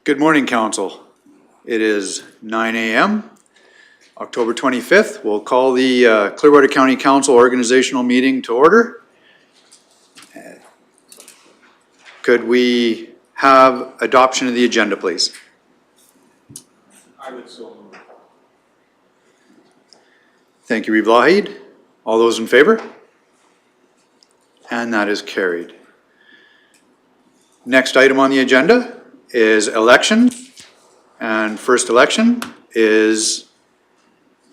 Good morning, Council. It is 9 a.m. October 25th. We'll call the Clearwater County Council organizational meeting to order. Could we have adoption of the agenda, please? I would so move. Thank you, Reeve. All those in favor? And that is carried. Next item on the agenda is election. And first election is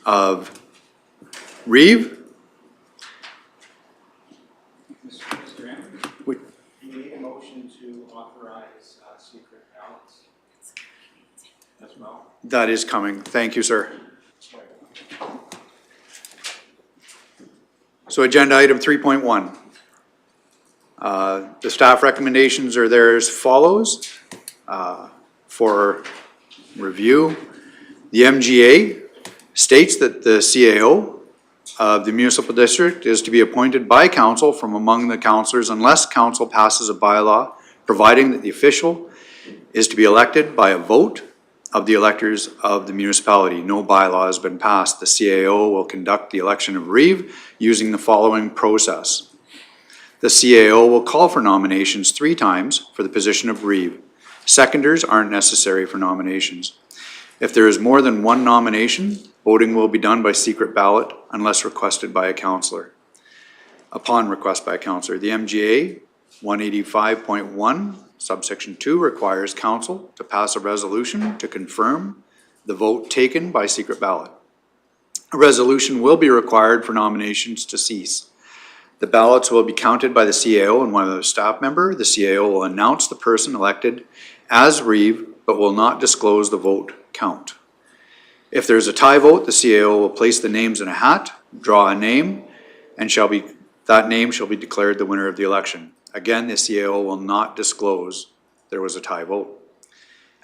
of Reeve. Mr. Anderson, you need a motion to authorize secret ballots as well. That is coming. Thank you, sir. So agenda item 3.1. The staff recommendations are there as follows for review. The MGA states that the CAO of the municipal district is to be appointed by council from among the councillors unless council passes a bylaw providing that the official is to be elected by a vote of the electors of the municipality. No bylaw has been passed. The CAO will conduct the election of Reeve using the following process. The CAO will call for nominations 3 times for the position of Reeve. Seconders aren't necessary for nominations. If there is more than 1 nomination, voting will be done by secret ballot unless requested by a councillor. Upon request by a councillor, the MGA 185.1 subsection 2 requires council to pass a resolution to confirm the vote taken by secret ballot. A resolution will be required for nominations to cease. The ballots will be counted by the CAO and one other staff member. The CAO will announce the person elected as Reeve, but will not disclose the vote count. If there is a tie vote, the CAO will place the names in a hat, draw a name, and that name shall be declared the winner of the election. Again, the CAO will not disclose there was a tie vote.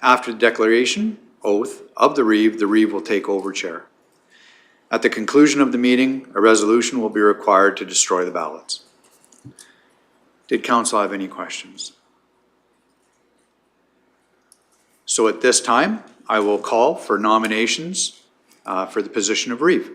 After the declaration, oath of the Reeve will take over chair. At the conclusion of the meeting, a resolution will be required to destroy the ballots. Did council have any questions? So at this time, I will call for nominations for the position of Reeve.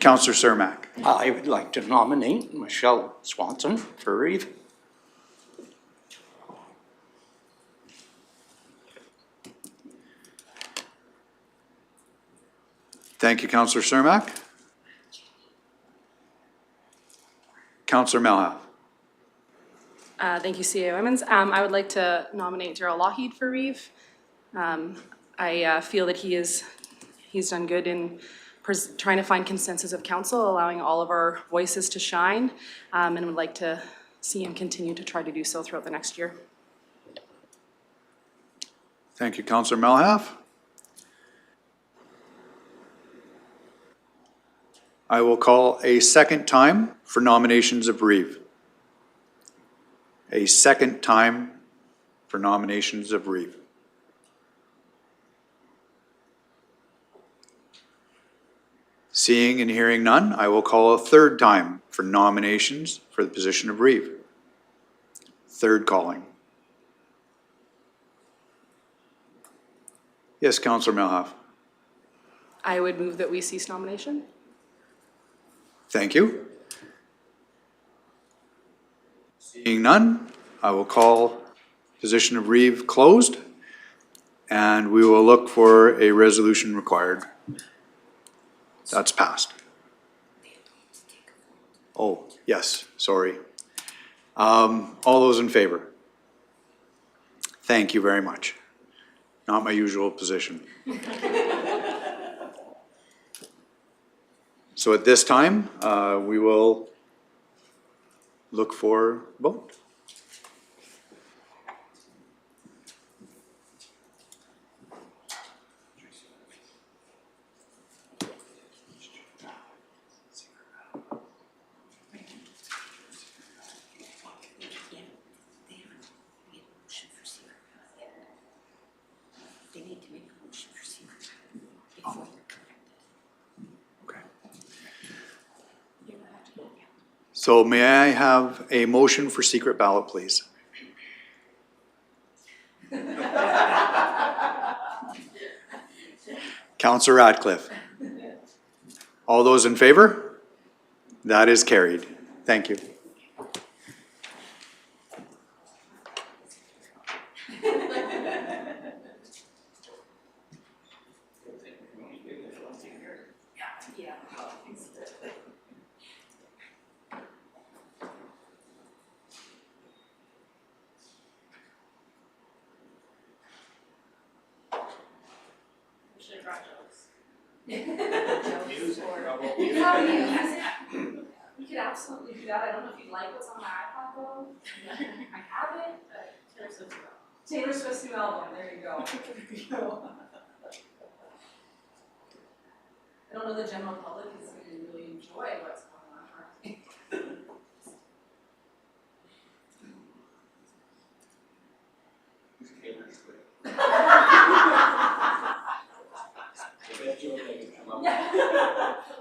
Councillor Cermak. I would like to nominate Michelle Swanson for Reeve. Thank you, Councillor Cermak. Councillor Malhaff. Thank you, CAO Emmons. I would like to nominate Daryl Lougheed for Reeve. I feel that he's done good in trying to find consensus of council, allowing all of our voices to shine, and would like to see him continue to try to do so throughout the next year. Thank you, Councillor Malhaff. I will call a second time for nominations of Reeve. A second time for nominations of Reeve. Seeing and hearing none, I will call a third time for nominations for the position of Reeve. Third calling. Yes, Councillor Malhaff. I would move that we cease nomination. Thank you. Seeing none, I will call position of Reeve closed, and we will look for a resolution required. That's passed. Oh, yes, sorry. All those in favor? Thank you very much. Not my usual position. So at this time, we will look for vote. They need to make a motion for So may I have a motion for secret ballot, please? Councillor Ratcliffe. All those in favor? That is carried. Thank you. We could absolutely do that. I don't know if you like what's on my iPod though. I have it, but Taylor Swift's new album, there you go. I don't know the general public is gonna really enjoy what's going on, right?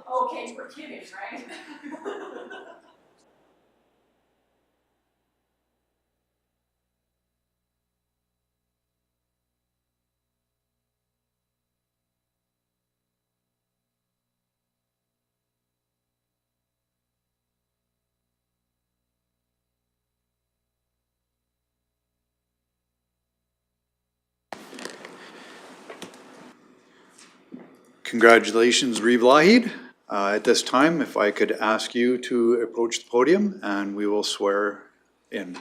Okay, we're kidding, right? Congratulations, Reeve Lougheed. At this time, if I could ask you to approach the podium and we will swear in.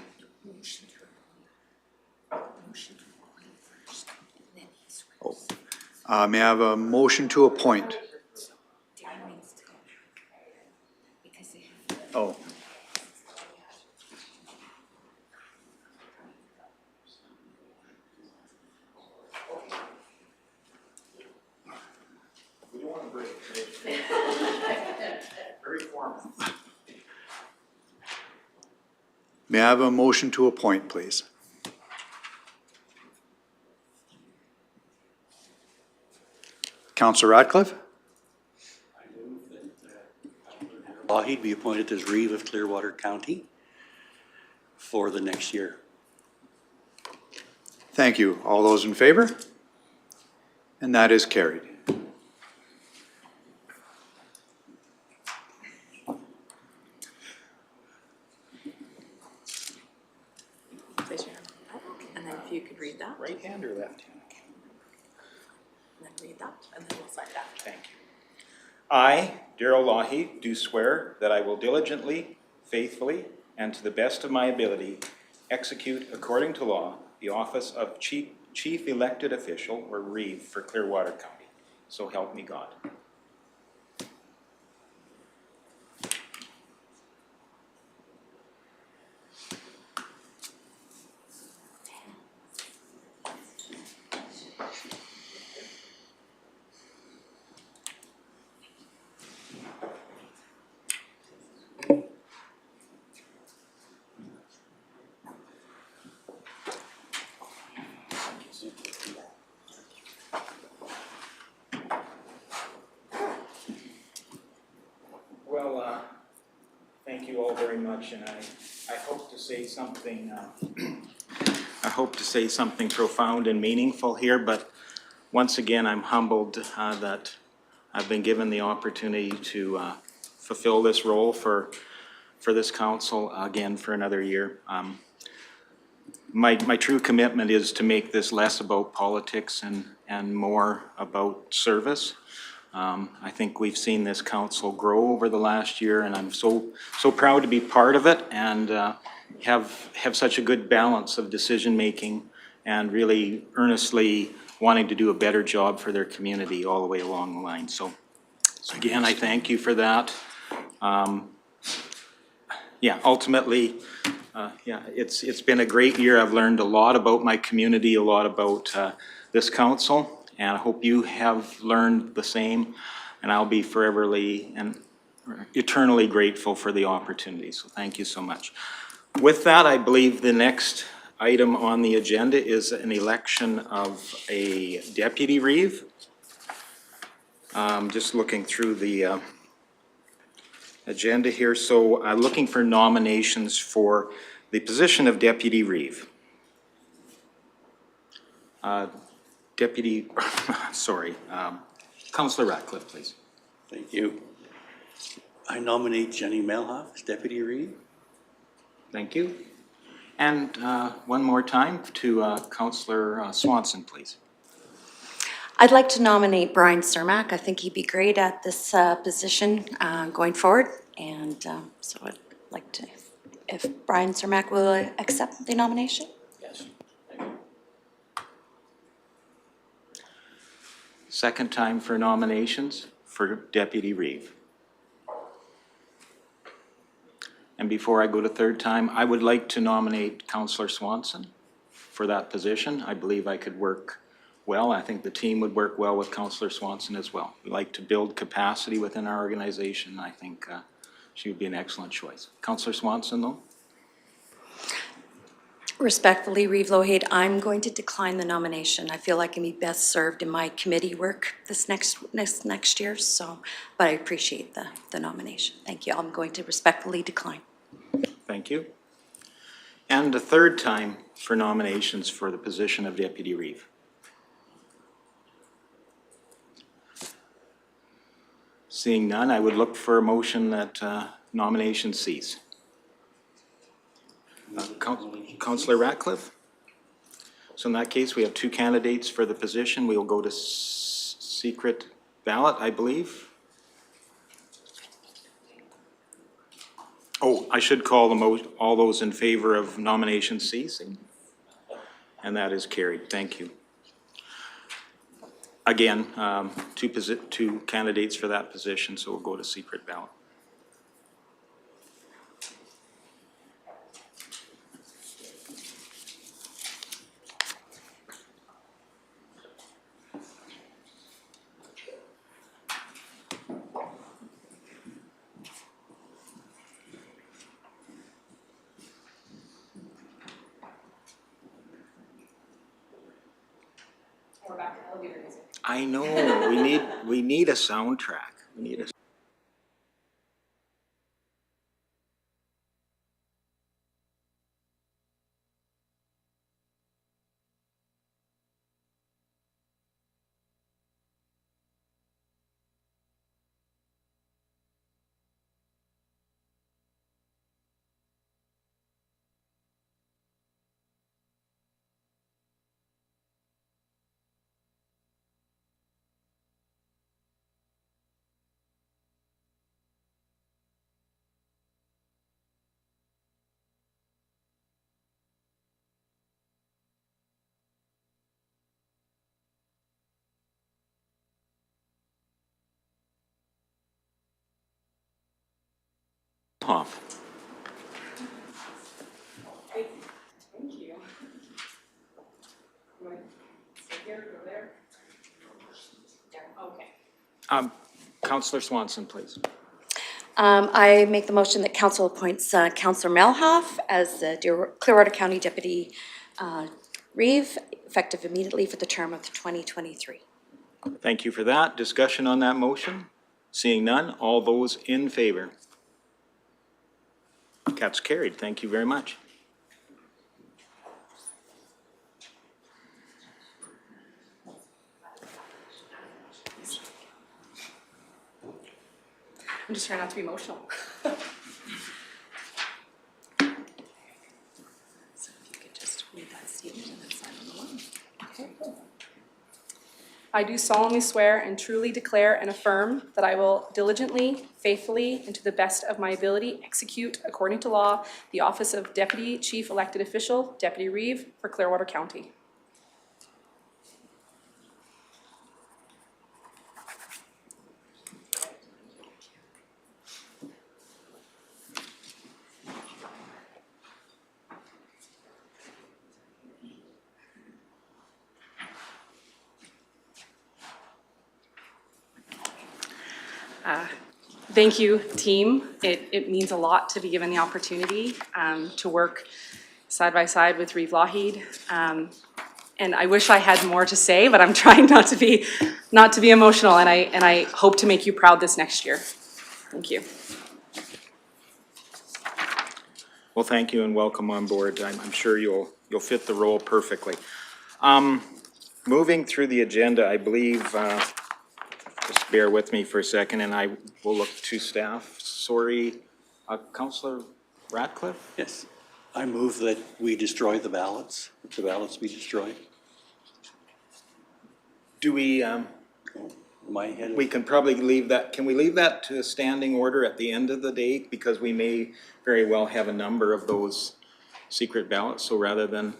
May I have a motion to appoint? Oh. We don't want to break it. Very formal. May I have a motion to appoint, please? Councillor Ratcliffe? Lougheed be appointed as Reeve of Clearwater County for the next year. Thank you. All those in favor? And that is carried. Place your hand on the Bible, and then if you could read that, Right hand or left hand? and then read that, and then we'll sign that. Thank you. I, Darrell Lougheed, do swear that I will diligently, faithfully, and to the best of my ability, execute according to law the office of Chief Elected Official, or Reeve, for Clearwater County. So help me God. Well, thank you all very much, and I hope to say something. I hope to say something profound and meaningful here, but once again, I'm humbled that I've been given the opportunity to fulfill this role for this council again for another year. My true commitment is to make this less about politics and more about service. I think we've seen this council grow over the last year, and I'm so proud to be part of it and have such a good balance of decision-making and really earnestly wanting to do a better job for their community all the way along the line. So again, I thank you for that. Yeah, ultimately, it's been a great year. I've learned a lot about my community, a lot about this council, and I hope you have learned the same, and I'll be foreverly and eternally grateful for the opportunity. So thank you so much. With that, I believe the next item on the agenda is an election of a deputy Reeve. Just looking through the agenda here. So looking for nominations for the position of Deputy Reeve. Deputy, sorry, Councillor Ratcliffe, please. Thank you. I nominate Jenny Melhoff as Deputy Reeve. Thank you. And one more time to Councillor Swanson, please. I'd like to nominate Brian Cermak. I think he'd be great at this position going forward. And so I'd like to, if Brian Cermak will accept the nomination. Yes. Second time for nominations for Deputy Reeve. And before I go to third time, I would like to nominate Councillor Swanson for that position. I believe I could work well. I think the team would work well with Councillor Swanson as well. We like to build capacity within our organization. I think she would be an excellent choice. Councillor Swanson, though? Respectfully, Reeve Lougheed, I'm going to decline the nomination. I feel like I can be best served in my committee work this next year. So, but I appreciate the nomination. Thank you. I'm going to respectfully decline. Thank you. And the third time for nominations for the position of Deputy Reeve. Seeing none, I would look for a motion that nominations cease. Councillor Ratcliffe? So in that case, we have two candidates for the position. We will go to secret ballot, I believe. Oh, I should call all those in favor of nomination ceasing. And that is carried. Thank you. Again, two candidates for that position, so we'll go to secret ballot. We're back to elevator music. I know, we need a soundtrack. We need a off. Thank you. You want to sit here, go there? Okay. Councillor Swanson, please. I make the motion that council appoints Councillor Melhoff as the Clearwater County Deputy Reeve, effective immediately for the term of 2023. Thank you for that. Discussion on that motion? Seeing none, all those in favor? That's carried. Thank you very much. I'm just trying not to be emotional. So if you could just read that statement and then sign on the one. Okay. I do solemnly swear and truly declare and affirm that I will diligently, faithfully, and to the best of my ability execute, according to law, the office of Deputy Chief Elected Official, Deputy Reeve, for Clearwater County. Thank you, team. It means a lot to be given the opportunity to work side by side with Reeve Lougheed. And I wish I had more to say, but I'm trying not to be emotional, and I hope to make you proud this next year. Thank you. Well, thank you and welcome on board. I'm sure you'll fit the role perfectly. Moving through the agenda, I believe, just bear with me for a second and I will look to staff. Sorry, Councillor Ratcliffe? Yes. I move that we destroy the ballots be destroyed. Do we, My head. we can probably leave that, can we leave that to a standing order at the end of the day? Because we may very well have a number of those secret ballots, so rather than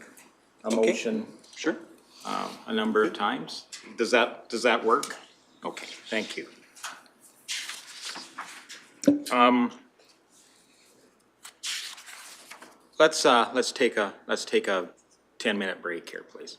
a Okay. motion Sure. a number of times. Does that work? Okay, thank you. Let's take a 10-minute break here, please.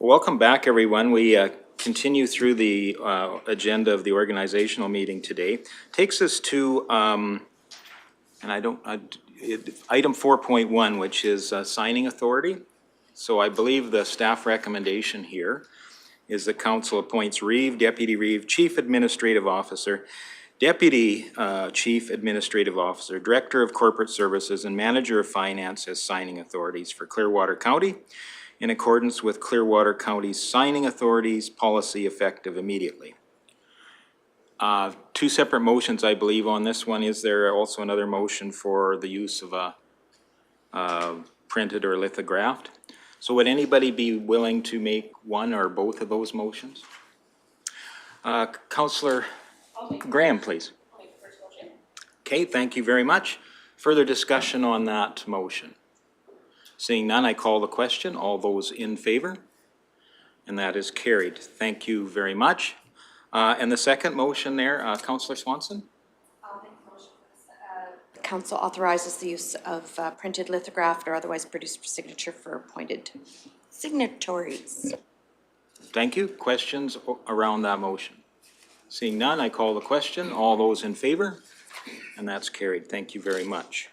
Welcome back, everyone. We continue through the agenda of the organizational meeting today. Takes us to, item 4.1, which is signing authority. So I believe the staff recommendation here is the council appoints Reeve, Deputy Reeve, Chief Administrative Officer, Deputy Chief Administrative Officer, Director of Corporate Services, and Manager of Finance as signing authorities for Clearwater County, in accordance with Clearwater County's signing authorities policy effective immediately. Two separate motions, I believe, on this one. Is there also another motion for the use of a printed or lithographed? So would anybody be willing to make one or both of those motions? Councillor Graham, please. Okay, thank you very much. Further discussion on that motion? Seeing none, I call the question. All those in favor? And that is carried. Thank you very much. And the second motion there, Councillor Swanson? I'll make a motion. The council authorizes the use of printed lithographed or otherwise produced for signature for appointed signatories. Thank you. Questions around that motion? Seeing none, I call the question. All those in favor? And that's carried. Thank you very much.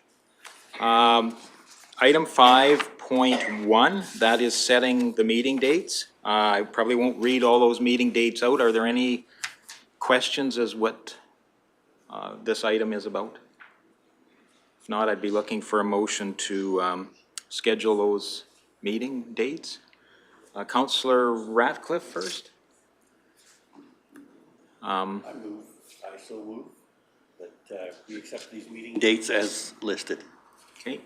Item 5.1, that is setting the meeting dates. I probably won't read all those meeting dates out. Are there any questions as what this item is about? If not, I'd be looking for a motion to schedule those meeting dates. Councillor Ratcliffe first. I so move that we accept these meeting dates as listed. Okay.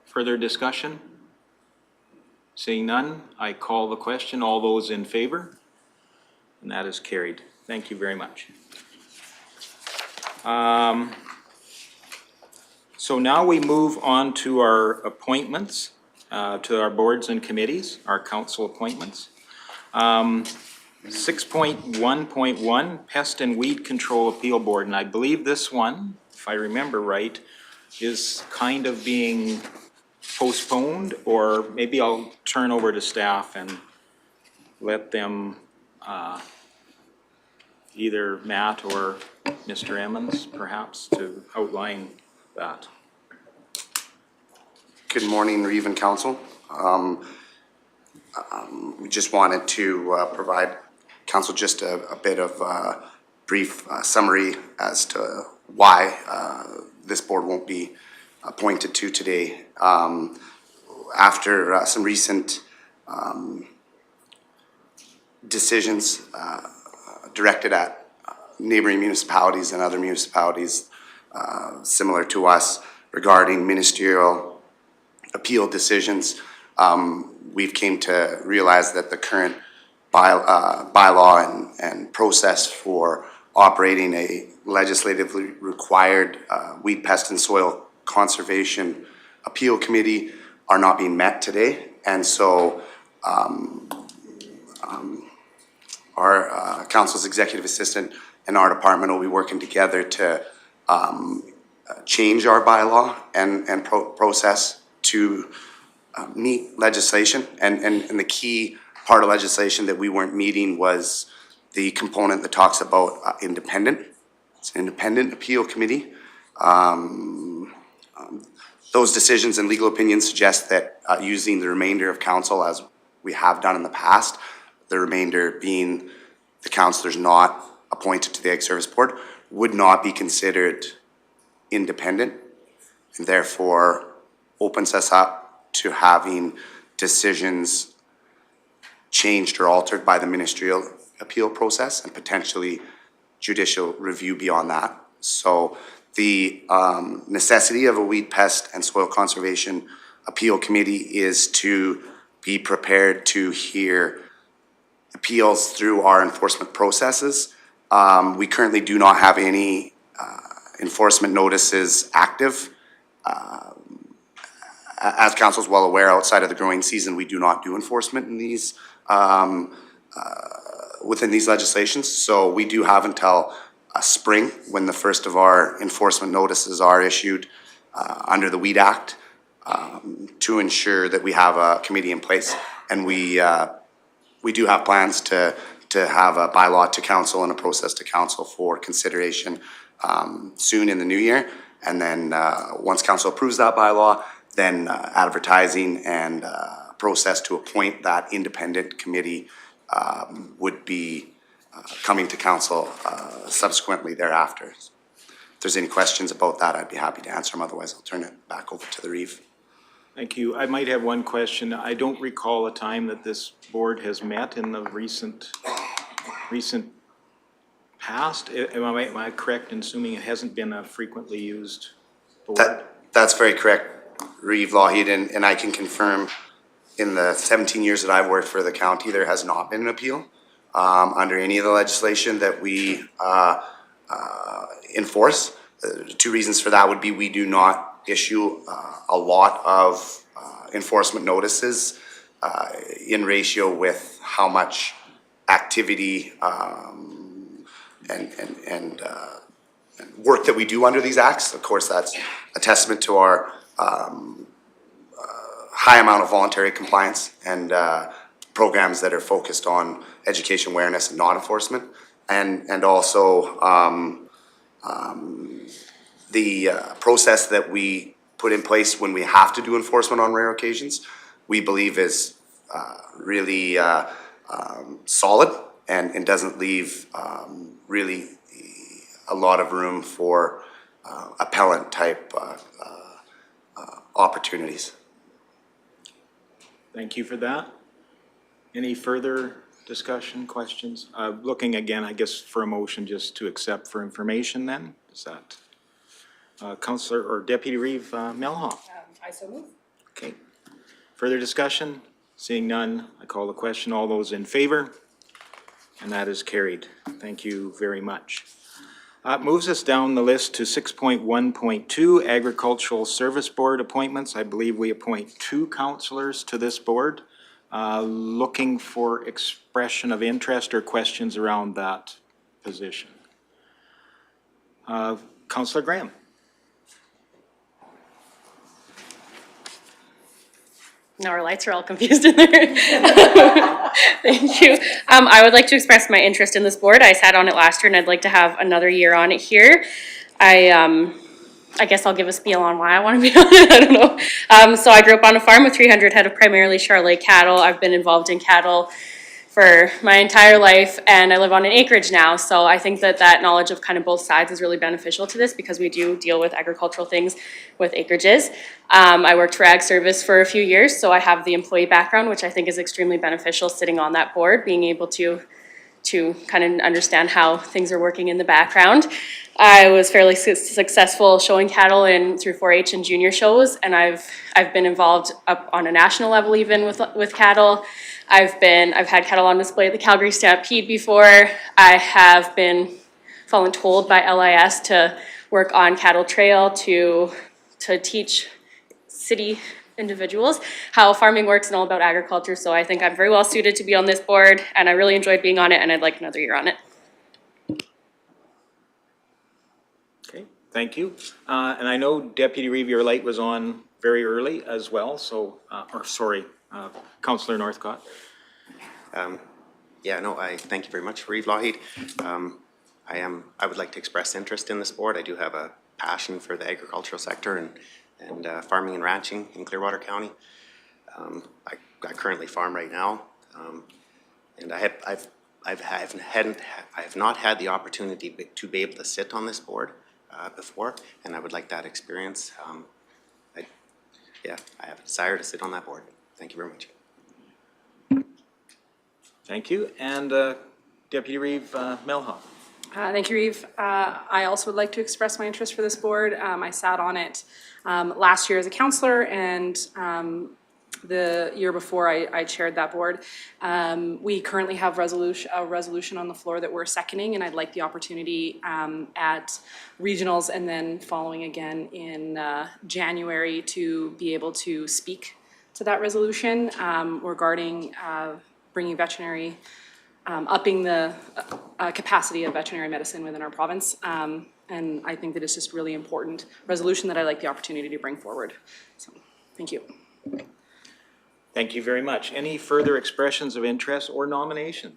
Further discussion? Seeing none, I call the question. All those in favor? And that is carried. Thank you very much. So now we move on to our appointments, to our boards and committees, our council appointments. 6.1.1, Pest and Weed Control Appeal Board, and I believe this one, if I remember right, is kind of being postponed, or maybe I'll turn over to staff and let them, either Matt or Mr. Emmons, perhaps, to outline that. Good morning, Reeve and Council. We just wanted to provide Council just a bit of a brief summary as to why this board won't be appointed to today. After some recent decisions directed at neighboring municipalities and other municipalities similar to us regarding ministerial appeal decisions, we've came to realize that the current bylaw and process for operating a legislatively required weed, pest, and soil conservation appeal committee are not being met today. And so our council's executive assistant and our department will be working together to change our bylaw and process to meet legislation. And the key part of legislation that we weren't meeting was the component that talks about independent. It's an independent appeal committee. Those decisions and legal opinions suggest that using the remainder of council as we have done in the past, the remainder being the councillors not appointed to the Ag Service Board, would not be considered independent, and therefore opens us up to having decisions changed or altered by the ministerial appeal process and potentially judicial review beyond that. So the necessity of a weed, pest, and soil conservation appeal committee is to be prepared to hear appeals through our enforcement processes. We currently do not have any enforcement notices active. As council is well aware, outside of the growing season, we do not do enforcement in these within these legislations. So we do have until spring, when the first of our enforcement notices are issued under the Weed Act, to ensure that we have a committee in place. And we we do have plans to have a bylaw to council and a process to council for consideration soon in the new year. And then once council approves that bylaw, then advertising and process to appoint that independent committee would be coming to council subsequently thereafter. If there's any questions about that, I'd be happy to answer them. Otherwise, I'll turn it back over to the Reeve. Thank you. I might have one question. I don't recall a time that this board has met in the recent past. Am I correct in assuming it hasn't been a frequently used board? That's very correct, Reeve Lougheed, and I can confirm in the 17 years that I've worked for the county, there has not been an appeal under any of the legislation that we enforce. Two reasons for that would be we do not issue a lot of enforcement notices in ratio with how much activity and work that we do under these acts. Of course, that's a testament to our high amount of voluntary compliance and programs that are focused on education awareness and non-enforcement, and also the process that we put in place when we have to do enforcement on rare occasions, we believe is really solid and doesn't leave really a lot of room for appellant type opportunities. Thank you for that. Any further discussion, questions? Looking again, I guess, for a motion just to accept for information then? Is that Councillor or Deputy Reeve Melhoff? I so move. Okay. Further discussion? Seeing none, I call the question. All those in favor? And that is carried. Thank you very much. Moves us down the list to 6.1.2, Agricultural Service Board appointments. I believe we appoint 2 councillors to this board. Looking for expression of interest or questions around that position. Councillor Graham. Now our lights are all confused in there. Thank you. I would like to express my interest in this board. I sat on it last year and I'd like to have another year on it here. I guess I'll give a spiel on why I want to be on it. I don't know. So I grew up on a farm with 300 head of primarily Charolais cattle. I've been involved in cattle for my entire life, and I live on an acreage now. So I think that knowledge of kind of both sides is really beneficial to this because we do deal with agricultural things with acreages. I worked for Ag Service for a few years, so I have the employee background, which I think is extremely beneficial sitting on that board, being able to kind of understand how things are working in the background. I was fairly successful showing cattle through 4-H and junior shows, and I've been involved up on a national level even with cattle. I've had cattle on display at the Calgary Stampede before. I have been told by LIS to work on cattle trail to teach city individuals how farming works and all about agriculture. So I think I'm very well suited to be on this board, and I really enjoyed being on it, and I'd like another year on it. Okay, thank you. And I know Deputy Reeve, your light was on very early as well, so, Councillor Northcott. Yeah, no, I thank you very much, Reeve Lougheed. I would like to express interest in this board. I do have a passion for the agricultural sector and farming and ranching in Clearwater County. I currently farm right now, and I have not had the opportunity to be able to sit on this board before, and I would like that experience. I have a desire to sit on that board. Thank you very much. Thank you. And Deputy Reeve Melhoff. Thank you, Reeve. I also would like to express my interest for this board. I sat on it last year as a councillor, and the year before I chaired that board. We currently have a resolution on the floor that we're seconding, and I'd like the opportunity at regionals and then following again in January to be able to speak to that resolution regarding bringing veterinary, upping the capacity of veterinary medicine within our province. And I think that it's just really important resolution that I like the opportunity to bring forward. So, thank you. Thank you very much. Any further expressions of interest or nomination?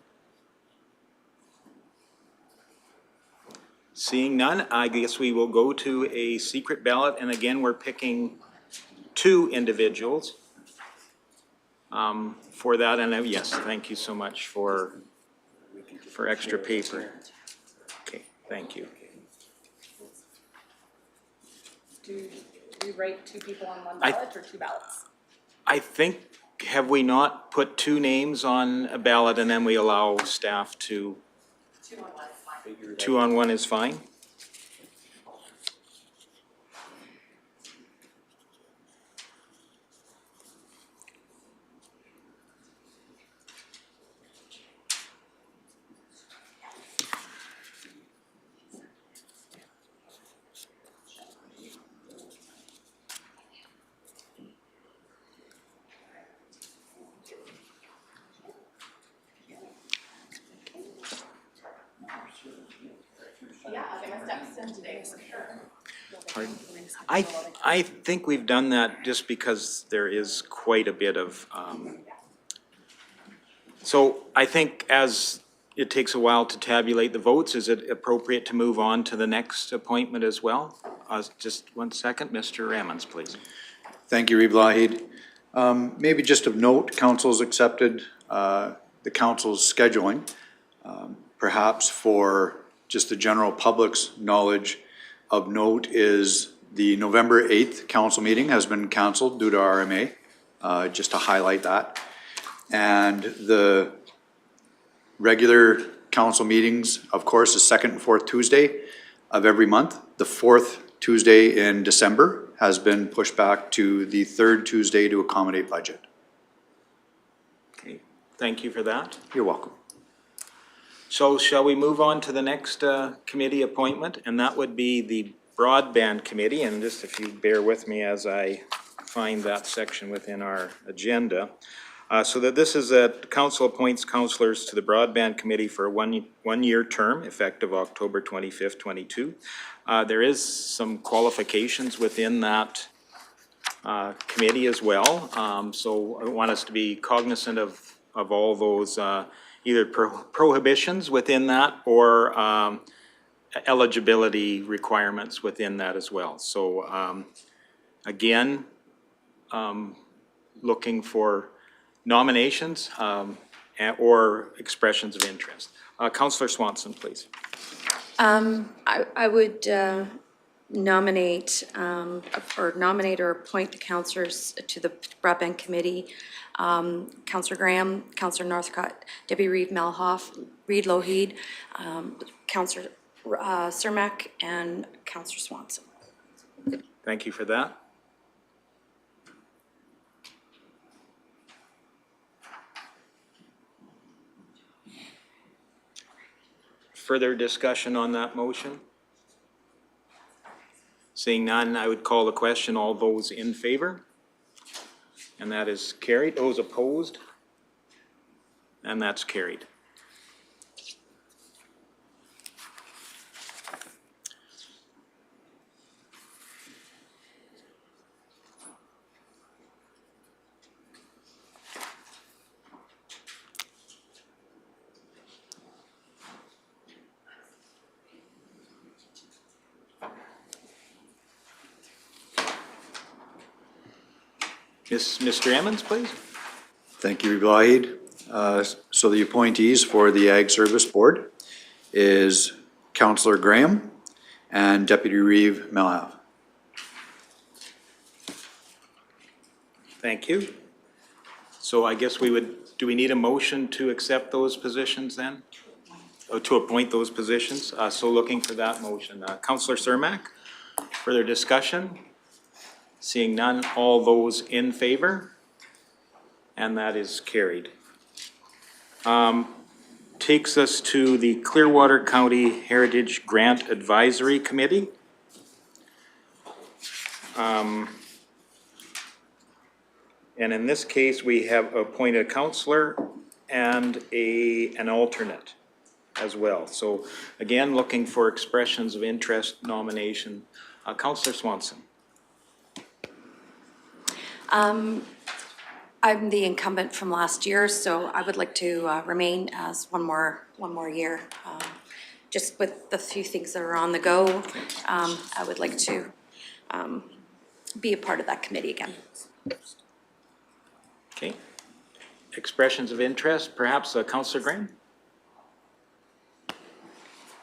Seeing none, I guess we will go to a secret ballot, and again, we're picking 2 individuals for that, and yes, thank you so much for extra paper. Okay, thank you. Do we write 2 people on one I- ballot or 2 ballots? I think, have we not put 2 names on a ballot and then we allow staff to? 2 on one is fine. 2 on 1 is fine? Yeah, I'll get my steps in today for sure. Pardon? I think we've done that just because there is quite a bit of, so I think as it takes a while to tabulate the votes, is it appropriate to move on to the next appointment as well? Just 1 second, Mr. Ammons, please. Thank you, Reeve Lougheed. Maybe just of note, council's accepted the council's scheduling. Perhaps for just the general public's knowledge of note is the November 8th council meeting has been canceled due to RMA, just to highlight that. And the regular council meetings, of course, is 2nd and 4th Tuesday of every month. The 4th Tuesday in December has been pushed back to the 3rd Tuesday to accommodate budget. Okay, thank you for that. You're welcome. So shall we move on to the next committee appointment? And that would be the Broadband Committee, and just if you bear with me as I find that section within our agenda. So that this is that council appoints councillors to the Broadband Committee for a one-year term effective October 25th, 22. There is some qualifications within that committee as well. So I want us to be cognizant of all those either prohibitions within that or eligibility requirements within that as well. So again, looking for nominations or expressions of interest. Councillor Swanson, please. I would nominate or appoint the councillors to the Broadband Committee. Councillor Graham, Councillor Northcott, Deputy Reeve Melhoff, Reeve Lougheed, Councillor Cermak, and Councillor Swanson. Thank you for that. Further discussion on that motion? Seeing none, I would call the question. All those in favor? And that is carried. Those opposed? And that's carried. Mr. Emmons, please. Thank you, Reeve Lougheed. So the appointees for the Ag Service Board is Councillor Graham and Deputy Reeve Melhoff. Thank you. So I guess we would, do we need a motion to accept those positions then? Or to appoint those positions? So looking for that motion. Councillor Cermak, further discussion? Seeing none, all those in favor? And that is carried. Takes us to the Clearwater County Heritage Grant Advisory Committee. And in this case, we have appointed a councillor and an alternate as well. So again, looking for expressions of interest, nomination. Councillor Swanson. I'm the incumbent from last year, so I would like to remain as one more year. Just with the few things that are on the go, I would like to be a part of that committee again. Okay. Expressions of interest, perhaps Councillor Graham?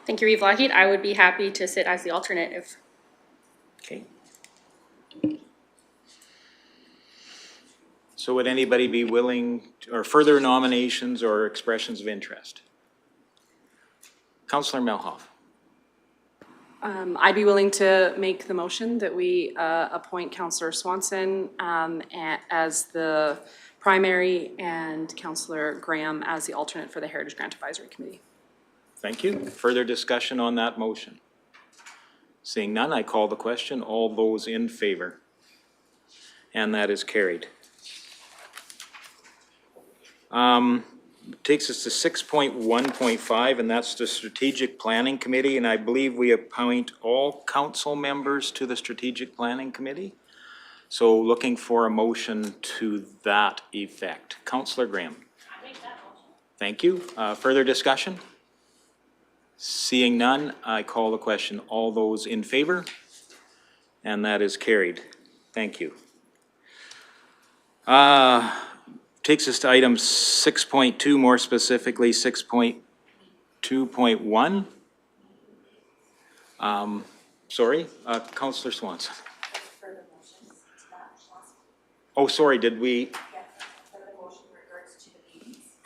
Thank you, Reeve Lougheed. I would be happy to sit as the alternate if. Okay. So would anybody be willing, or further nominations or expressions of interest? Councillor Melhoff. I'd be willing to make the motion that we appoint Councillor Swanson as the primary and Councillor Graham as the alternate for the Heritage Grant Advisory Committee. Thank you. Further discussion on that motion? Seeing none, I call the question. All those in favor? And that is carried. Takes us to 6.1.5, and that's the Strategic Planning Committee, and I believe we appoint all council members to the Strategic Planning Committee. So looking for a motion to that effect. Councillor Graham. I make that motion. Thank you. Further discussion? Seeing none, I call the question. All those in favor? And that is carried. Thank you. Takes us to item 6.2, more specifically 6.2.1. Sorry, Councillor Swanson. Oh, sorry, did we?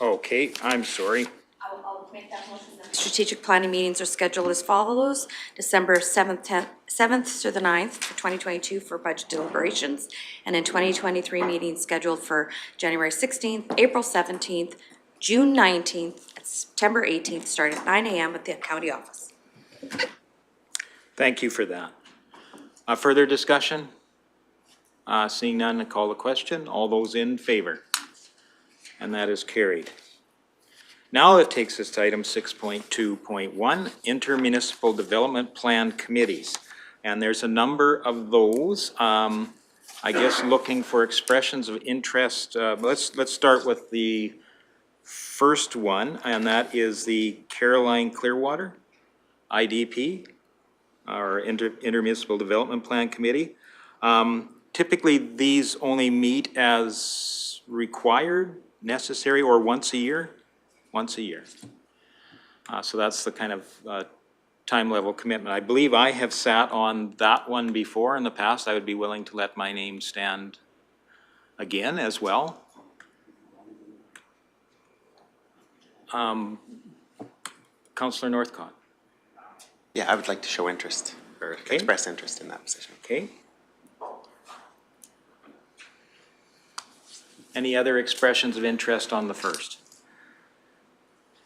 Okay, I'm sorry. I'll make that motion. Strategic planning meetings are scheduled as follows: December 7th through the 9th for 2022 for budget deliberations, and in 2023 meetings scheduled for January 16th, April 17th, June 19th, and September 18th, starting at 9 a.m. at the county office. Thank you for that. Further discussion? Seeing none, I call the question. All those in favor? And that is carried. Now it takes us to item 6.2.1, Intermunicipal Development Plan Committees. And there's a number of those. I guess looking for expressions of interest. Let's start with the first one, and that is the Caroline Clearwater, IDP, or Intermunicipal Development Plan Committee. Typically, these only meet as required, necessary, or once a year. Once a year. So that's the kind of time level commitment. I believe I have sat on that one before in the past. I would be willing to let my name stand again as well. Councillor Northcott. Yeah, I would like to show interest, or express interest in that position. Okay. Any other expressions of interest on the first?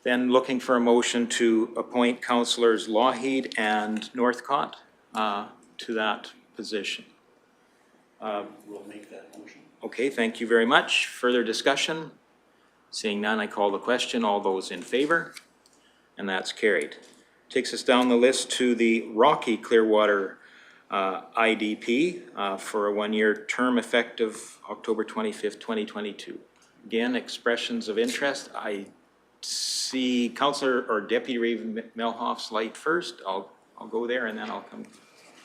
Then looking for a motion to appoint Councillors Lougheed and Northcott to that position. We'll make that motion. Okay, thank you very much. Further discussion? Seeing none, I call the question. All those in favor? And that's carried. Takes us down the list to the Rocky Clearwater IDP for a one-year term effective October 25th, 2022. Again, expressions of interest. I see Councillor or Deputy Reeve Melhoff's light first. I'll go there and then I'll come.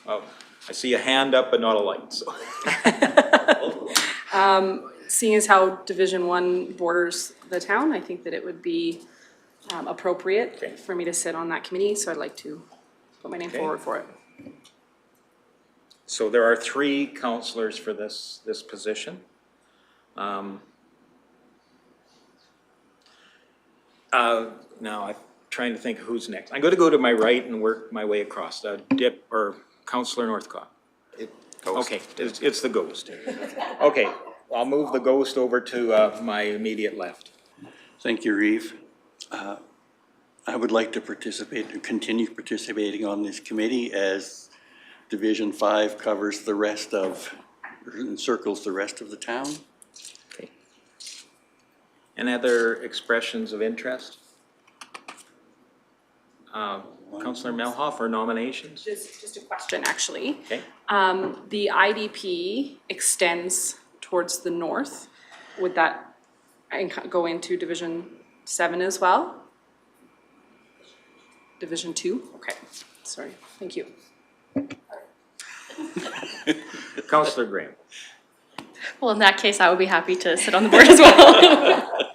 Oh, I see a hand up but not a light. So. Seeing as how Division 1 borders the town, I think that it would be appropriate for me to sit on that committee, so I'd like to put my name forward for it. So there are 3 councillors for this position. Now I'm trying to think who's next. I'm going to go to my right and work my way across. Councillor Northcott. Okay, it's the ghost. Okay, I'll move the ghost over to my immediate left. Thank you, Reeve. I would like to participate and continue participating on this committee as Division 5 covers the rest of, or encircles the rest of the town. Okay. Any other expressions of interest? Councillor Melhoff, or nominations? Just a question, actually. Okay. The IDP extends towards the north. would that go into Division 7 as well? Division 2? Okay, sorry, thank you. Councillor Graham. Well, in that case, I would be happy to sit on the board as well.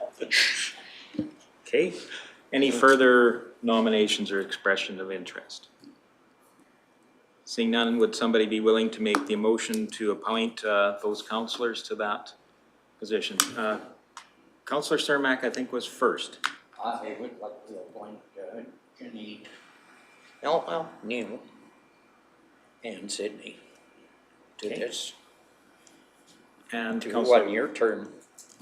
Okay, any further nominations or expression of interest? Seeing none, would somebody be willing to make the motion to appoint those councillors to that position? Councillor Cermak, I think, was first. I would like to appoint Jenny Elma New and Sydney to Okay. this And to Councillor, one-year term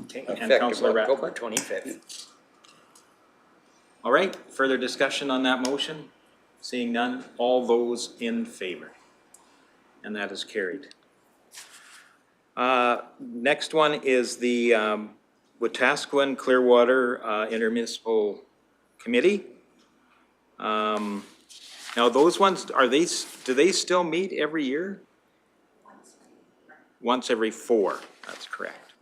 okay, and effective Councillor October Ratcliffe. 25th. All right, further discussion on that motion? Seeing none, all those in favor? And that is carried. Next one is the Wetaskiwin Clearwater Intermunicipal Committee. Now, those ones, do they still meet every year? Once every 4, that's correct.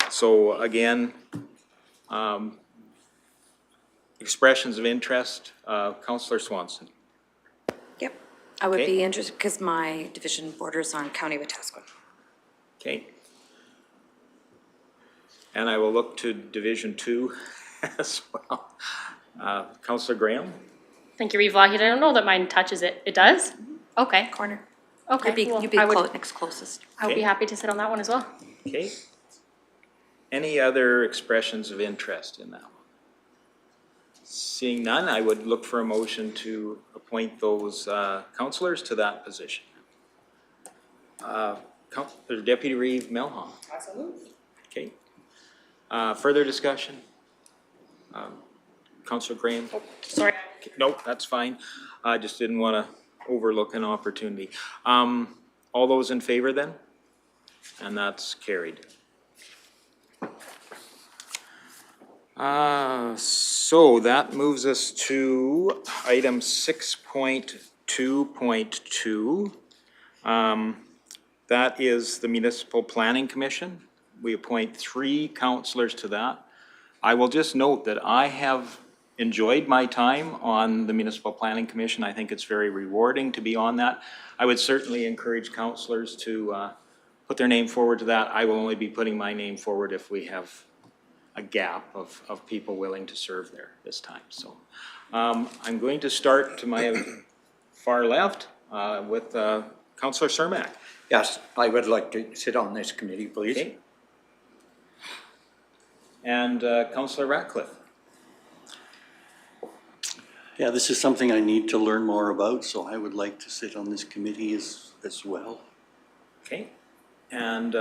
So again, expressions of interest, Councillor Swanson. Yep, I would Okay. be interested because my division borders on County Wetaskiwin. Okay. And I will look to Division 2 as well. Councillor Graham? Thank you, Reeve Lougheed. I don't know that mine touches it. It does? Okay. Corner. Okay, well, You'd be I would, next closest. I would be Okay. happy to sit on that one as well. Okay. Any other expressions of interest in that one? Seeing none, I would look for a motion to appoint those councillors to that position. Deputy Reeve Melham. Okay. Further discussion? Councillor Graham? Sorry. Nope, that's fine. I just didn't want to overlook an opportunity. All those in favor then? And that's carried. So that moves us to item 6.2.2. That is the Municipal Planning Commission. We appoint 3 councillors to that. I will just note that I have enjoyed my time on the Municipal Planning Commission. I think it's very rewarding to be on that. I would certainly encourage councillors to put their name forward to that. I will only be putting my name forward if we have a gap of people willing to serve there this time. So I'm going to start to my far left with Councillor Cermak. Yes, I would like to sit on this committee, please. Okay. And Councillor Ratcliffe. Yeah, this is something I need to learn more about, so I would like to sit on this committee as well. Okay. And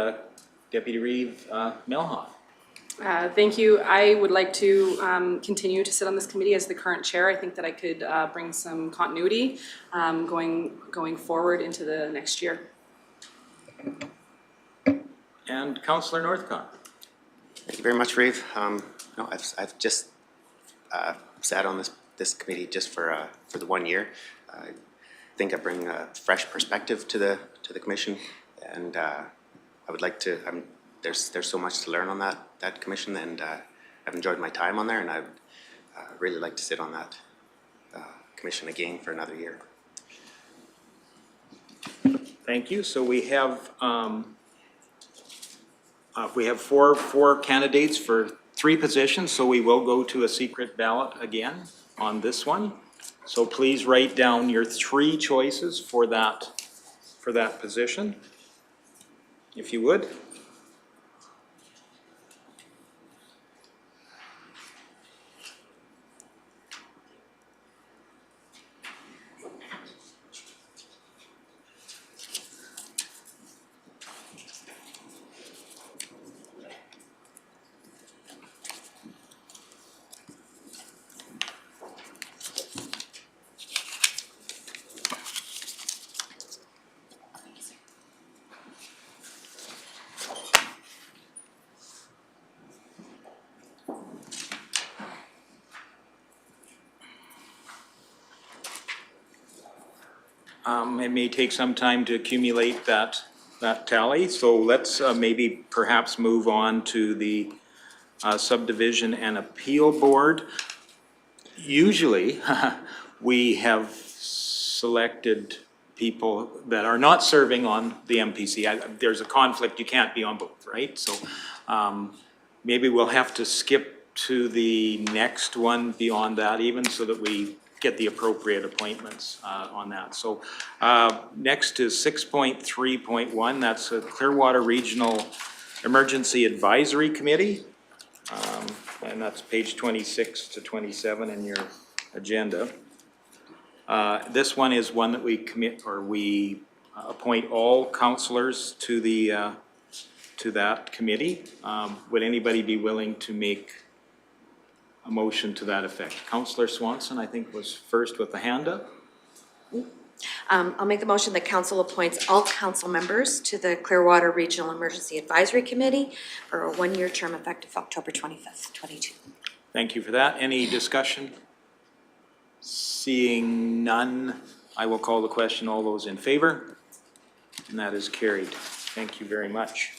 Deputy Reeve Melhoff. Thank you. I would like to continue to sit on this committee as the current chair. I think that I could bring some continuity going forward into the next year. And Councillor Northcott. Thank you very much, Reeve. No, I've just sat on this committee just for the 1 year. I think I bring a fresh perspective to the commission, and I would like to. There's so much to learn on that commission, and I've enjoyed my time on there, and I would really like to sit on that commission again for another year. Thank you. So we have four candidates for 3 positions, so we will go to a secret ballot again on this one. So please write down your 3 choices for that position, if you would. It may take some time to accumulate that that tally. So let's maybe perhaps move on to the Subdivision and Appeal Board. Usually, we have selected people that are not serving on the MPC. There's a conflict, you can't be on both, right? So maybe we'll have to skip to the next one beyond that even, so that we get the appropriate appointments on that. So next is 6.3.1, that's a Clearwater Regional Emergency Advisory Committee. And that's page 26 to 27 in your agenda. This one is one that we commit, or we appoint all councillors to the to that committee. Would anybody be willing to make a motion to that effect? Councillor Swanson, I think, was first with the hand up. I'll make the motion that council appoints all council members to the Clearwater Regional Emergency Advisory Committee for a one-year term effective October 25th, 22. Thank you for that. Any discussion? Seeing none, I will call the question. All those in favor? And that is carried. Thank you very much.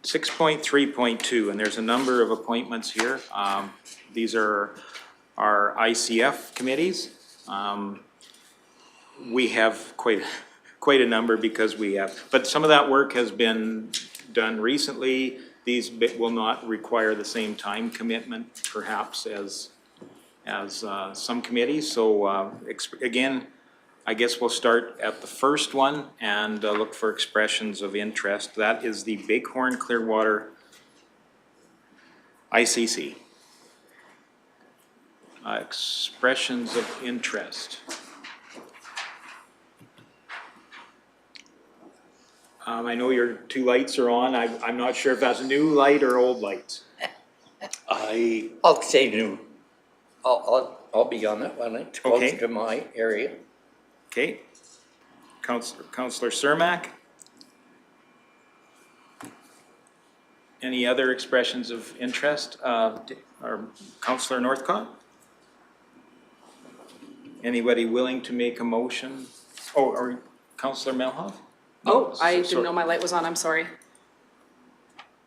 6.3.2, and there's a number of appointments here. These are our ICF committees. We have quite a number because we have, but some of that work has been done recently. These will not require the same time commitment perhaps as some committees. So again, I guess we'll start at the first one and look for expressions of interest. That is the Bighorn Clearwater ICC. Expressions of interest. I know your two lights are on. I'm not sure if that's a new light or old lights. I'll say new. I'll be on that one. It's close Okay. to my area. Okay. Councillor Cermak? Any other expressions of interest? Or Councillor Northcott? Anybody willing to make a motion? Oh, or Councillor Melhoff? Oh, I sorry. didn't know my light was on, I'm sorry.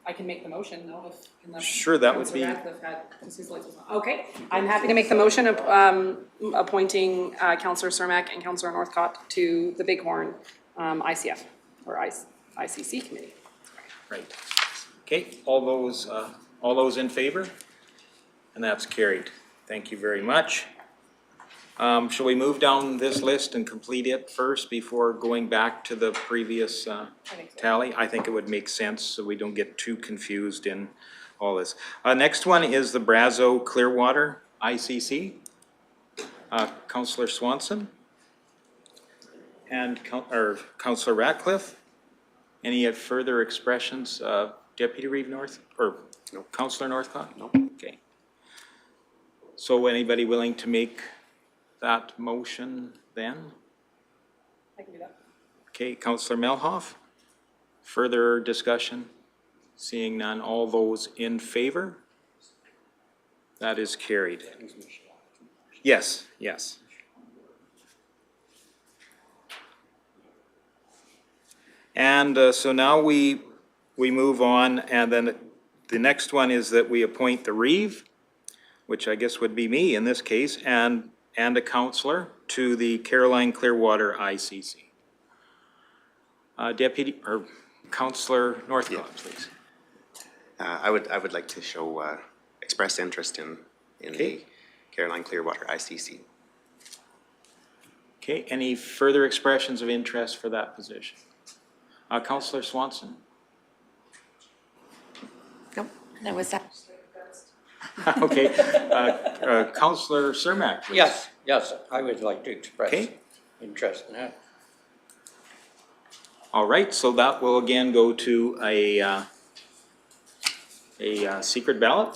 I can make the motion, though, unless. Sure, that would be- Councillor Radcliffe had, since his light was on. Okay, I'm happy to make the motion of appointing Councillor Cermak and Councillor Northcott to the Bighorn ICF, or ICC committee. Right. Okay, all those in favor? And that's carried. Thank you very much. Shall we move down this list and complete it first before going back to the previous tally? I think it would make sense so we don't get too confused in all this. Next one is the Brazeau Clearwater ICC. Councillor Swanson and Councillor Ratcliffe. Any further expressions? Deputy Reeve North, or No. Councillor Northcott? No. Okay. So anybody willing to make that motion then? I can do that. Okay, Councillor Melhoff. Further discussion? Seeing none, all those in favor? That is carried. Yes, yes. And so now we move on, and then the next one is that we appoint the Reeve, which I guess would be me in this case, and a councillor to the Caroline Clearwater ICC. Deputy, or Councillor Northcott, please. I would like to show, express interest in Okay. the Caroline Clearwater ICC. Okay, any further expressions of interest for that position? Councillor Swanson? Nope, that was that. Okay, Councillor Cermak, please. Yes, I would like to express Okay. interest in that. All right, so that will again go to a secret ballot.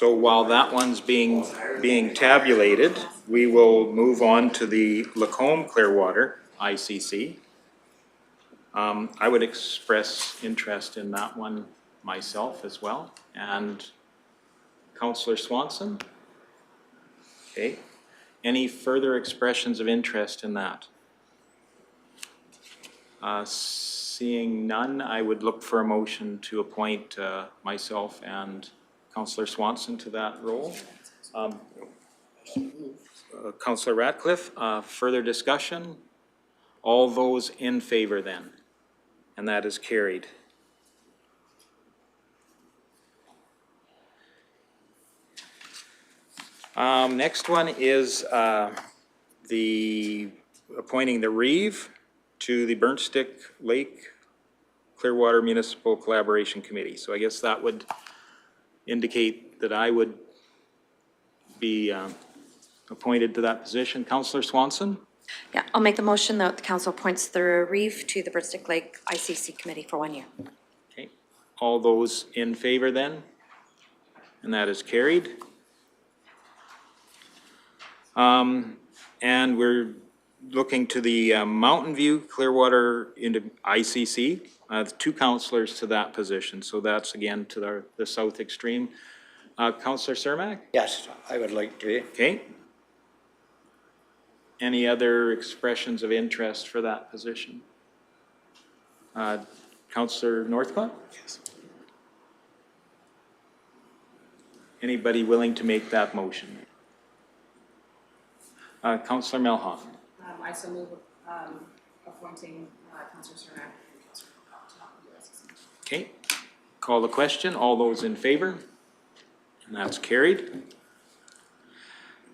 So while that one's being tabulated, we will move on to the Lacombe Clearwater ICC. I would express interest in that one myself as well. And Councillor Swanson? Okay. Any further expressions of interest in that? Seeing none, I would look for a motion to appoint myself and Councillor Swanson to that role. Councillor Ratcliffe, further discussion? All those in favor then? And that is carried. Next one is appointing the Reeve to the Burnt Stick Lake Clearwater Municipal Collaboration Committee. So I guess that would indicate that I would be appointed to that position. Councillor Swanson? Yeah, I'll make the motion that the council appoints the Reeve to the Burnt Stick Lake ICC committee for 1 year. Okay. All those in favor then? And that is carried. And we're looking to the Mountain View Clearwater into ICC, 2 councillors to that position. So that's again to the south extreme. Councillor Cermak? Yes, I would like to. Okay. Any other expressions of interest for that position? Councillor Northcott? Yes. Anybody willing to make that motion? Councillor Melhoff? I so move appointing Councillor Cermak and Councillor Northcott. Okay. Call the question. All those in favor? And that's carried.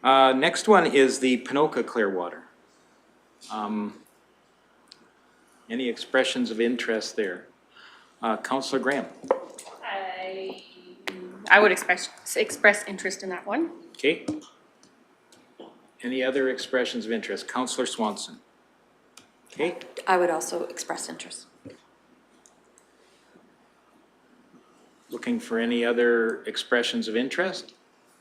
Next one is the Pinoka Clearwater. Any expressions of interest there? Councillor Graham? I would express interest in that one. Okay. Any other expressions of interest? Councillor Swanson? Okay. I would also express interest. Looking for any other expressions of interest?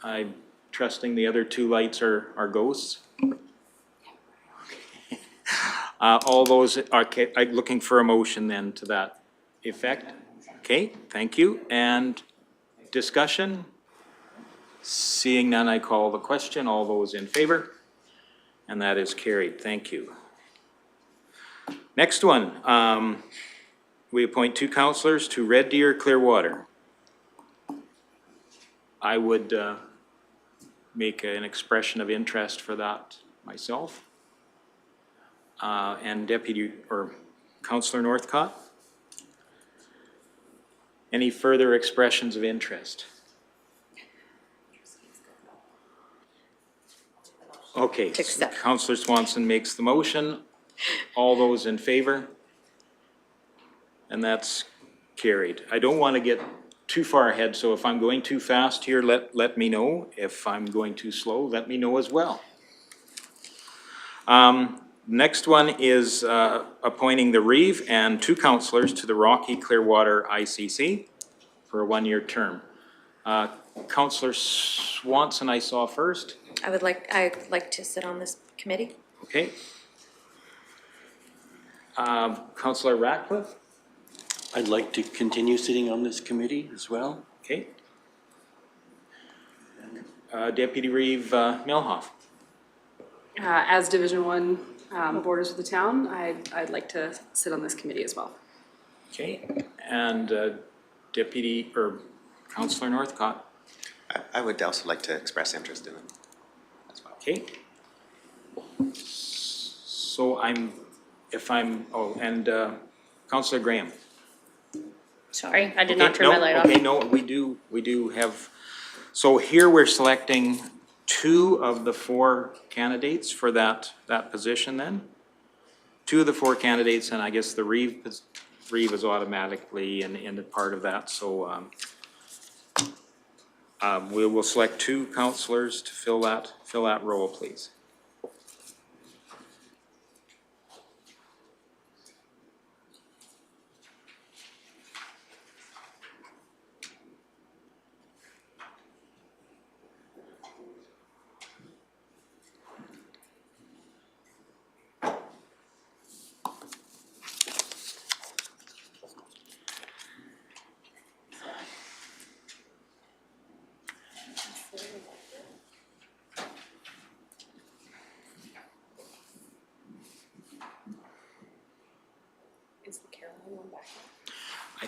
I'm trusting the other 2 lights are ghosts. All those are looking for a motion then to that effect. Okay, thank you. And discussion? Seeing none, I call the question. All those in favor? And that is carried. Thank you. Next one, we appoint 2 councillors to Red Deer Clearwater. I would make an expression of interest for that myself. And Deputy or Councillor Northcott? Any further expressions of interest? Okay, To accept. Councillor Swanson makes the motion. All those in favor? And that's carried. I don't want to get too far ahead, so if I'm going too fast here, let me know. If I'm going too slow, let me know as well. Next one is appointing the Reeve and 2 councillors to the Rocky Clearwater ICC for a 1-year term. Councillor Swanson I saw first. I'd like to sit on this committee. Okay. Councillor Ratcliffe. I'd like to continue sitting on this committee as well. Okay. Deputy Reeve Milhoff. As Division 1 borders with the town, I'd like to sit on this committee as well. Okay. And Deputy or Councillor Northcott. I would also like to express interest in it as well. Okay. So Councillor Graham. Sorry, I did not turn my light off. Okay, no, we do have, so here we're selecting 2 of the 4 candidates for that position then. 2 of the 4 candidates, and I guess the Reeve is automatically in the part of that, so we will select 2 councillors to fill that role, please.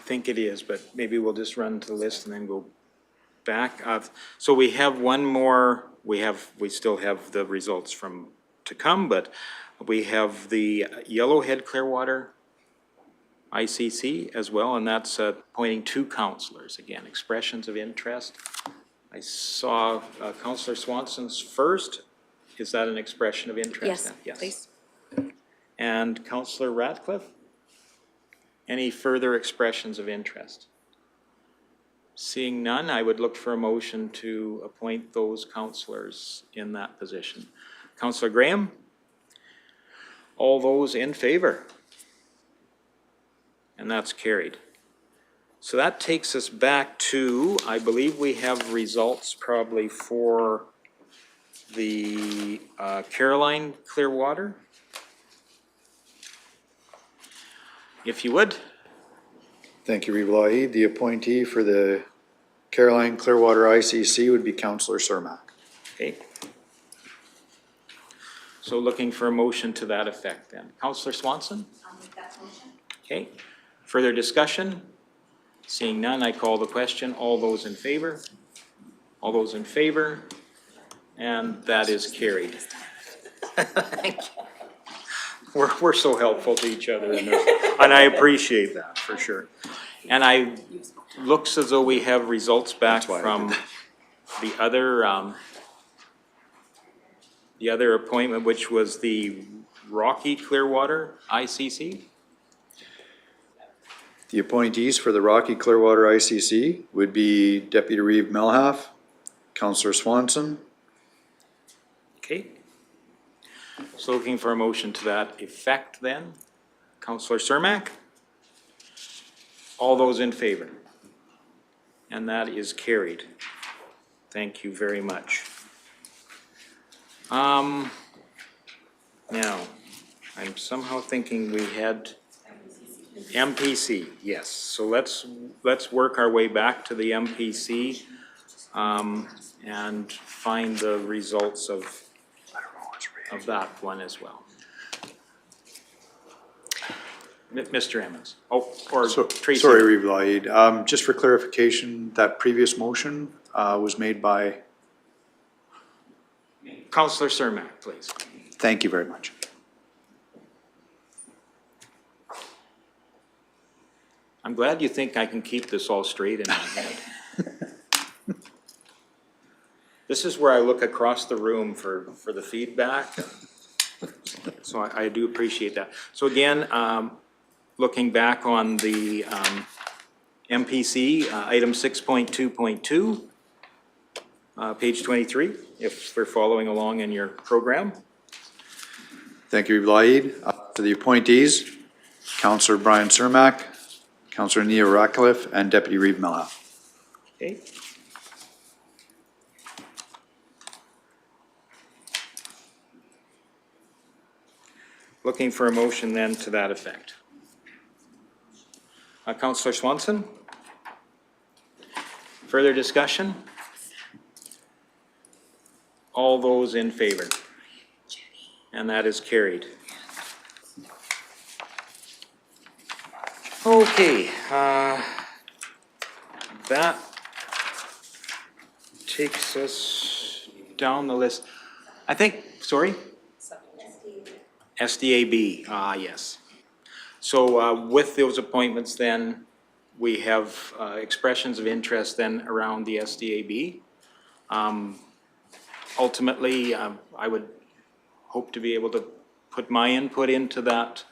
think it is, but maybe we'll just run to the list and then go back. So we have one more, we still have the results to come, but we have the Yellowhead Clearwater ICC as well, and that's appointing 2 councillors. Again, expressions of interest. I saw Councillor Swanson's first. Is that an expression of interest? Yes, please. And Councillor Ratcliffe? Any further expressions of interest? Seeing none, I would look for a motion to appoint those councillors in that position. Councillor Graham? All those in favor? And that's carried. So that takes us back to, I believe we have results probably for the Caroline Clearwater. If you would. Thank you, Reeve Lougheed. The appointee for the Caroline Clearwater ICC would be Councillor Cermak. Okay. So looking for a motion to that effect then. Councillor Swanson? I'll make that motion. Okay. Further discussion? Seeing none, I call the question. All those in favor? All those in favor? And that is carried. We're so helpful to each other in this, and I appreciate that for sure. And looks as though we have results back from the other appointment, which was the Rocky Clearwater ICC. The appointees for the Rocky Clearwater ICC would be Deputy Reeve Melhalf, Councillor Swanson. Okay. So looking for a motion to that effect then. Councillor Cermak? All those in favor? And that is carried. Thank you very much. Now, I'm somehow thinking we had MPC, yes. So let's work our way back to the MPC and find the results of that one as well. Mr. Emmons. Oh, or Tracy. Sorry, Reeve Lougheed. Just for clarification, that previous motion was made by? Councillor Cermak, please. Thank you very much. I'm glad you think I can keep this all straight in my head. This is where I look across the room for the feedback. So I do appreciate that. So again, looking back on the MPC, item 6.2.2, page 23, if we're following along in your program. Thank you, Reeve Lougheed. For the appointees, Councillor Brian Cermak, Councillor Nia Ratcliffe, and Deputy Reeve Melhalf. Okay. Looking for a motion then to that effect. Councillor Swanson? Further discussion? All those in favor? And that is carried. Okay, that takes us down the list. I think, sorry? SDAB, yes. So with those appointments then, we have expressions of interest then around the SDAB. Ultimately, I would hope to be able to put my input into that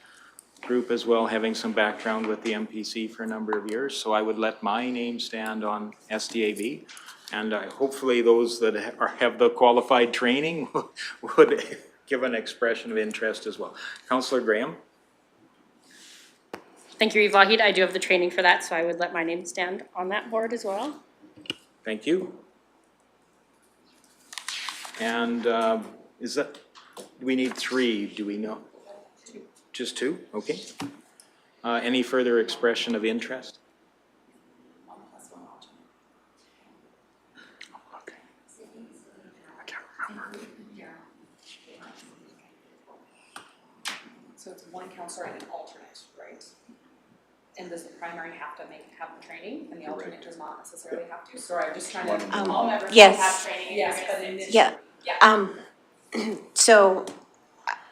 group as well, having some background with the MPC for a number of years. So I would let my name stand on SDAB. And hopefully those that have the qualified training would give an expression of interest as well. Councillor Graham? Thank you, Reeve Lougheed. I do have the training for that, so I would let my name stand on that board as well. Thank you. And is that, do we need 3? Do we know? Just 2? Okay. Any further expression of interest? So it's one counselor and an alternate, right? And does the primary have the training, and the alternate does not necessarily have to? Sorry, I'm just trying to, all members yes. have training. Yes, but in this. Yeah. So,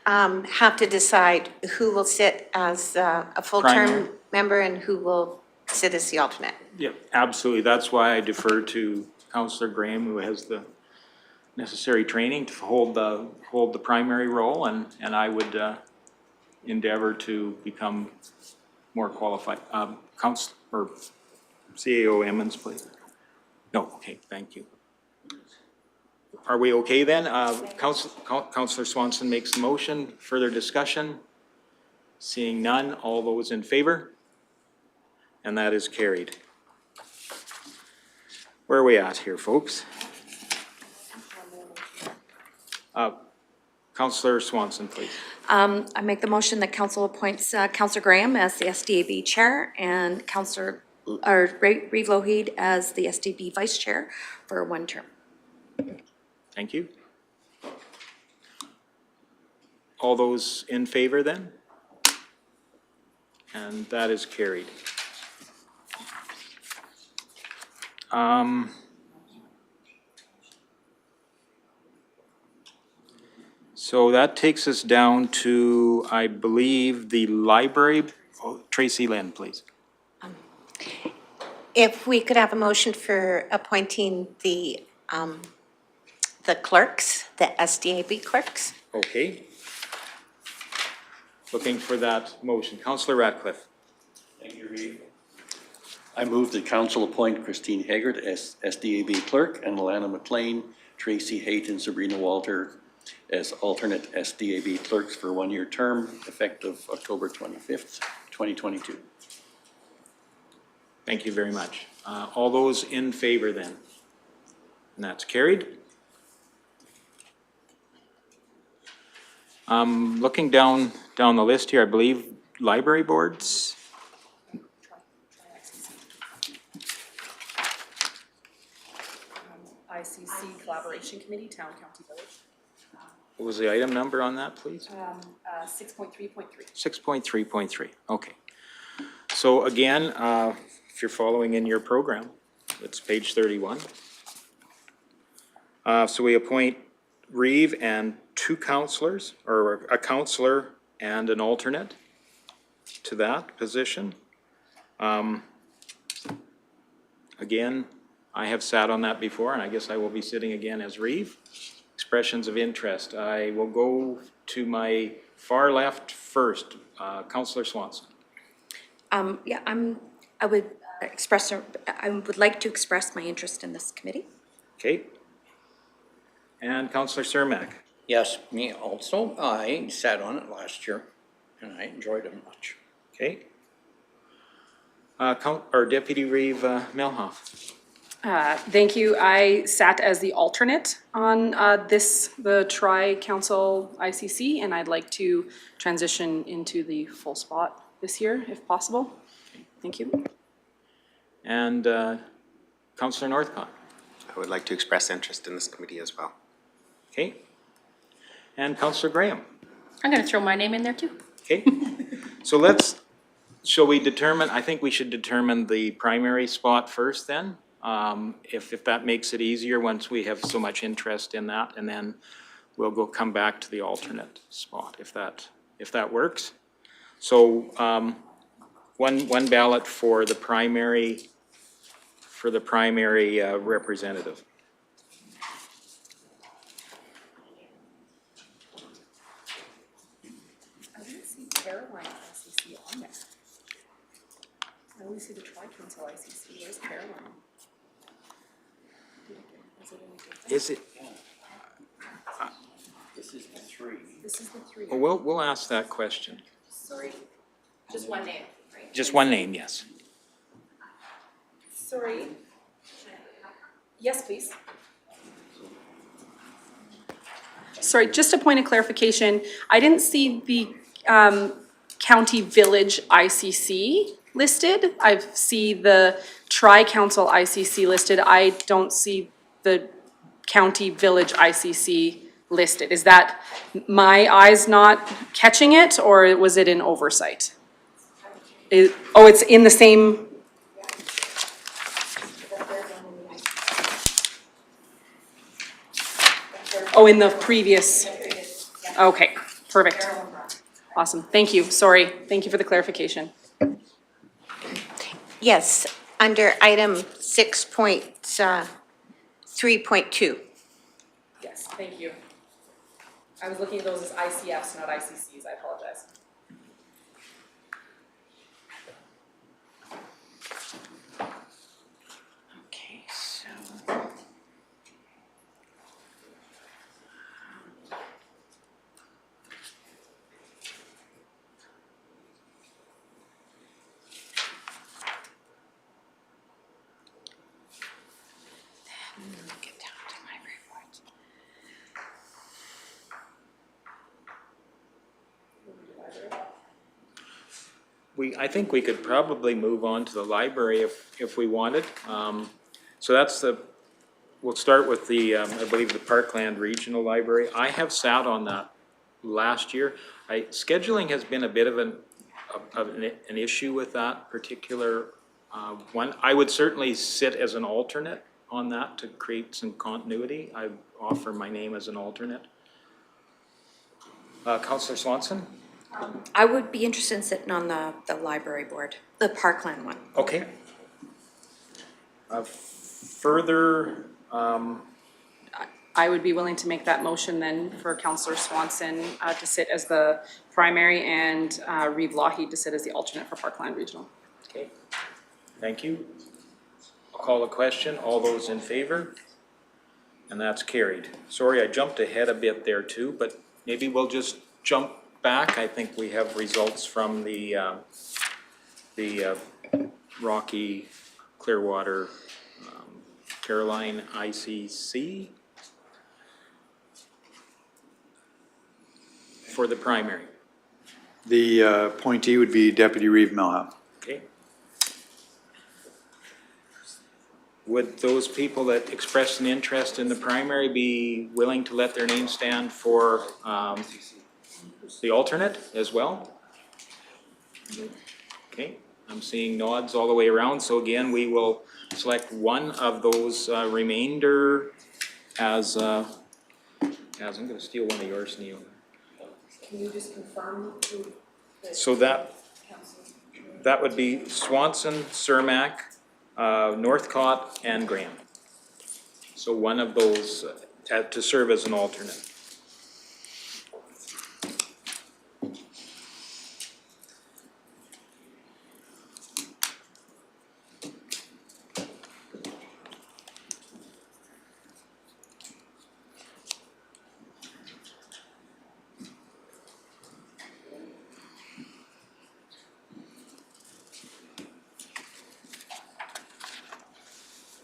have to decide who will sit as a full-term Primary. member and who will sit as the alternate. Yeah, absolutely. That's why I defer to Councillor Graham, who has the necessary training to hold the primary role, and I would endeavor to become more qualified. Councillor, CAO Emmons, please. No, okay, thank you. Are we okay then? Councillor Swanson makes the motion. Further discussion? Seeing none, all those in favor? And that is carried. Where are we at here, folks? Councillor Swanson, please. I make the motion that council appoints Councillor Graham as the SDAB chair and Reeve Lougheed as the SDAB vice chair for one term. Thank you. All those in favor then? And that is carried. So that takes us down to, I believe, the library. Oh, Tracy Lynn, please. If we could have a motion for appointing the clerks, the SDAB clerks. Okay. Looking for that motion. Councillor Ratcliffe. Thank you, Reeve. I move that council appoint Christine Haggard as SDAB clerk and Alana McLean, Tracy Haight, and Sabrina Walter as alternate SDAB clerks for a one-year term effective October 25th, 2022. Thank you very much. All those in favor then? And that's carried. Looking down the list here, I believe library boards. ICC Collaboration Committee, Town, County, Village. What was the item number on that, please? 6.3.3. 6.3.3, okay. So again, if you're following in your program, it's page 31. So we appoint Reeve and two councillors, or a councillor and an alternate to that position. Again, I have sat on that before, and I guess I will be sitting again as Reeve. Expressions of interest. I will go to my far left first, Councillor Swanson. Yeah, I would like to express my interest in this committee. Okay. And Councillor Cermak. Yes, me also. I sat on it last year and I enjoyed it much. Okay. Deputy Reeve Melhoff. Thank you. I sat as the alternate on the Tri-Council ICC, and I'd like to transition into the full spot this year, if possible. Thank you. And Councillor Northcott. I would like to express interest in this committee as well. Okay. And Councillor Graham. I'm gonna throw my name in there too. Okay. So shall we determine, I think we should determine the primary spot first then. If that makes it easier once we have so much interest in that, and then we'll come back to the alternate spot if that works. So one ballot for the primary representative. I didn't see Caroline ICC on there. I only see the Tri-Council ICC. Where's Caroline? Is it? This is the three. This is the three. Well, we'll ask that question. Sorry, just one name, right? Just one name, yes. Sorry. Yes, please. Sorry, just a point of clarification. I didn't see the county village ICC listed. I see the Tri-Council ICC listed. I don't see the county village ICC listed. Is that my eyes not catching it, or was it an oversight? Oh, it's in the same. Oh, in the previous. Okay, perfect. Awesome, thank you, sorry, thank you for the clarification. Yes, under item 6.3.2. Yes, thank you. I was looking at those as ICFs, not ICCs, I apologize. Okay, so. Then get down to my report. I think we could probably move on to the library if we wanted. So that's we'll start with I believe the Parkland Regional Library. I have sat on that last year. Scheduling has been a bit of an issue with that particular one. I would certainly sit as an alternate on that to create some continuity. I offer my name as an alternate. Councillor Swanson? I would be interested in sitting on the library board, the Parkland one. Okay. Further, I would be willing to make that motion then for Councillor Swanson to sit as the primary and Reeve Lougheed to sit as the alternate for Parkland Regional. okay, thank you. I'll call the question. All those in favor? And that's carried. Sorry, I jumped ahead a bit there too, but maybe we'll just jump back. I think we have results from the Rocky, Clearwater, Caroline ICC for the primary. The appointee would be Deputy Reeve Milham. Okay. Would those people that expressed an interest in the primary be willing to let their name stand for the alternate as well? Okay, I'm seeing nods all the way around, so again, we will select one of those remainder as I'm gonna steal one of yours, Neil. Can you just confirm who? So that would be Swanson, Cermak, Northcott, and Graham. So one of those to serve as an alternate.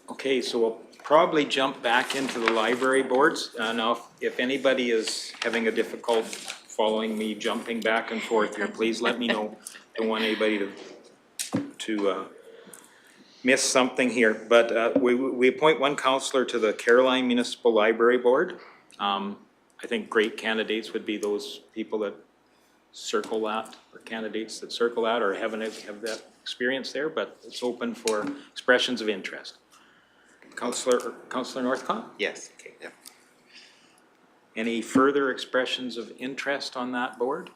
Okay, so we'll probably jump back into the library boards. Now, if anybody is having a difficult following me jumping back and forth here, please let me know. Don't want anybody to miss something here. But we appoint one counselor to the Caroline Municipal Library Board. I think great candidates would be those people that circle that, or candidates that circle that, or have that experience there, but it's open for expressions of interest. Councillor Northcott? Yes, okay, yeah. Any further expressions of interest on that board?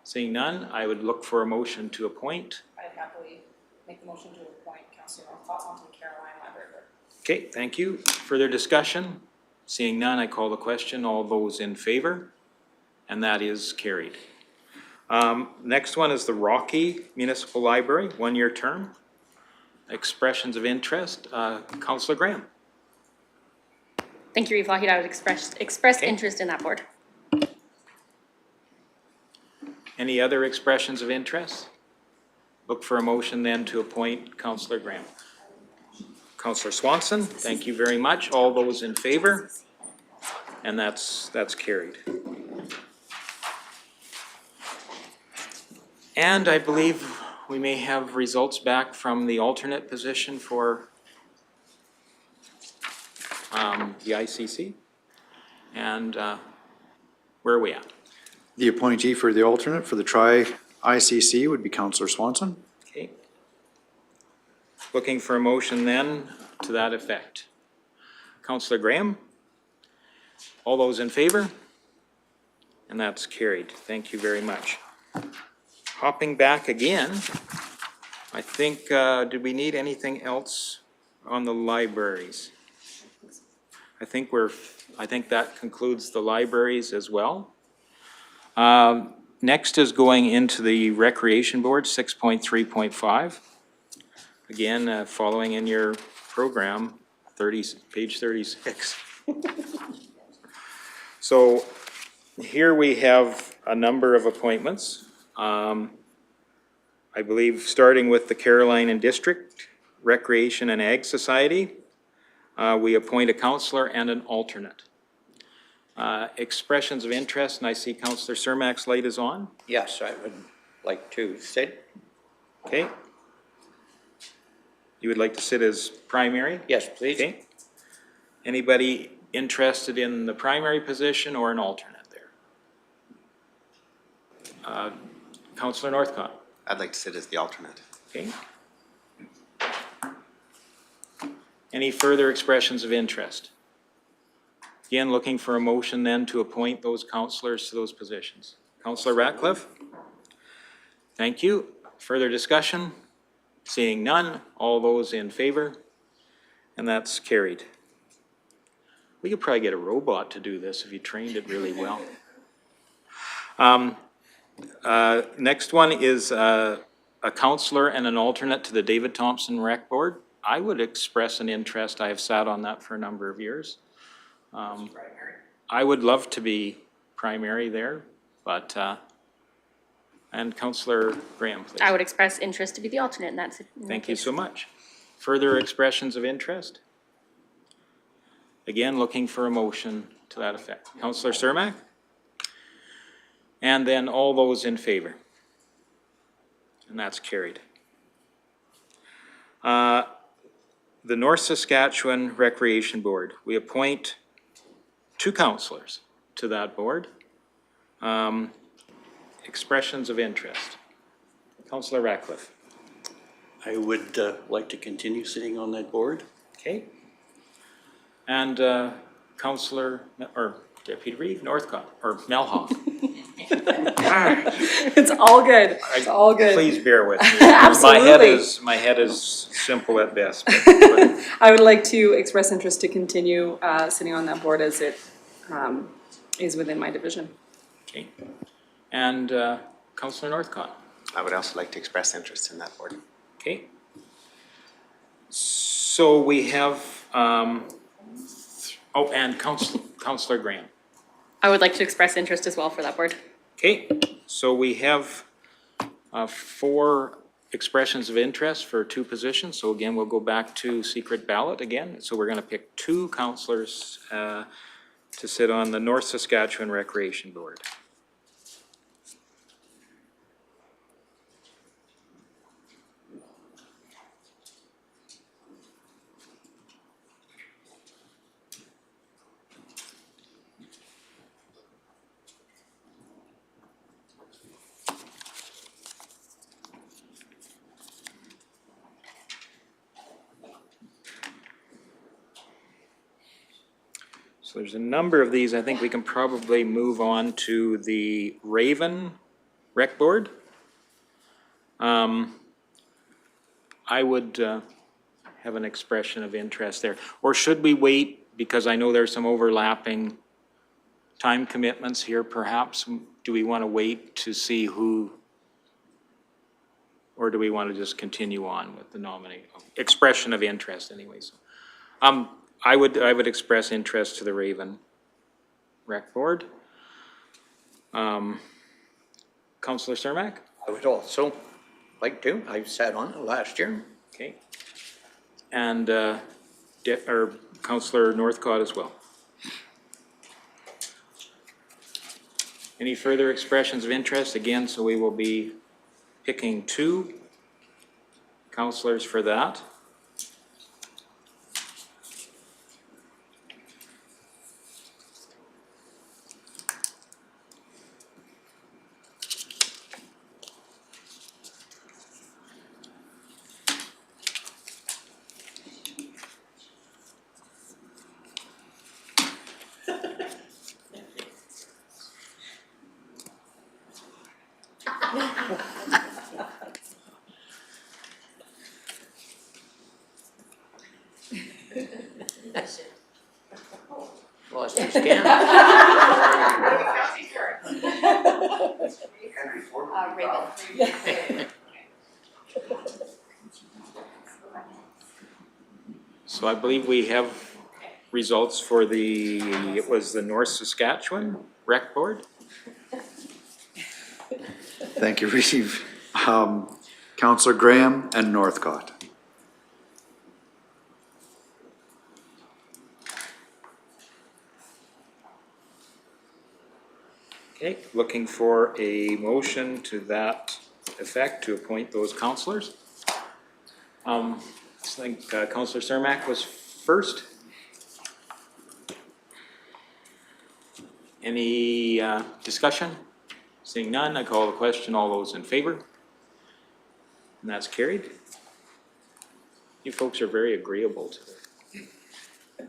Seeing none, I would look for a motion to appoint. I'd happily make the motion to appoint Councillor Northcott onto the Caroline Library Board. Okay, thank you. Further discussion? Seeing none, I call the question. All those in favor? And that is carried. Next one is the Rocky Municipal Library, one-year term. Expressions of interest, Councillor Graham. Thank you, Reeve Lougheed. I would express interest in that board. Any other expressions of interest? Look for a motion then to appoint Councillor Graham. Councillor Swanson, thank you very much. All those in favor? And that's carried. And I believe we may have results back from the alternate position for the ICC. And where are we at? The appointee for the alternate for the Tri-ICC would be Councillor Swanson. Looking for a motion then to that effect. Councillor Graham? All those in favor? And that's carried. Thank you very much. Hopping back again, I think, did we need anything else on the libraries? I think that concludes the libraries as well. Next is going into the Recreation Board, 6.3.5. Again, following in your program, page 36. So here we have a number of appointments. I believe starting with the Caroline and District Recreation and Ag Society, we appoint a counselor and an alternate. Expressions of interest, and I see Councillor Cermak's light is on. Yes, I would like to sit. Okay. You would like to sit as primary? Yes, please. Okay. Anybody interested in the primary position or an alternate there? Councillor Northcott. I'd like to sit as the alternate. Okay. Any further expressions of interest? Again, looking for a motion then to appoint those councillors to those positions. Councillor Ratcliffe? Thank you. Further discussion? Seeing none, all those in favor? And that's carried. We could probably get a robot to do this if you trained it really well. Next one is a counselor and an alternate to the David Thompson Rec Board. I would express an interest. I have sat on that for a number of years. I would love to be primary there, but, and Councillor Graham, please. I would express interest to be the alternate in that. Thank you so much. Further expressions of interest? Again, looking for a motion to that effect. Councillor Cermak? And then all those in favor? And that's carried. The North Saskatchewan Recreation Board, we appoint 2 councillors to that board. Expressions of interest. Councillor Ratcliffe. I would like to continue sitting on that board. Okay. And Councillor, or Deputy Reeve, Northcott, or Melhoff. It's all good. It's all good. Please bear with me. Absolutely. My head is simple at best. But I would like to express interest to continue sitting on that board as it is within my division. okay. And Councillor Northcott. I would also like to express interest in that board. Okay. So we have, and Councillor Graham. I would like to express interest as well for that board. Okay, so we have 4 expressions of interest for 2 positions. So again, we'll go back to secret ballot again. So we're going to pick 2 councillors to sit on the North Saskatchewan Recreation Board. So there's a number of these. I think we can probably move on to the Raven Rec Board. I would have an expression of interest there. Or should we wait, because I know there's some overlapping time commitments here perhaps? Do we want to wait to see who, or do we want to just continue on with the nominee? Expression of interest anyways. I would express interest to the Raven Rec Board. Councillor Cermak? I would also like to. I sat on it last year. Okay. And Councillor Northcott as well. Any further expressions of interest? Again, so we will be picking 2 councillors for that. Lost your scan. So I believe we have results for it was the North Saskatchewan Rec Board? Thank you, Reeve. Counselor Graham and Northcott. Okay, looking for a motion to that effect to appoint those counselors. I think Counselor Cermak was first. Any discussion? Seeing none, I call the question. All those in favor? And that's carried. You folks are very agreeable to it.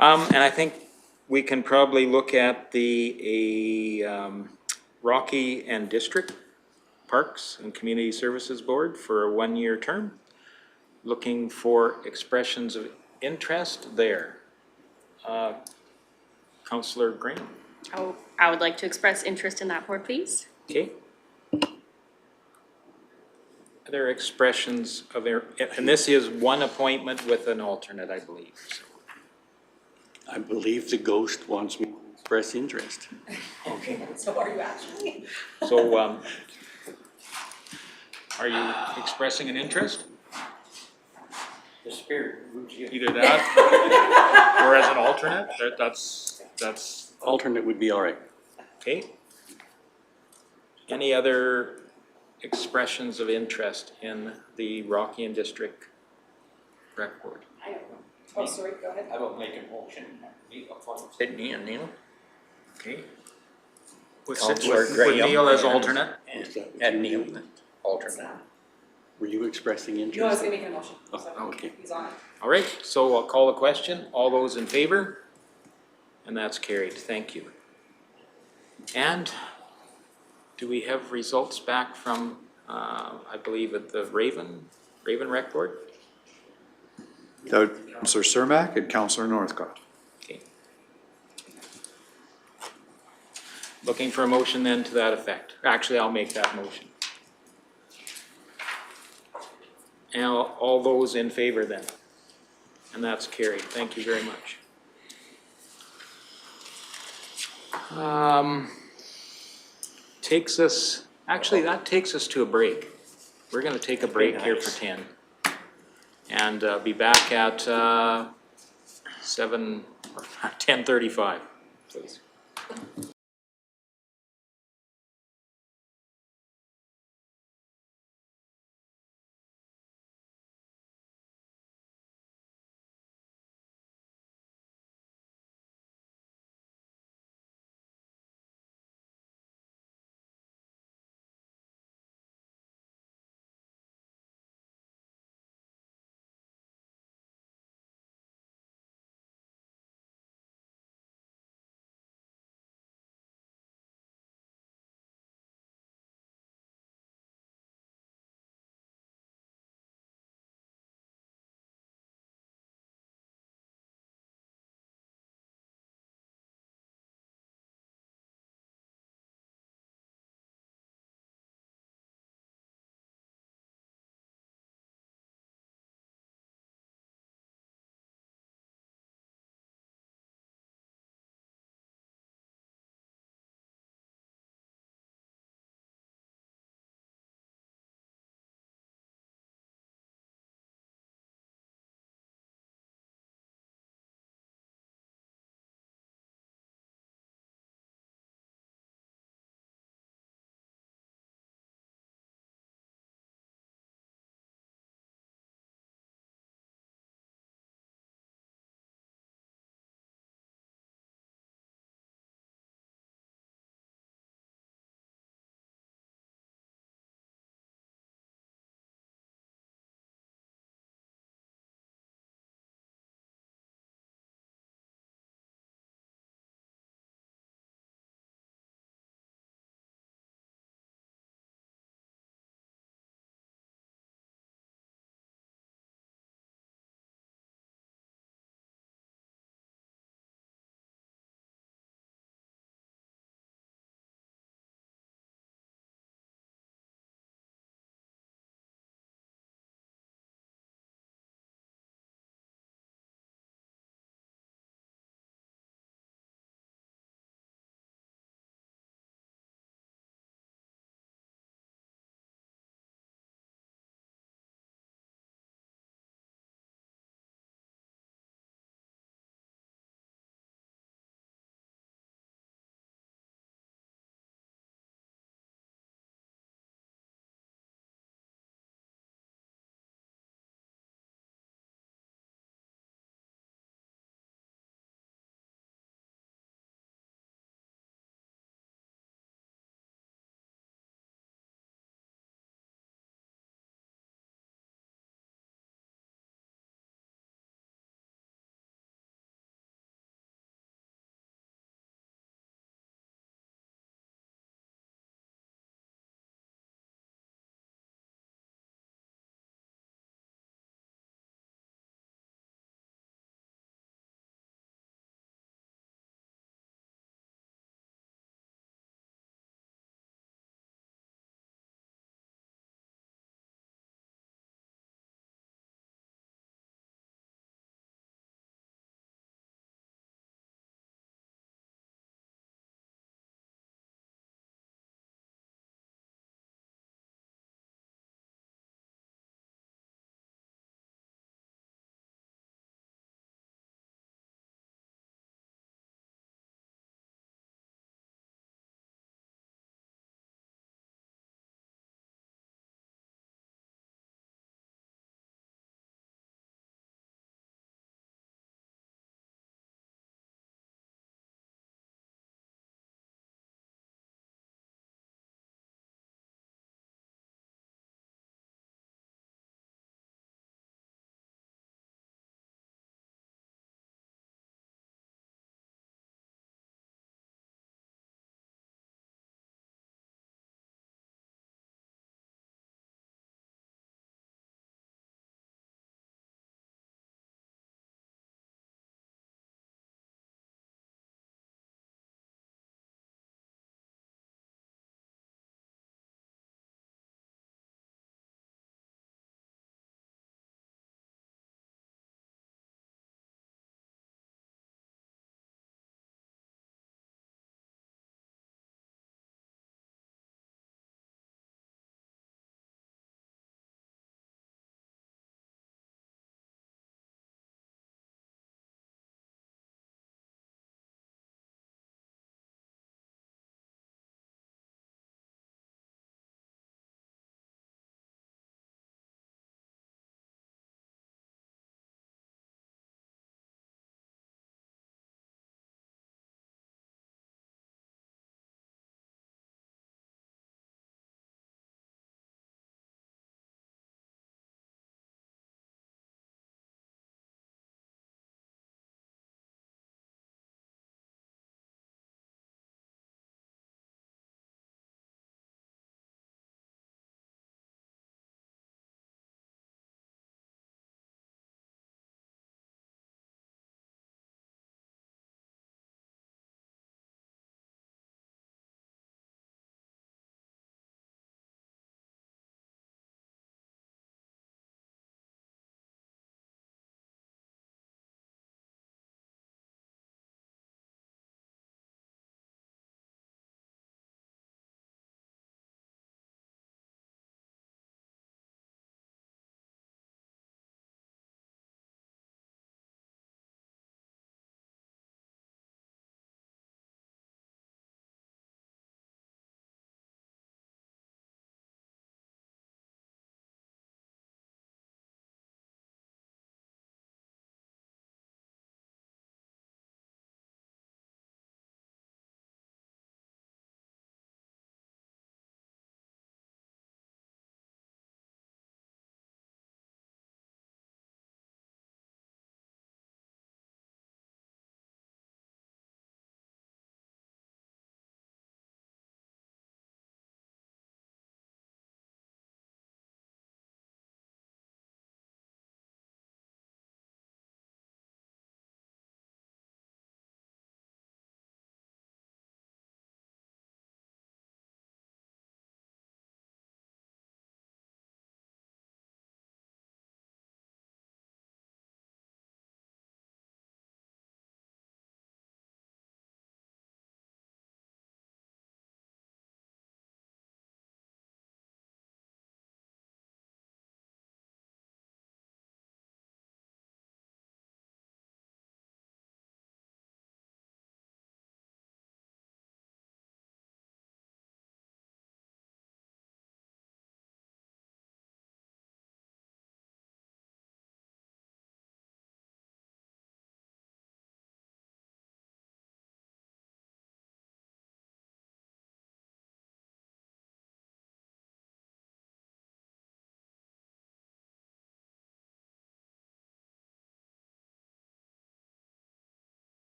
And I think we can probably look at the Rocky and District Parks and Community Services Board for a one-year term. Looking for expressions of interest there. Counselor Graham. Oh, I would like to express interest in that board, please. Okay. Other expressions of, and this is one appointment with an alternate, I believe. So. I believe the ghost wants me to express interest. Okay. So are you actually? So, are you expressing an interest? The spirit moves you. Either that, or as an alternate, that's, Alternate would be all right. okay. Any other expressions of interest in the Rocky and District Rec Board? Oh, sorry, go ahead. I will make a motion. Sydney and Neil. Okay. With Counselor with Graham Neil as and- alternate? And Neil, alternate. Were you expressing No, I was interest? gonna make a motion. Oh, So okay. he's on it. All right, so I'll call the question. All those in favor? And that's carried. Thank you. And do we have results back from, I believe, at the Raven Rec Board? That would be Counselor Cermak and Counselor Northcott. Okay. Looking for a motion then to that effect. Actually, I'll make that motion. And all those in favor then? And that's carried. Thank you very much. Takes us, actually, that takes us to a break. We're gonna take a break here for 10. And be back at 10:35, please.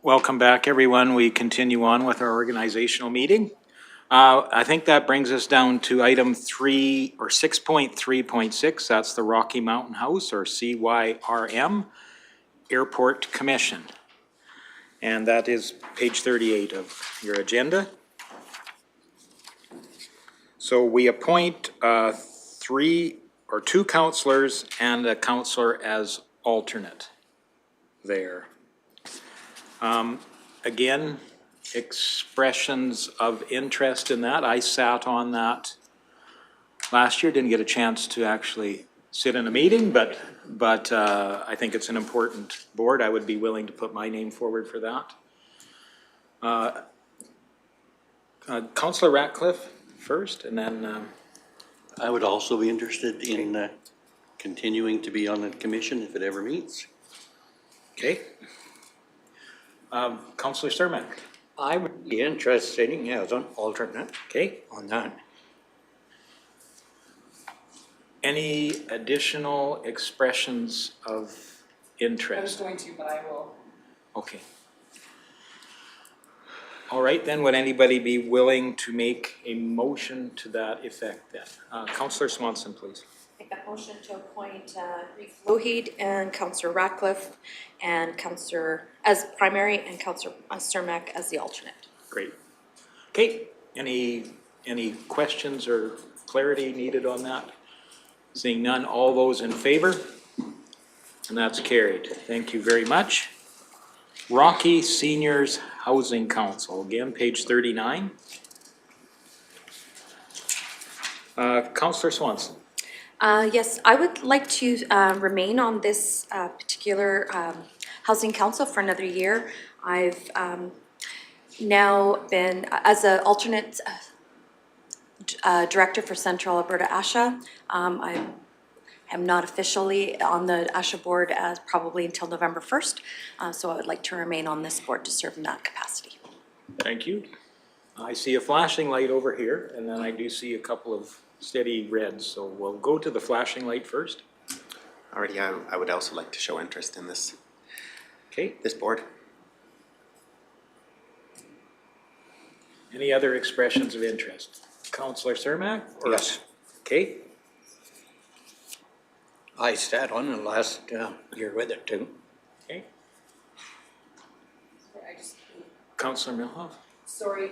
Welcome back, everyone. We continue on with our organizational meeting. I think that brings us down to item 6.3.6. That's the Rocky Mountain House, or CYRM, Airport Commission. And that is page 38 of your agenda. So we appoint two counselors and a counselor as alternate there. Again, expressions of interest in that. I sat on that last year, didn't get a chance to actually sit in a meeting, but I think it's an important board. I would be willing to put my name forward for that. Councillor Ratcliffe first, and then I would also be interested in continuing to be on the commission if it ever meets. okay. Councillor Sturmack, I would be interested in as an alternate okay. on that. Any additional expressions of interest? going to, but I will. Okay. All right, then, would anybody be willing to make a motion to that effect then? Councillor Swanson, please. Make that motion to appoint Reeve Lougheed and Councillor Ratcliffe and Councillor as primary and Councillor Cermak as the alternate. Great. Okay, any questions or clarity needed on that? Seeing none, all those in favor? And that's carried. Thank you very much. Rocky Seniors Housing Council, again, page 39. Councillor Swanson. Yes, I would like to remain on this particular housing council for another year. I've now been, as an alternate director for Central Alberta ASHA, I am not officially on the ASHA board as probably until November 1st, so I would like to remain on this board to serve in that capacity. Thank you. I see a flashing light over here, and then I do see a couple of steady reds, so we'll go to the flashing light first. Already, I would also like to show interest in this Okay, board. any other expressions of interest? Councillor Cermak? Yes. Okay, I sat on it last year with it too. okay. Councillor Milhoff? Sorry.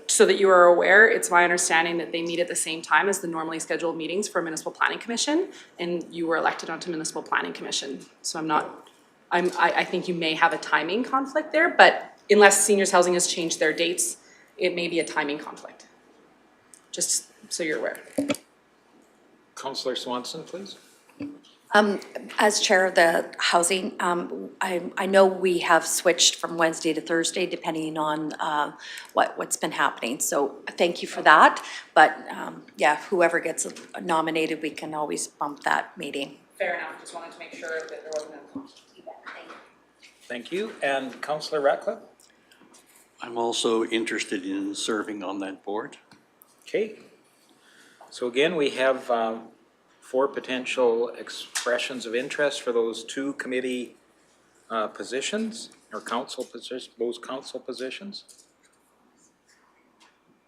So that you are aware, it's my understanding that they meet at the same time as the normally scheduled meetings for Municipal Planning Commission, and you were elected onto Municipal Planning Commission. So I think you may have a timing conflict there, but unless Seniors Housing has changed their dates, it may be a timing conflict. Just so you're aware. Councillor Swanson, please. As chair of the housing, I know we have switched from Wednesday to Thursday depending on what's been happening. So thank you for that. But yeah, whoever gets nominated, we can always bump that meeting. Fair enough. Just wanted to make sure that there wasn't a conflict. Thank you. And Councillor Ratcliffe? I'm also interested in serving on that board. Okay. So again, we have 4 potential expressions of interest for those 2 committee positions, or council positions, those council positions.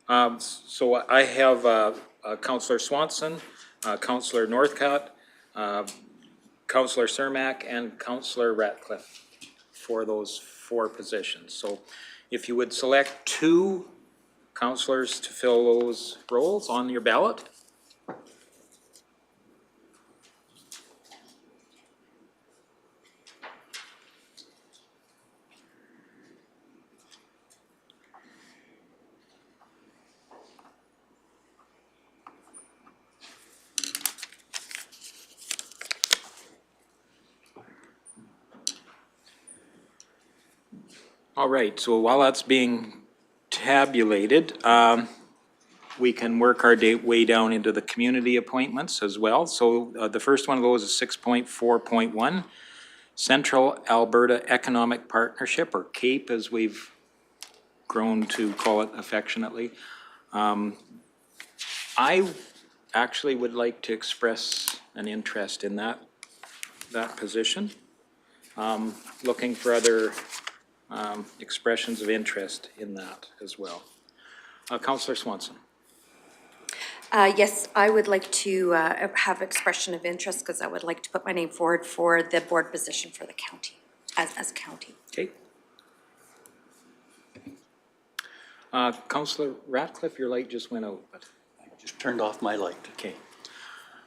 So I have Councillor Swanson, Councillor Northcott, Councillor Cermak, and Councillor Ratcliffe for those 4 positions. So if you would select 2 councillors to fill those roles on your ballot. All right, so while that's being tabulated, we can work our way down into the community appointments as well. So the first one of those is 6.4.1, Central Alberta Economic Partnership, or CAPE as we've grown to call it affectionately. I actually would like to express an interest in that position. Looking for other expressions of interest in that as well. Councillor Swanson. Yes, I would like to have expression of interest because I would like to put my name forward for the board position for the county, as county. Okay. Councillor Ratcliffe, your light just went out, but, I just turned off my light. okay.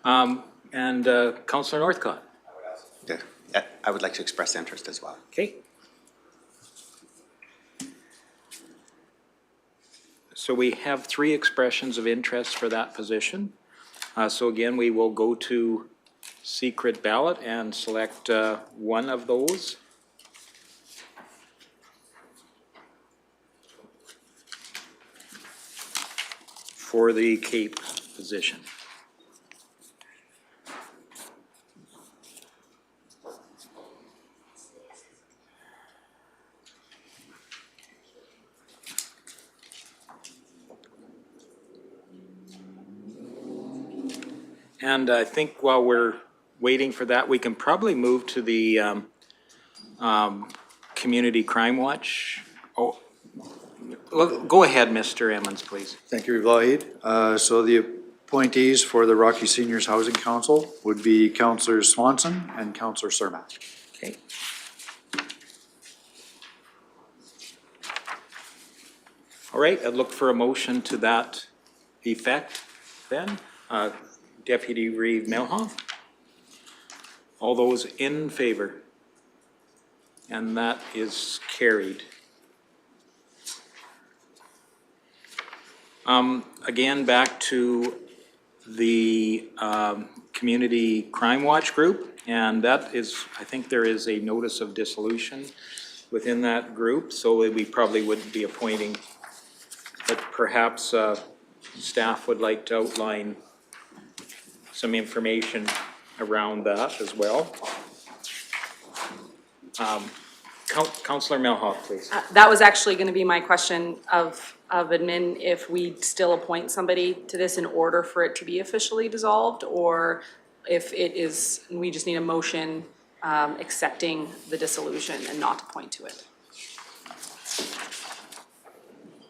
And Councillor Northcott. Yeah, I would like to express interest as well. Okay. So we have 3 expressions of interest for that position. So again, we will go to secret ballot and select one of those. For the Cape position. And I think while we're waiting for that, we can probably move to the Community Crime Watch. Oh, well, go ahead, Mr. Emmons, please. Thank you, Reeve Lawhead. So the appointees for the Rocky Seniors Housing Council would be Councillor Swanson and Councillor Cermak. Okay. All right, I'd look for a motion to that effect then. Deputy Reeve Melhoff. All those in favor? And that is carried. Again, back to the Community Crime Watch Group, and that is, I think there is a notice of dissolution within that group, so we probably wouldn't be appointing, but perhaps staff would like to outline some information around that as well. Councillor Melhoff, please. That was actually going to be my question of admin, if we still appoint somebody to this in order for it to be officially dissolved, or if it is, we just need a motion accepting the dissolution and not to point to it.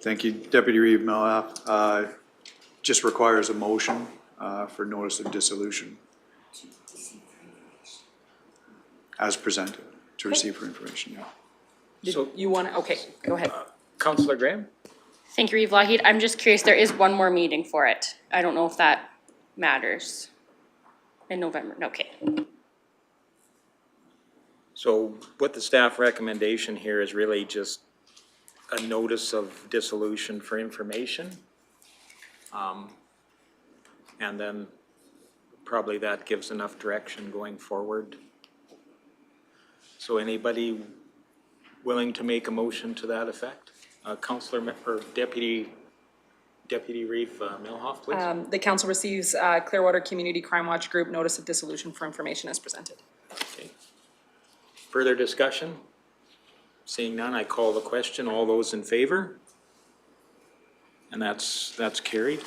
Thank you, Deputy Reeve Melhoff. Just requires a motion for notice of dissolution as presented to receive for information. Yeah. So, You want to, okay, go ahead. Councillor Graham? Thank you, Reeve Lougheed. I'm just curious, there is one more meeting for it. I don't know if that matters. In November, okay. So what the staff recommendation here is really just a notice of dissolution for information. And then probably that gives enough direction going forward. So anybody willing to make a motion to that effect? Councillor or Deputy Reeve Melhoff, please. The council receives Clearwater Community Crime Watch Group notice of dissolution for information as presented. Okay. Further discussion? Seeing none, I call the question. All those in favor? And that's carried.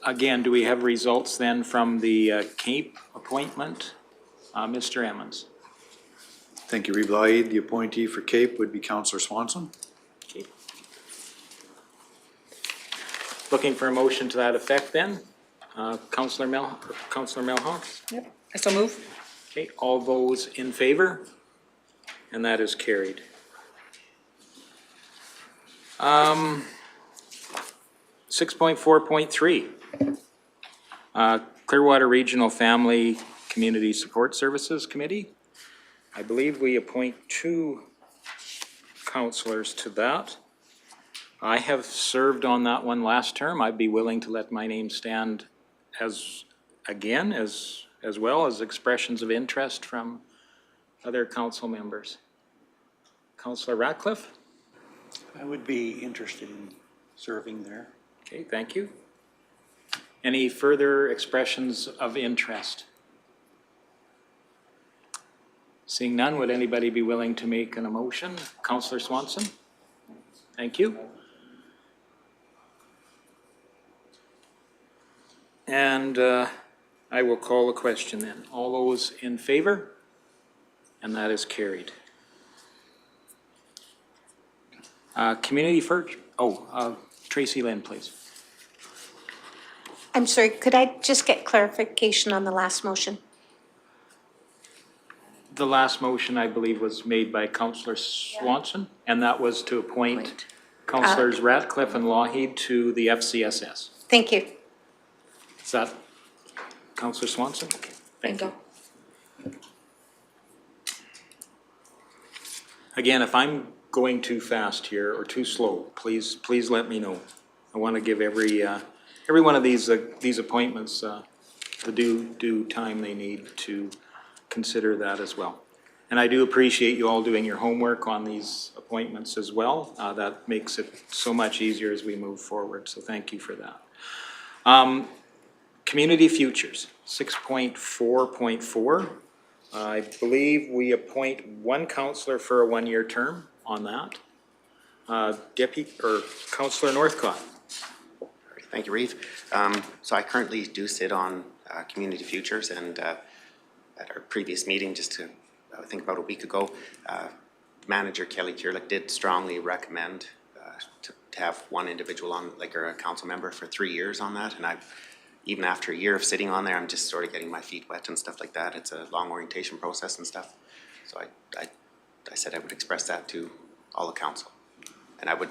Again, do we have results then from the Cape appointment? Mr. Emmons. Thank you, Reeve Lawhead. The appointee for Cape would be Councillor Swanson. Okay. Looking for a motion to that effect then. Councillor Melhoff? Yep. I so move. Okay, all those in favor? And that is carried. 6.4.3. Clearwater Regional Family Community Support Services Committee. I believe we appoint 2 councillors to that. I have served on that one last term. I'd be willing to let my name stand as well as expressions of interest from other council members. Councillor Ratcliffe? I would be interested in serving there. Okay, thank you. Any further expressions of interest? Seeing none, would anybody be willing to make an motion? Councillor Swanson? Thank you. And I will call a question then. All those in favor? And that is carried. Community first, Tracy Lynn, please. I'm sorry, could I just get clarification on the last motion? The last motion, I believe, was made by Councillor Swanson, and that was to appoint Councillors Ratcliffe and Lougheed to the FCSS. Thank you. Is that Councillor Swanson? Okay, thank you. Again, if I'm going too fast here or too slow, please let me know. I want to give every one of these appointments the due time they need to consider that as well. And I do appreciate you all doing your homework on these appointments as well. That makes it so much easier as we move forward, so thank you for that. Community Futures, 6.4.4. I believe we appoint one councillor for a one-year term on that. Councillor Northcott. Thank you, Reeve. So I currently do sit on Community Futures, and at our previous meeting, just to, I think about a week ago, Manager Kelly Kierlick did strongly recommend to have one individual on, like, or a council member for 3 years on that, and even after a year of sitting on there, I'm just sort of getting my feet wet and stuff like that. It's a long orientation process and stuff. So I said I would express that to all the council. And I would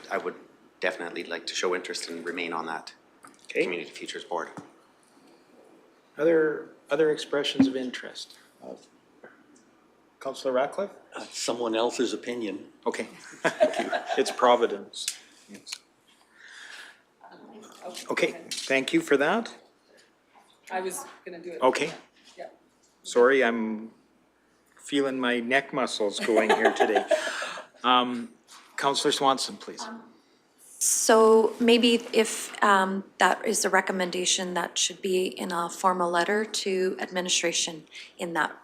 definitely like to show interest and remain on that Community Futures Board. Other expressions of interest? Councillor Ratcliffe? Someone else's opinion. Okay. It's Providence. Yes. Okay, thank you for that. I was gonna do it. Okay. Yeah. Sorry, I'm feeling my neck muscles going here today. Councillor Swanson, please. So maybe if that is a recommendation, that should be in a formal letter to administration in that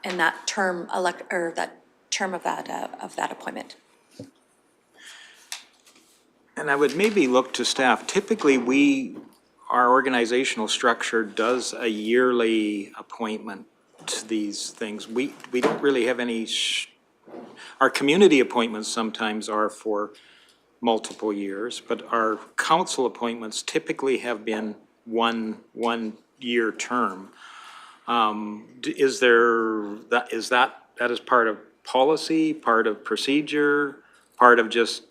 term of that appointment. And I would maybe look to staff. Typically, our organizational structure does a yearly appointment to these things. We don't really have any, our community appointments sometimes are for multiple years, but our council appointments typically have been one year term. Is that is part of policy, part of procedure, part of just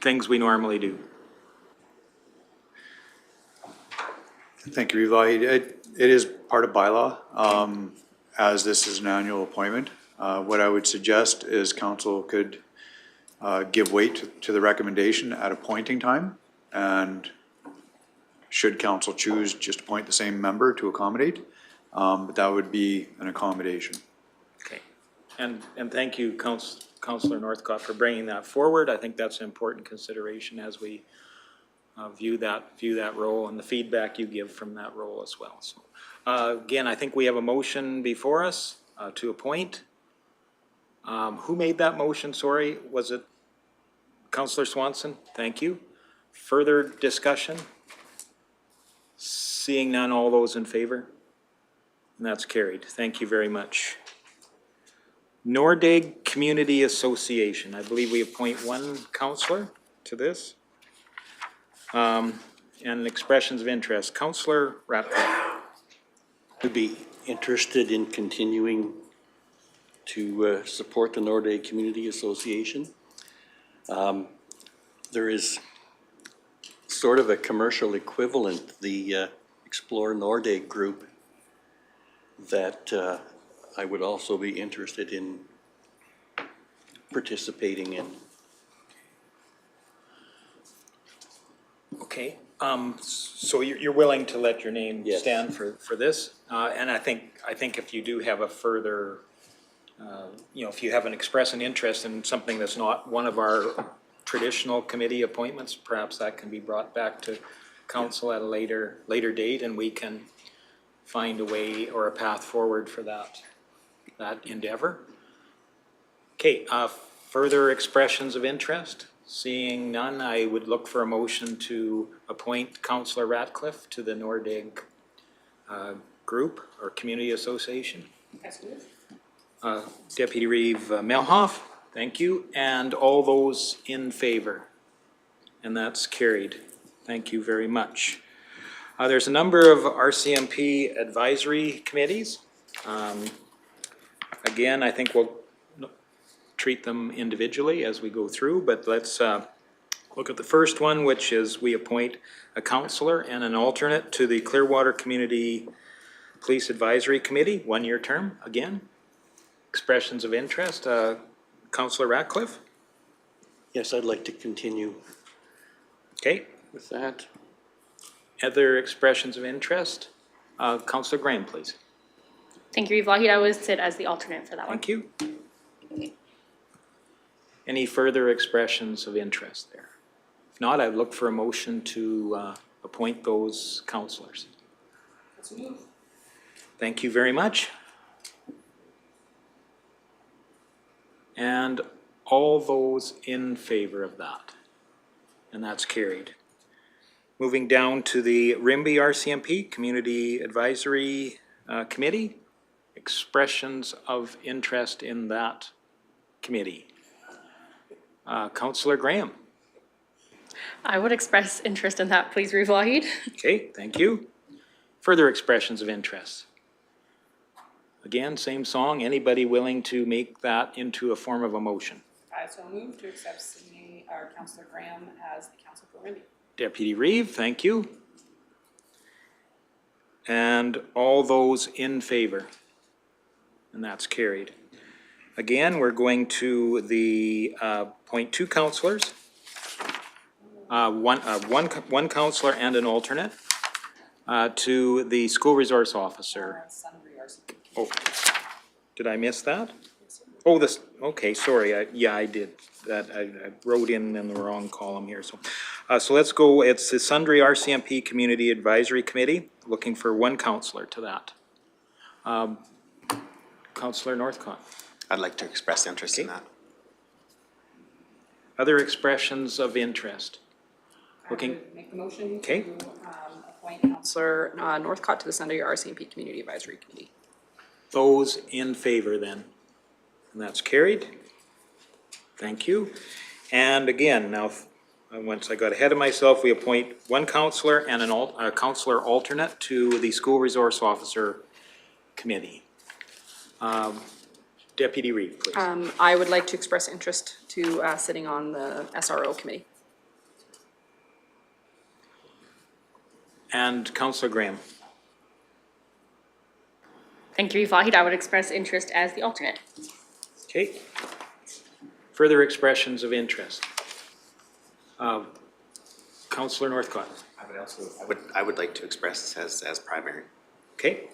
things we normally do? Thank you, Reeve. It is part of bylaw, as this is an annual appointment. What I would suggest is council could give weight to the recommendation at appointing time, and should council choose, just appoint the same member to accommodate, but that would be an accommodation. Okay, and thank you, Councillor Northcott, for bringing that forward. I think that's an important consideration as we view that role and the feedback you give from that role as well. So again, I think we have a motion before us to appoint. Who made that motion? Sorry, was it Councillor Swanson? Thank you. Further discussion? Seeing none, all those in favor? And that's carried. Thank you very much. Nordegg Community Association. I believe we appoint one councillor to this. And expressions of interest. Councillor Ratcliffe. Would be interested in continuing to support the Nordegg Community Association. There is sort of a commercial equivalent, the Explore Nordegg group, that I would also be interested in participating in. Okay, so you're willing to let your name Yes. stand for this? And I think if you do have a further, if you have express an interest in something that's not one of our traditional committee appointments, perhaps that can be brought back to council at a later date, and we can find a way or a path forward for that endeavor. Okay, further expressions of interest? Seeing none, I would look for a motion to appoint Councillor Ratcliffe to the Nordegg group or community association. Deputy Reeve Melhoff, Thank you. And all those in favor? And that's carried. Thank you very much. There's a number of RCMP advisory committees. Again, I think we'll treat them individually as we go through, but let's look at the first one, which is we appoint a counselor and an alternate to the Clearwater Community Police Advisory Committee, one-year term, again. Expressions of interest, Councillor Ratcliffe? Yes, I'd like to continue Okay, with that. other expressions of interest? Councillor Graham, please. Thank you, Reeve Lougheed. I would sit as the alternate for that one. Thank you. Any further expressions of interest there? If not, I'd look for a motion to appoint those councillors. Thank you very much. And all those in favor of that? And that's carried. Moving down to the Rimby RCMP Community Advisory Committee. Expressions of interest in that committee. Councillor Graham. I would express interest in that, please, Reeve Lougheed. Okay, thank you. Further expressions of interest? Again, same song. Anybody willing to make that into a form of a motion? I so move to accept Sydney, or Councillor Graham as the council for Rimby. Deputy Reeve, thank you. And all those in favor? And that's carried. Again, we're going to the appoint two councillors. One councillor and an alternate to the school resource officer. Oh, did I miss that? Oh, this, okay, sorry, yeah, I did. That I wrote in the wrong column here, so. So let's go, it's the Sundre RCMP Community Advisory Committee, looking for one councillor to that. Councillor Northcott. I'd like to express interest in that. Other expressions of interest? Looking, Make the motion Okay. to appoint Councillor Northcott to the Sunday RCMP Community Advisory Committee. those in favor then? And that's carried. Thank you. And again, now, once I got ahead of myself, we appoint one councillor and a councillor alternate to the School Resource Officer Committee. Deputy Reeve, please. I would like to express interest to sitting on the SRO committee. And Councillor Graham. Thank you, Reeve Lougheed. I would express interest as the alternate. Okay. Further expressions of interest? Councillor Northcott. I would like to express this as primary. Okay.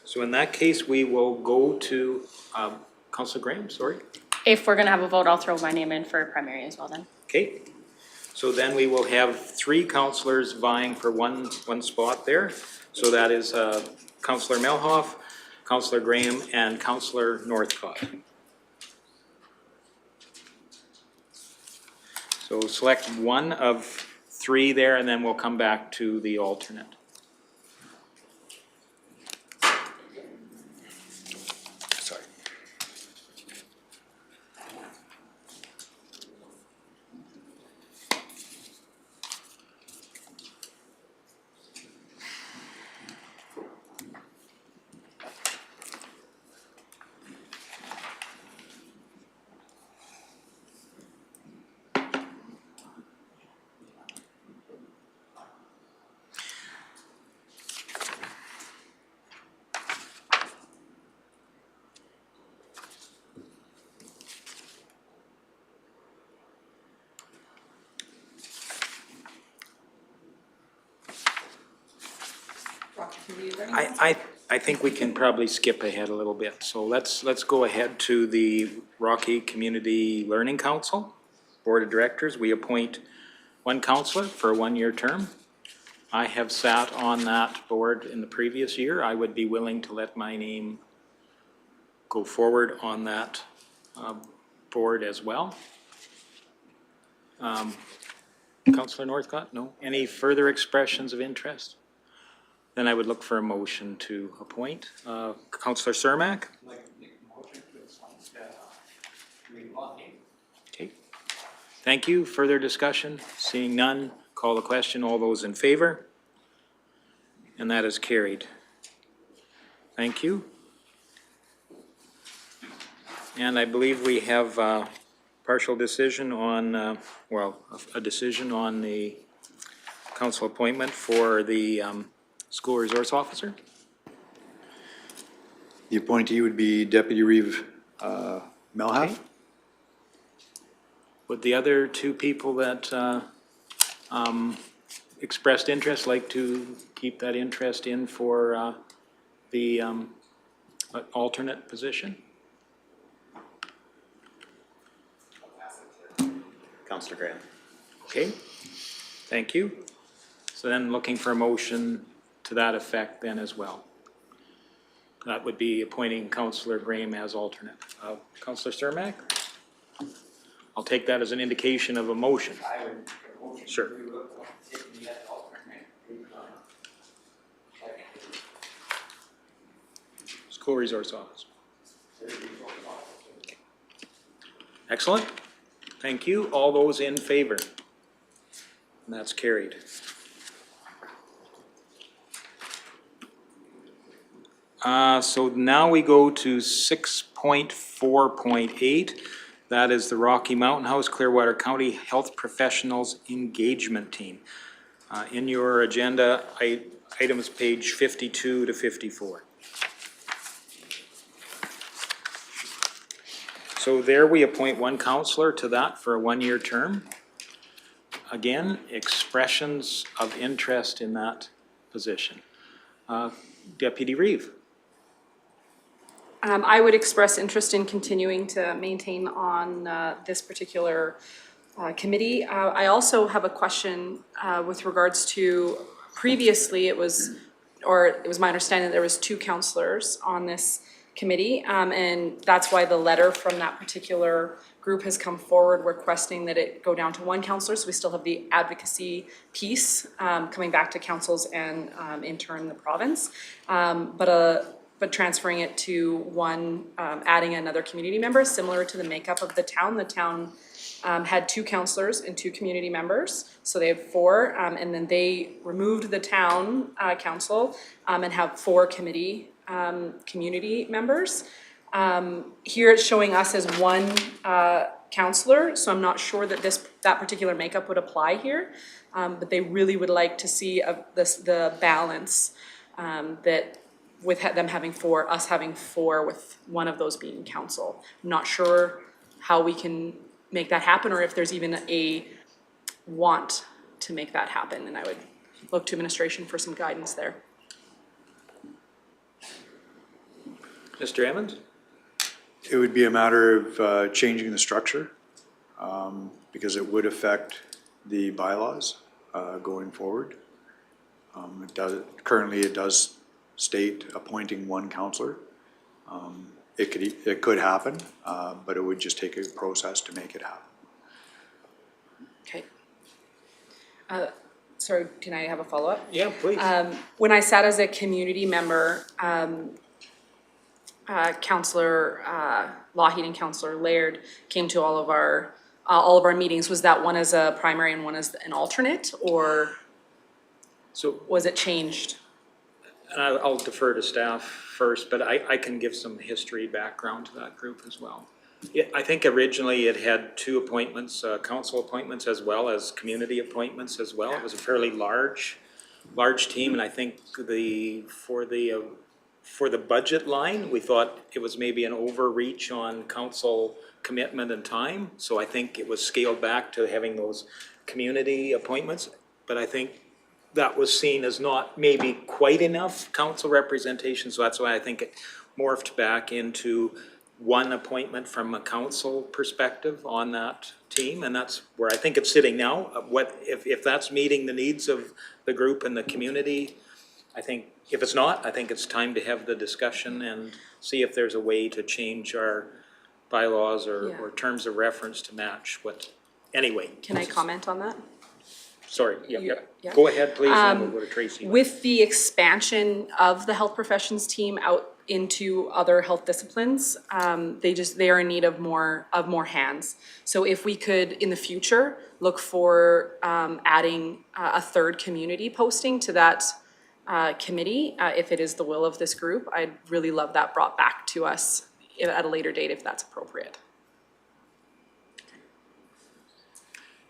So in that case, we will go to Councillor Graham, sorry. If we're gonna have a vote, I'll throw my name in for primary as well then. Okay. So then we will have three councillors vying for one spot there. So that is Councillor Melhoff, Councillor Graham, and Councillor Northcott. So select one of three there, and then we'll come back to the alternate. Sorry. I think we can probably skip ahead a little bit. So let's go ahead to the Rocky Community Learning Council Board of Directors. We appoint one councillor for a one-year term. I have sat on that board in the previous year. I would be willing to let my name go forward on that board as well. Councillor Northcott, no? Any further expressions of interest? Then I would look for a motion to appoint. Councillor Cermak? I'd like to make a motion to appoint Reeve Lougheed Thank you. Further discussion? Seeing none, call the question. All those in favor? And that is carried. Thank you. And I believe we have partial decision on, well, a decision on the council appointment for the school resource officer. The appointee would be Deputy Reeve Melhaf. Okay. Would the other two people that expressed interest like to keep that interest in for the alternate position? Councillor Graham. Okay, thank you. So then looking for a motion to that effect then as well. That would be appointing Councillor Graham as alternate. Councillor Cermak? I'll take that as an indication of a motion. Sure. School resource officer. Okay. Excellent. Thank you. All those in favor? And that's carried. So now we go to 6.4.8. That is the Rocky Mountain House Clearwater County Health Professionals Engagement Team. In your agenda, items page 52 to 54. So there we appoint one counselor to that for a one-year term. Again, expressions of interest in that position. Deputy Reeve. I would express interest in continuing to maintain on this particular committee. I also have a question with regards to previously it was my understanding that there was two counselors on this committee, and that's why the letter from that particular group has come forward requesting that it go down to one counselor, so we still have the advocacy piece coming back to councils and in turn the province, but transferring it to one, adding another community member, similar to the makeup of the town. The town had two counselors and two community members, so they had four, and then they removed the town council and have four community members. Here it's showing us as one counselor, so I'm not sure that that particular makeup would apply here, but they really would like to see the balance that with them having four, us having four, with one of those being council. I'm not sure how we can make that happen, or if there's even a want to make that happen, and I would look to administration for some guidance there. Mr. Evans? It would be a matter of changing the structure because it would affect the bylaws going forward. Currently it does state appointing one counselor. It could happen, but it would just take a process to make it happen. Okay. Sorry, can I have a follow-up? Yeah, please. When I sat as a community member, Councillor Lougheed and Councillor Laird came to all of our meetings. Was that one as a primary and one as an alternate, or So was it changed? and I'll defer to staff first, but I can give some history background to that group as well. I think originally it had two appointments, council appointments as well as community appointments as well. It was a fairly large team, and I think for the budget line, we thought it was maybe an overreach on council commitment and time. So I think it was scaled back to having those community appointments, but I think that was seen as not maybe quite enough council representation, so that's why I think it morphed back into one appointment from a council perspective on that team, and that's where I think it's sitting now. What if that's meeting the needs of the group and the community? I think if it's not, I think it's time to have the discussion and see if there's a way to change our bylaws or terms of reference to match what, anyway. Can I comment on that? Sorry, yeah. Yeah. Go ahead, please, and we'll go to Tracy. With the expansion of the health professions team out into other health disciplines. They are in need of more hands. So if we could, in the future, look for adding a third community posting to that committee, if it is the will of this group, I'd really love that brought back to us at a later date if that's appropriate.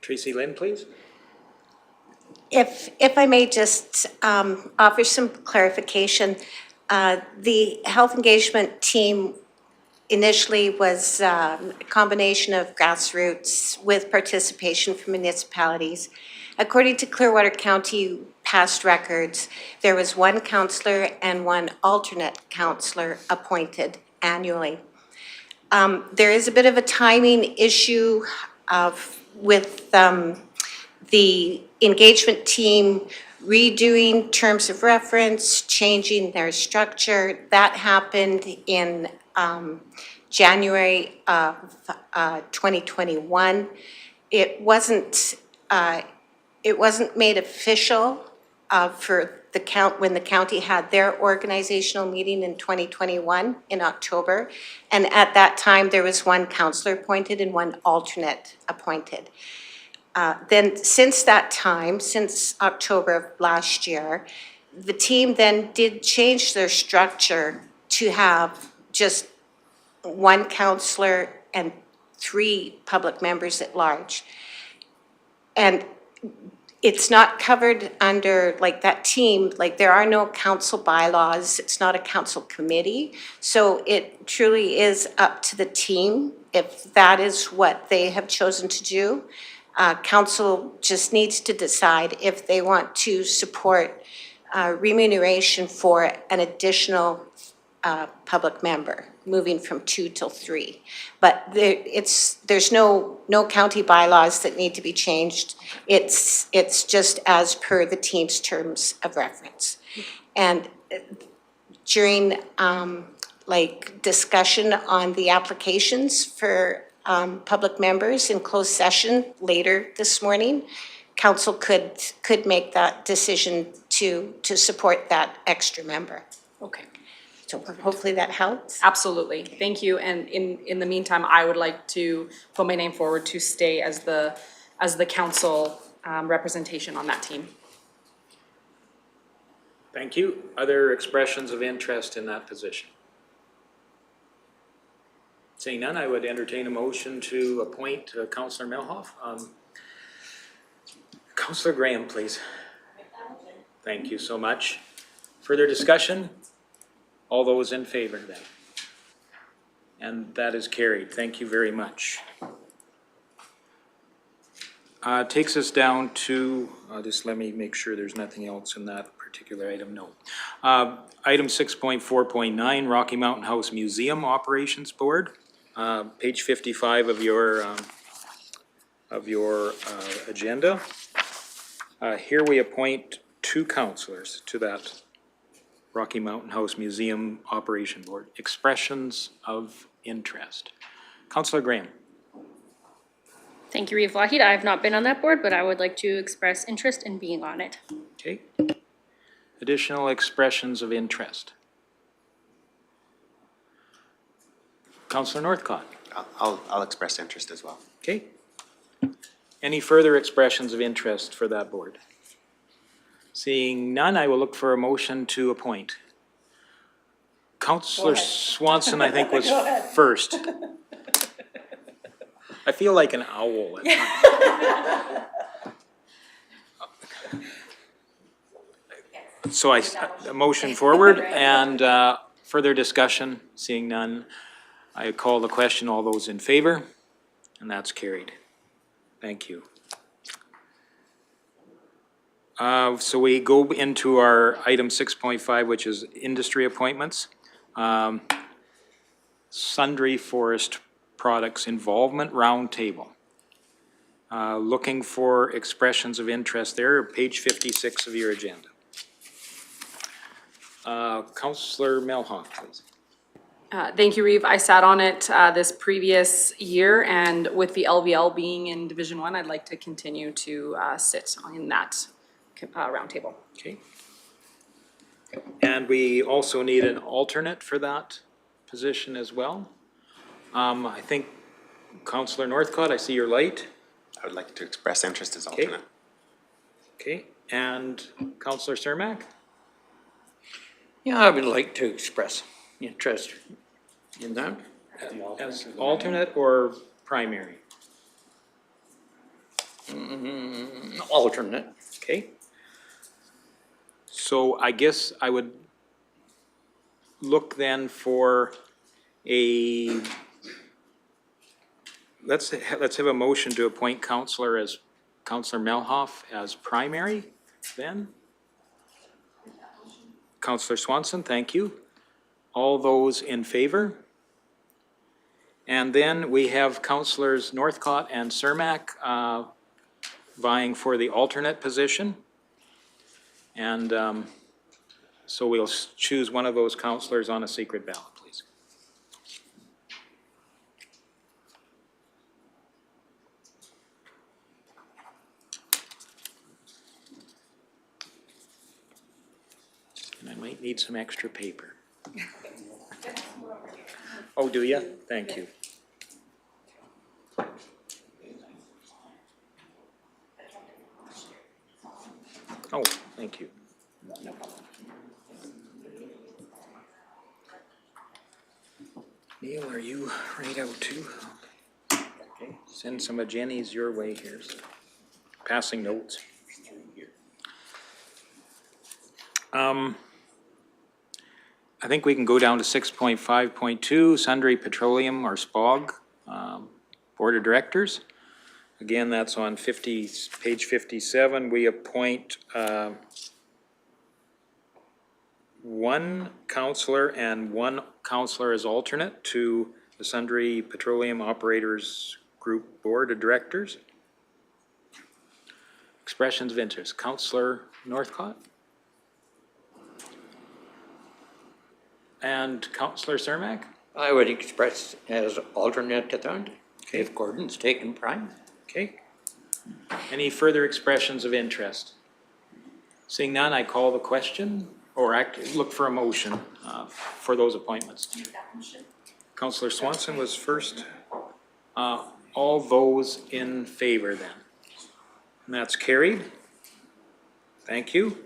Tracy Lynn, please. If I may just offer some clarification, the health engagement team initially was a combination of grassroots with participation from municipalities. According to Clearwater County past records, there was one councillor and one alternate councillor appointed annually. There is a bit of a timing issue with the engagement team redoing terms of reference, changing their structure. That happened in January of 2021. It wasn't made official for the when the county had their organizational meeting in 2021 in October. And at that time, there was one councillor appointed and one alternate appointed. Then since that time, since October of last year, the team then did change their structure to have just one councillor and 3 public members at large. And it's not covered under, like, that team, like, there are no council bylaws, it's not a council committee, so it truly is up to the team if that is what they have chosen to do. Council just needs to decide if they want to support remuneration for an additional public member, moving from 2 till 3. But there's no county bylaws that need to be changed. It's just as per the team's terms of reference. And during discussion on the applications for public members in closed session later this morning, council could make that decision to support that extra member. Okay. So hopefully that helps. Absolutely, thank you. And in the meantime, I would like to put my name forward to stay as the council representation on that team. Thank you. Other expressions of interest in that position? Seeing none, I would entertain a motion to appoint Councillor Melhoff. Councillor Graham, please. Thank you so much. Further discussion? All those in favor then? And that is carried. Thank you very much. Takes us down to, just let me make sure there's nothing else in that particular item. No. Item 6.4.9, Rocky Mountain House Museum Operations Board. Page 55 of your agenda. Here we appoint 2 councillors to that Rocky Mountain House Museum Operation Board. Expressions of interest. Councillor Graham. Thank you, Reeve Lougheed. I have not been on that board, but I would like to express interest in being on it. Okay. Additional expressions of interest. Councillor Northcott. I'll express interest as well. Okay. Any further expressions of interest for that board? Seeing none, I will look for a motion to appoint. Councillor Swanson, I think, was first. I feel like an owl at times. So a motion forward and further discussion. Seeing none, I call the question. All those in favor? And that's carried. Thank you. So we go into our item 6.5, which is industry appointments. Sundry Forest Products Involvement Roundtable. Looking for expressions of interest there, page 56 of your agenda. Councillor Melhoff, please. Thank you, Reeve. I sat on it this previous year, and with the LVL being in Division 1, I'd like to continue to sit in that roundtable. Okay. And we also need an alternate for that position as well. I think Councillor Northcott, I see your light. I would like to express interest as alternate. Okay, and Councillor Cermak? Yeah, I would like to express interest in that. As alternate or primary? Alternate. Okay. So I guess I would look then for a, let's have a motion to appoint Councillor Melhoff as primary then. Councillor Swanson, thank you. All those in favor? And then we have Councillors Northcott and Cermak vying for the alternate position. And so we'll choose one of those councillors on a secret ballot, please. And I might need some extra paper. Oh, do you? Thank you. Oh, thank you. Neil, are you right out too? Okay, send some of Jenny's your way here. So. Passing notes. I think we can go down to 6.5.2, Sundry Petroleum or SPOG, Board of Directors. Again, that's on page 57. We appoint one councillor and one councillor as alternate to the Sundry Petroleum Operators Group Board of Directors. Expressions of interest. Councillor Northcott? And Councillor Cermak? I would express as alternate to that, if Gordon's taken prime. Okay. Any further expressions of interest? Seeing none, I call the question, or look for a motion for those appointments. Councillor Swanson was first. All those in favor then? And that's carried. Thank you.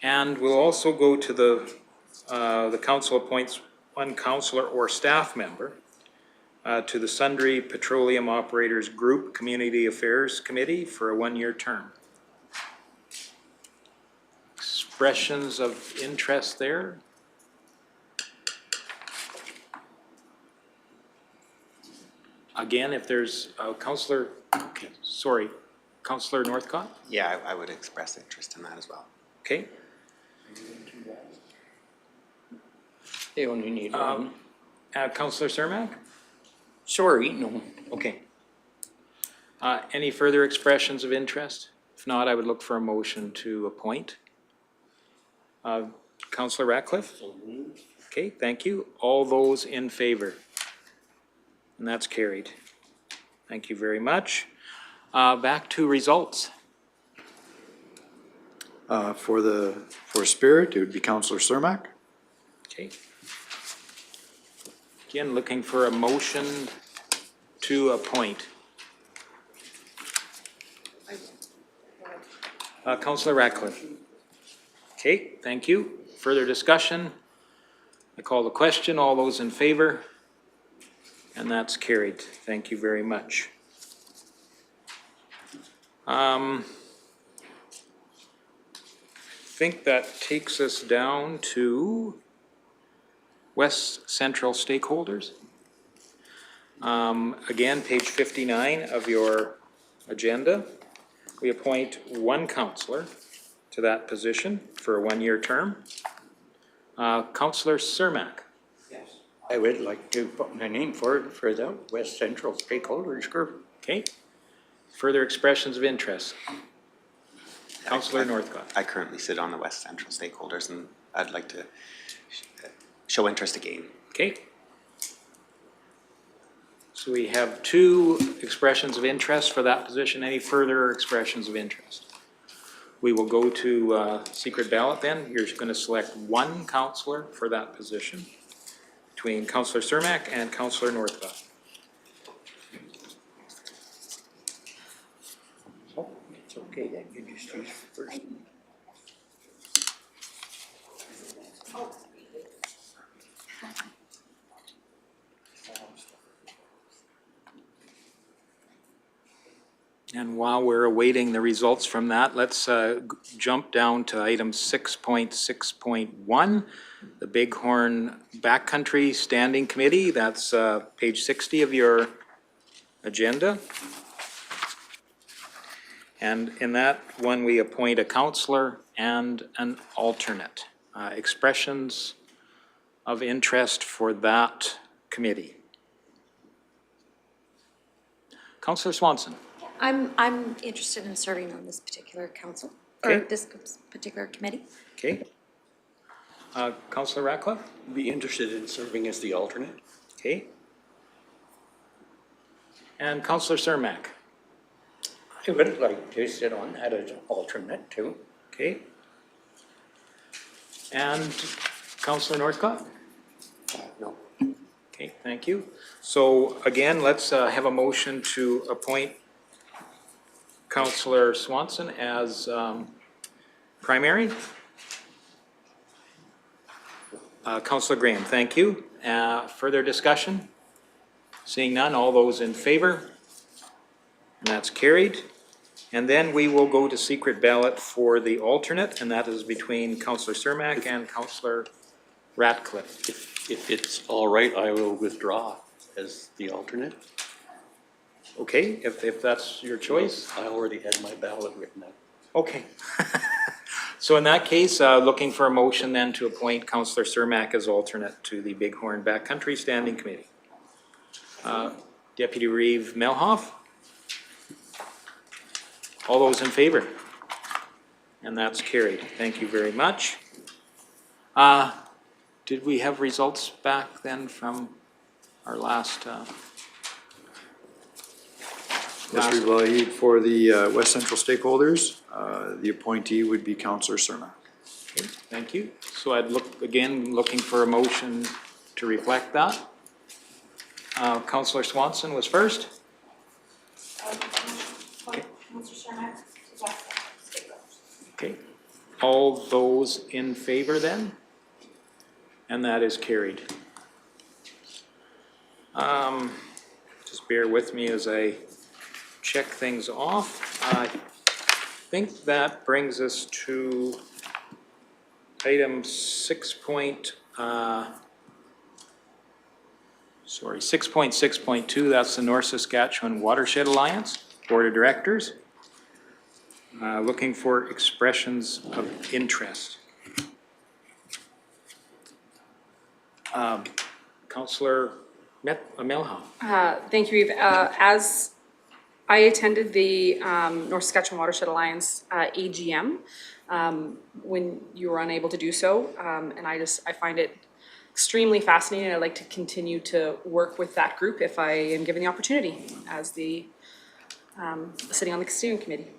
And we'll also go to the council appoints one councillor or staff member to the Sundry Petroleum Operators Group Community Affairs Committee for a one-year term. Expressions of interest there? Again, if there's a councillor, okay, sorry, Councillor Northcott? Yeah, I would express interest in that as well. Okay. They only need one. Councillor Cermak? Sorry, no. Okay. Any further expressions of interest? If not, I would look for a motion to appoint. Councillor Ratcliffe? Okay, thank you. All those in favor? And that's carried. Thank you very much. Back to results. For Spirit, it would be Councillor Cermak. Okay. Again, looking for a motion to appoint. Councillor Ratcliffe. Okay, thank you. Further discussion? I call the question. All those in favor? And that's carried. Thank you very much. I think that takes us down to West Central stakeholders. Again, page 59 of your agenda. We appoint one councillor to that position for a one-year term. Councillor Cermak. Yes. I would like to put my name forward for the West Central Stakeholders Group. Okay. Further expressions of interest. Councillor Northcott. I currently sit on the West Central Stakeholders, and I'd like to show interest again. Okay. So we have two expressions of interest for that position. Any further expressions of interest? We will go to secret ballot then. You're going to select one counselor for that position between Councillor Cermak and Councillor Northcliffe. Oh, it's okay, then you just use first. And while we're awaiting the results from that, let's jump down to item 6.6.1, the Bighorn Backcountry Standing Committee. That's page 60 of your agenda. And in that one, we appoint a counselor and an alternate. Expressions of interest for that committee. Councillor Swanson. I'm interested in serving on this particular council, or Okay. this particular committee. Okay. Councillor Ratcliffe? Be interested in serving as the alternate? Okay. And Councillor Cermak? I would like to sit on that as an alternate too. Okay. And Councillor Northcott? No. Okay, thank you. So again, let's have a motion to appoint Councillor Swanson as primary. Councillor Graham, thank you. Further discussion? Seeing none, all those in favor? And that's carried. And then we will go to secret ballot for the alternate, and that is between Councillor Cermak and Councillor Ratcliffe. If it's all right, I will withdraw as the alternate. Okay, if that's your choice. I already had my ballot written out. Okay. So in that case, looking for a motion then to appoint Councillor Cermak as alternate to the Bighorn Backcountry Standing Committee. Deputy Reeve Melhoff? All those in favor? And that's carried. Thank you very much. Did we have results back then from our last? Mr. Vlahid, for the West Central stakeholders, the appointee would be Councillor Cermak. Okay, thank you. So I'd looking for a motion to reflect that. Councillor Swanson was first. Okay, all those in favor then? And that is carried. Just bear with me as I check things off. I think that brings us to item 6.6.2, that's the North Saskatchewan Watershed Alliance Board of Directors. Looking for expressions of interest. Councillor Melhoff. Thank you, Reeve. As I attended the North Saskatchewan Watershed Alliance AGM when you were unable to do so, and I find it extremely fascinating. I'd like to continue to work with that group if I am given the opportunity as the sitting on the steering committee.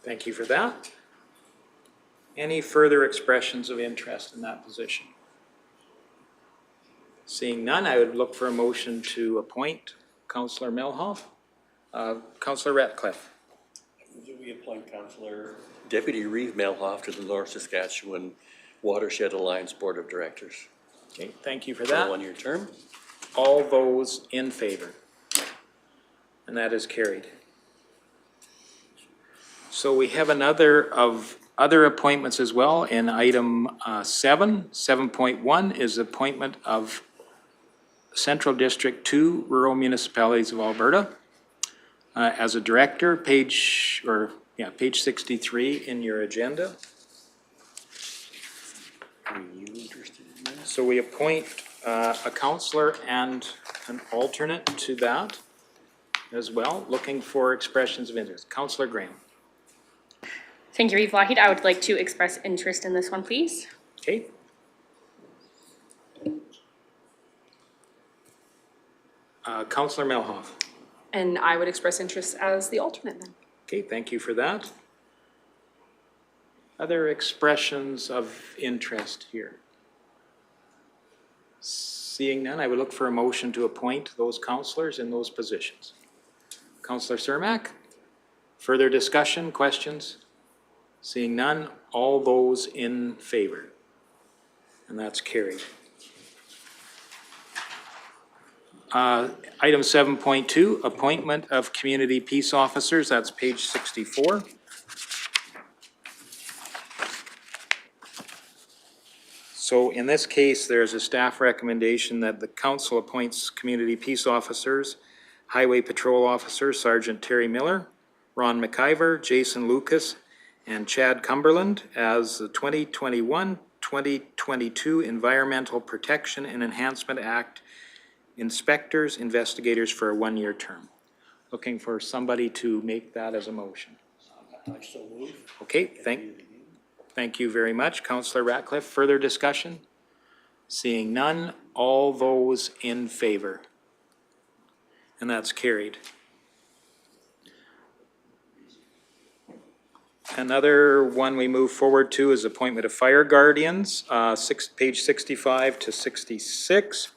Thank you for that. Any further expressions of interest in that position? Seeing none, I would look for a motion to appoint Councillor Melhoff. Councillor Ratcliffe. We appoint Deputy Reeve Melhoff to the North Saskatchewan Watershed Alliance Board of Directors. Okay, thank you for For a that. one-year term. All those in favor? And that is carried. So we have another of other appointments as well in item 7.1 is appointment of Central District 2 Rural Municipalities of Alberta. As a director, page 63 in your agenda. Are you interested in that? So we appoint a counselor and an alternate to that as well, looking for expressions of interest. Councillor Graham. Thank you, Reeve Lougheed. I would like to express interest in this one, please. Okay. Councillor Melhoff. And I would express interest as the alternate then. Okay, thank you for that. Other expressions of interest here? Seeing none, I would look for a motion to appoint those councillors in those positions. Councillor Cermak, further discussion, questions? Seeing none, all those in favor? And that's carried. Item 7.2, appointment of community peace officers, that's page 64. So in this case, there's a staff recommendation that the council appoints community peace officers, highway patrol officer Sergeant Terry Miller, Ron McIver, Jason Lucas, and Chad Cumberland as the 2021-2022 Environmental Protection and Enhancement Act inspectors, investigators for a one-year term. Looking for somebody to make that as a motion. I so move. Okay, thank you very much. Councillor Ratcliffe, further discussion? Seeing none, all those in favor? And that's carried. Another one we move forward to is appointment of fire guardians, page 65 to 66.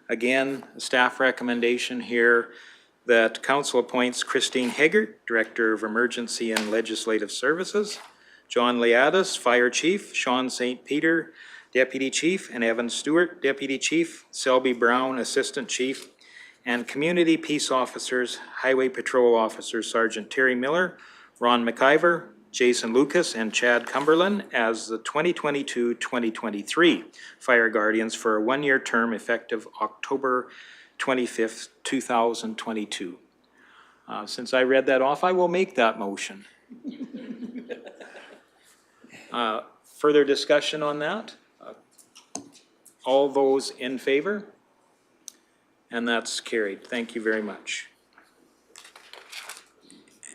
Again, a staff recommendation here that council appoints Christine Haggart, Director of Emergency and Legislative Services, John Liadis, Fire Chief, Sean St. Peter, Deputy Chief, and Evan Stewart, Deputy Chief, Selby Brown, Assistant Chief, and Community Peace Officers, Highway Patrol Officers Sergeant Terry Miller, Ron McIver, Jason Lucas, and Chad Cumberland as the 2022-2023 Fire Guardians for a one-year term effective October 25th, 2022. Since I read that off, I will make that motion. Further discussion on that? All those in favor? And that's carried. Thank you very much.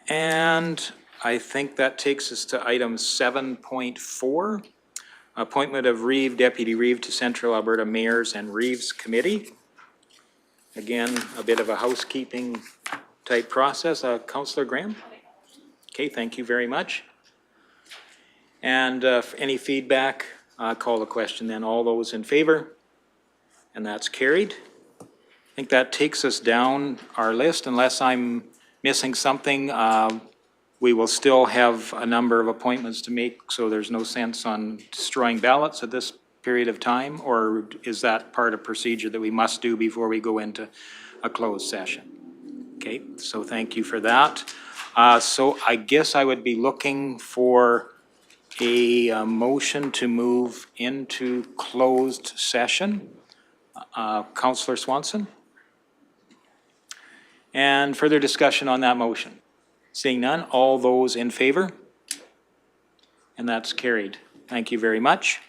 And I think that takes us to item 7.4, appointment of Reeve, Deputy Reeve to Central Alberta Mayors and Reeves Committee. Again, a bit of a housekeeping type process. Councillor Graham? Okay, thank you very much. And any feedback, call the question then. All those in favor? And that's carried. I think that takes us down our list, unless I'm missing something. We will still have a number of appointments to make, so there's no sense on destroying ballots at this period of time, or is that part of procedure that we must do before we go into a closed session? Okay, so thank you for that. So I guess I would be looking for a motion to move into closed session. Councillor Swanson? And further discussion on that motion? Seeing none, all those in favor? And that's carried. Thank you very much.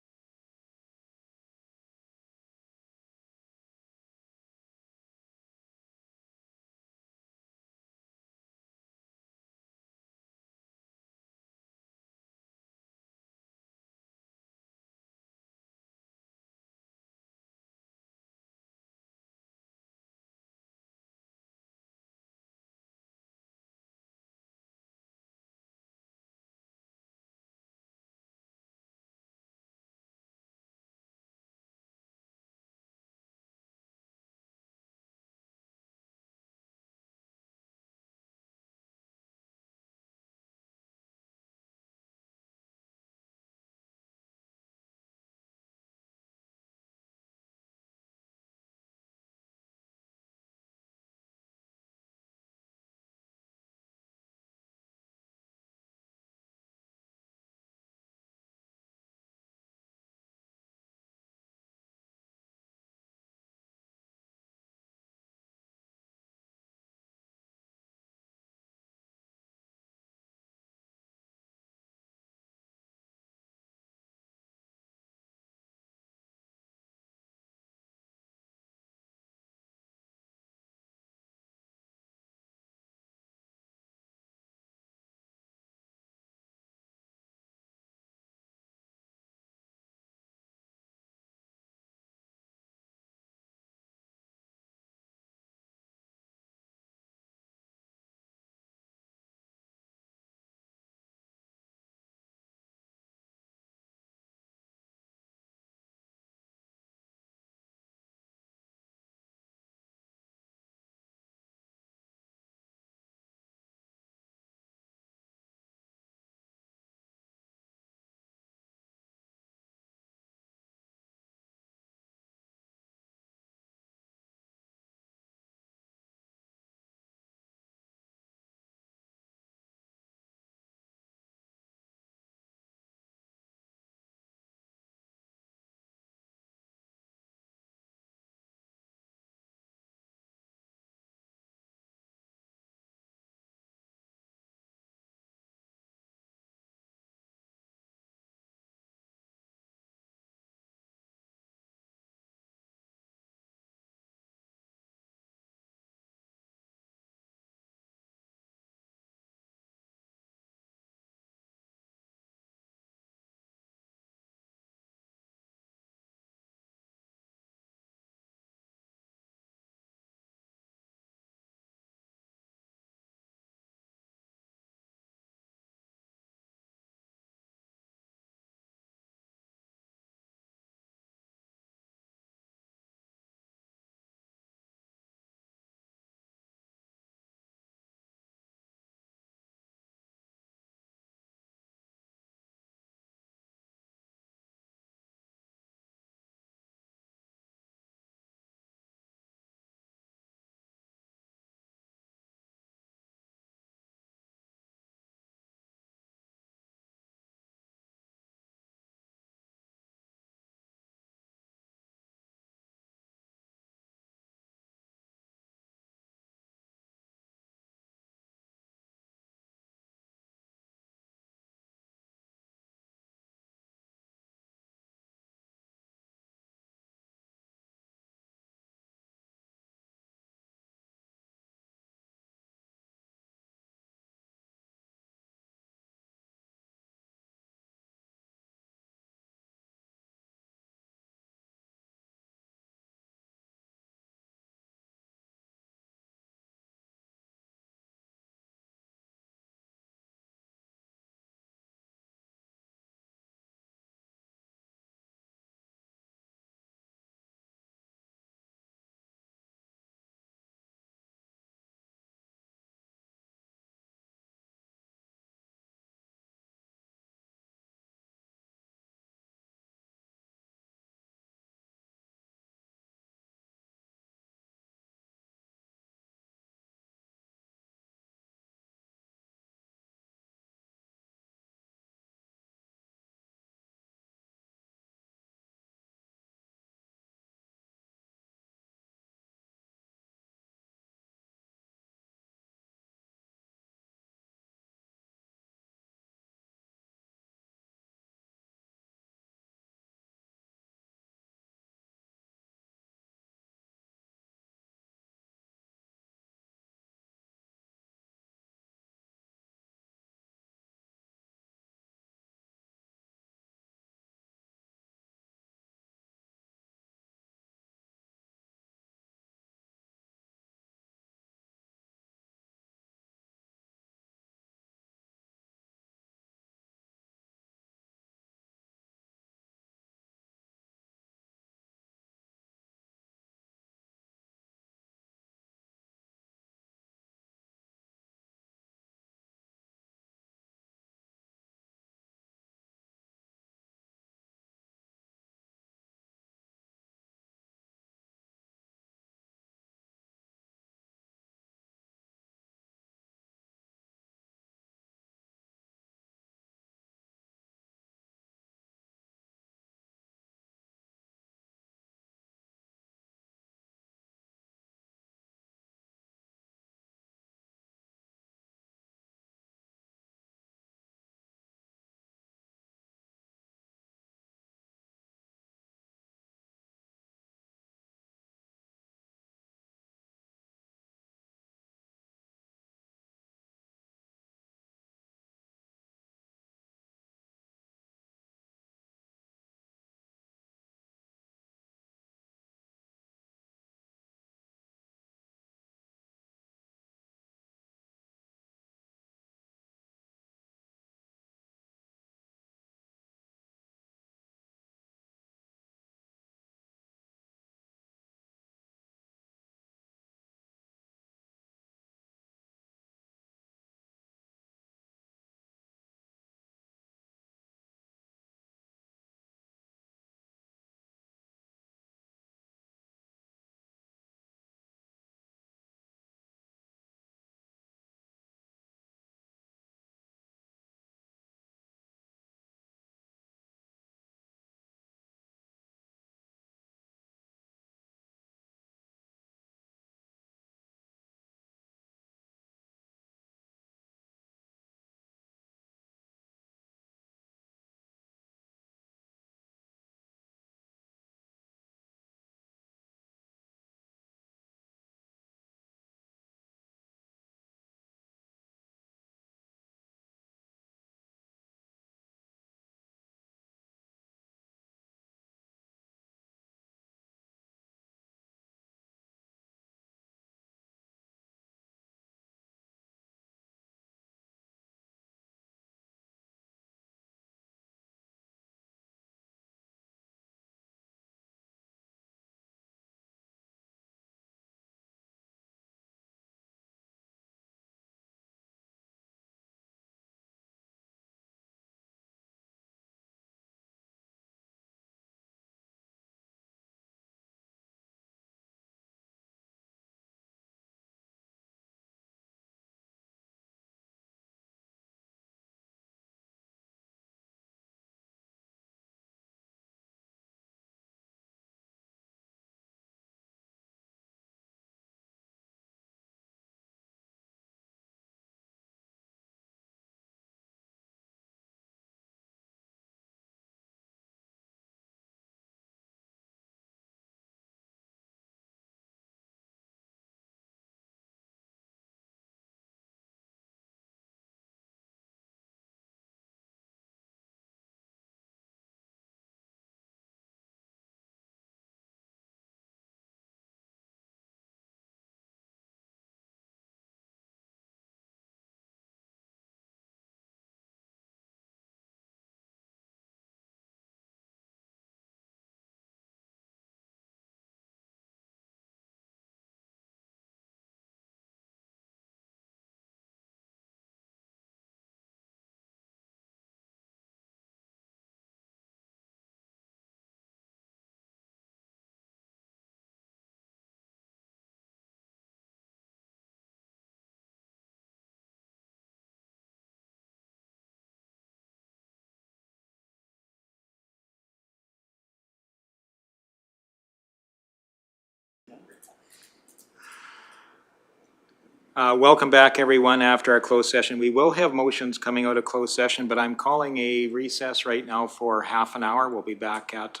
Welcome back, everyone, after our closed session. We will have motions coming out of closed session, but I'm calling a recess right now for half an hour. We'll be back at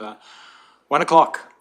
1 o'clock.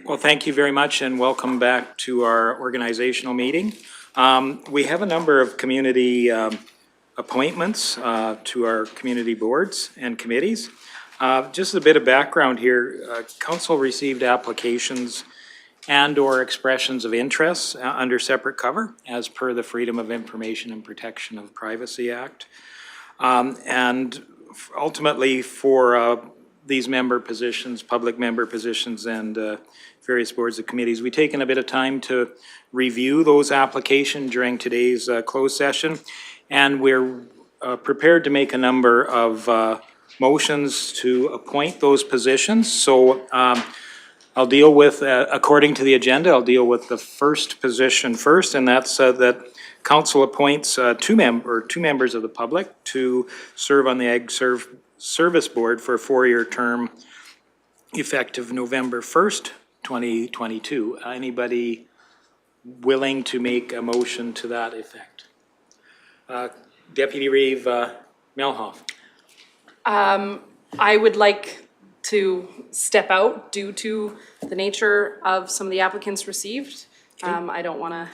Well, thank you very much and welcome back to our organizational meeting. We have a number of community appointments to our community boards and committees. Just a bit of background here, council received applications and/or expressions of interest under separate cover as per the Freedom of Information and Protection of Privacy Act. And ultimately for these member positions, public member positions and various boards and committees, we've taken a bit of time to review those applications during today's closed session. And we're prepared to make a number of motions to appoint those positions. So I'll deal with, according to the agenda, I'll deal with the first position first, and that's that council appoints two members of the public to serve on the Ag Service Board for a 4-year term effective November 1st, 2022. Anybody willing to make a motion to that effect? Deputy Reeve Melhoff. I would like to step out due to the nature of some of the applicants received. I don't want to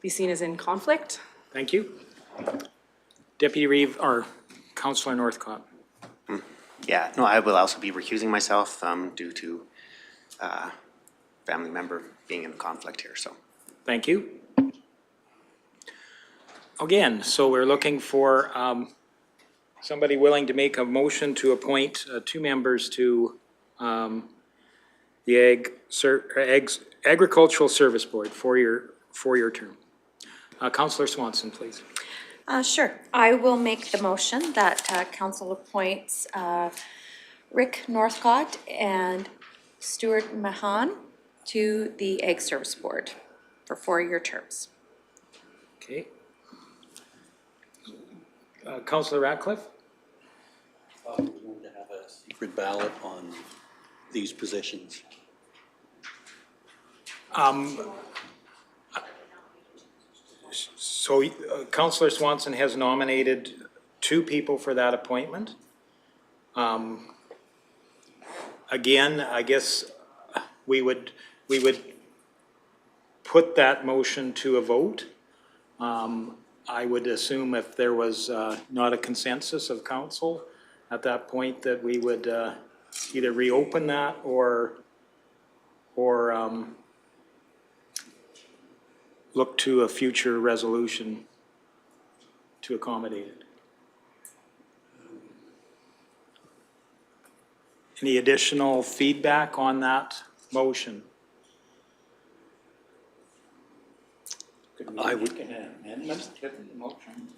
be seen as in conflict. Thank you. Deputy Reeve, or Councillor Northcott. Yeah, no, I will also be recusing myself due to family member being in conflict here, so. Thank you. Again, so we're looking for somebody willing to make a motion to appoint two members to the Agricultural Service Board, 4-year term. Councillor Swanson, please. Sure. I will make the motion that council appoints Rick Northcott and Stuart Mahan to the Ag Service Board for 4-year terms. Okay. Councillor Ratcliffe? We're going to have a secret ballot on these positions. So Councillor Swanson has nominated two people for that appointment. Again, I guess we would put that motion to a vote. I would assume if there was not a consensus of council at that point that we would either reopen that or look to a future resolution to accommodate it. Any additional feedback on that motion? I would make an amendment to the motion.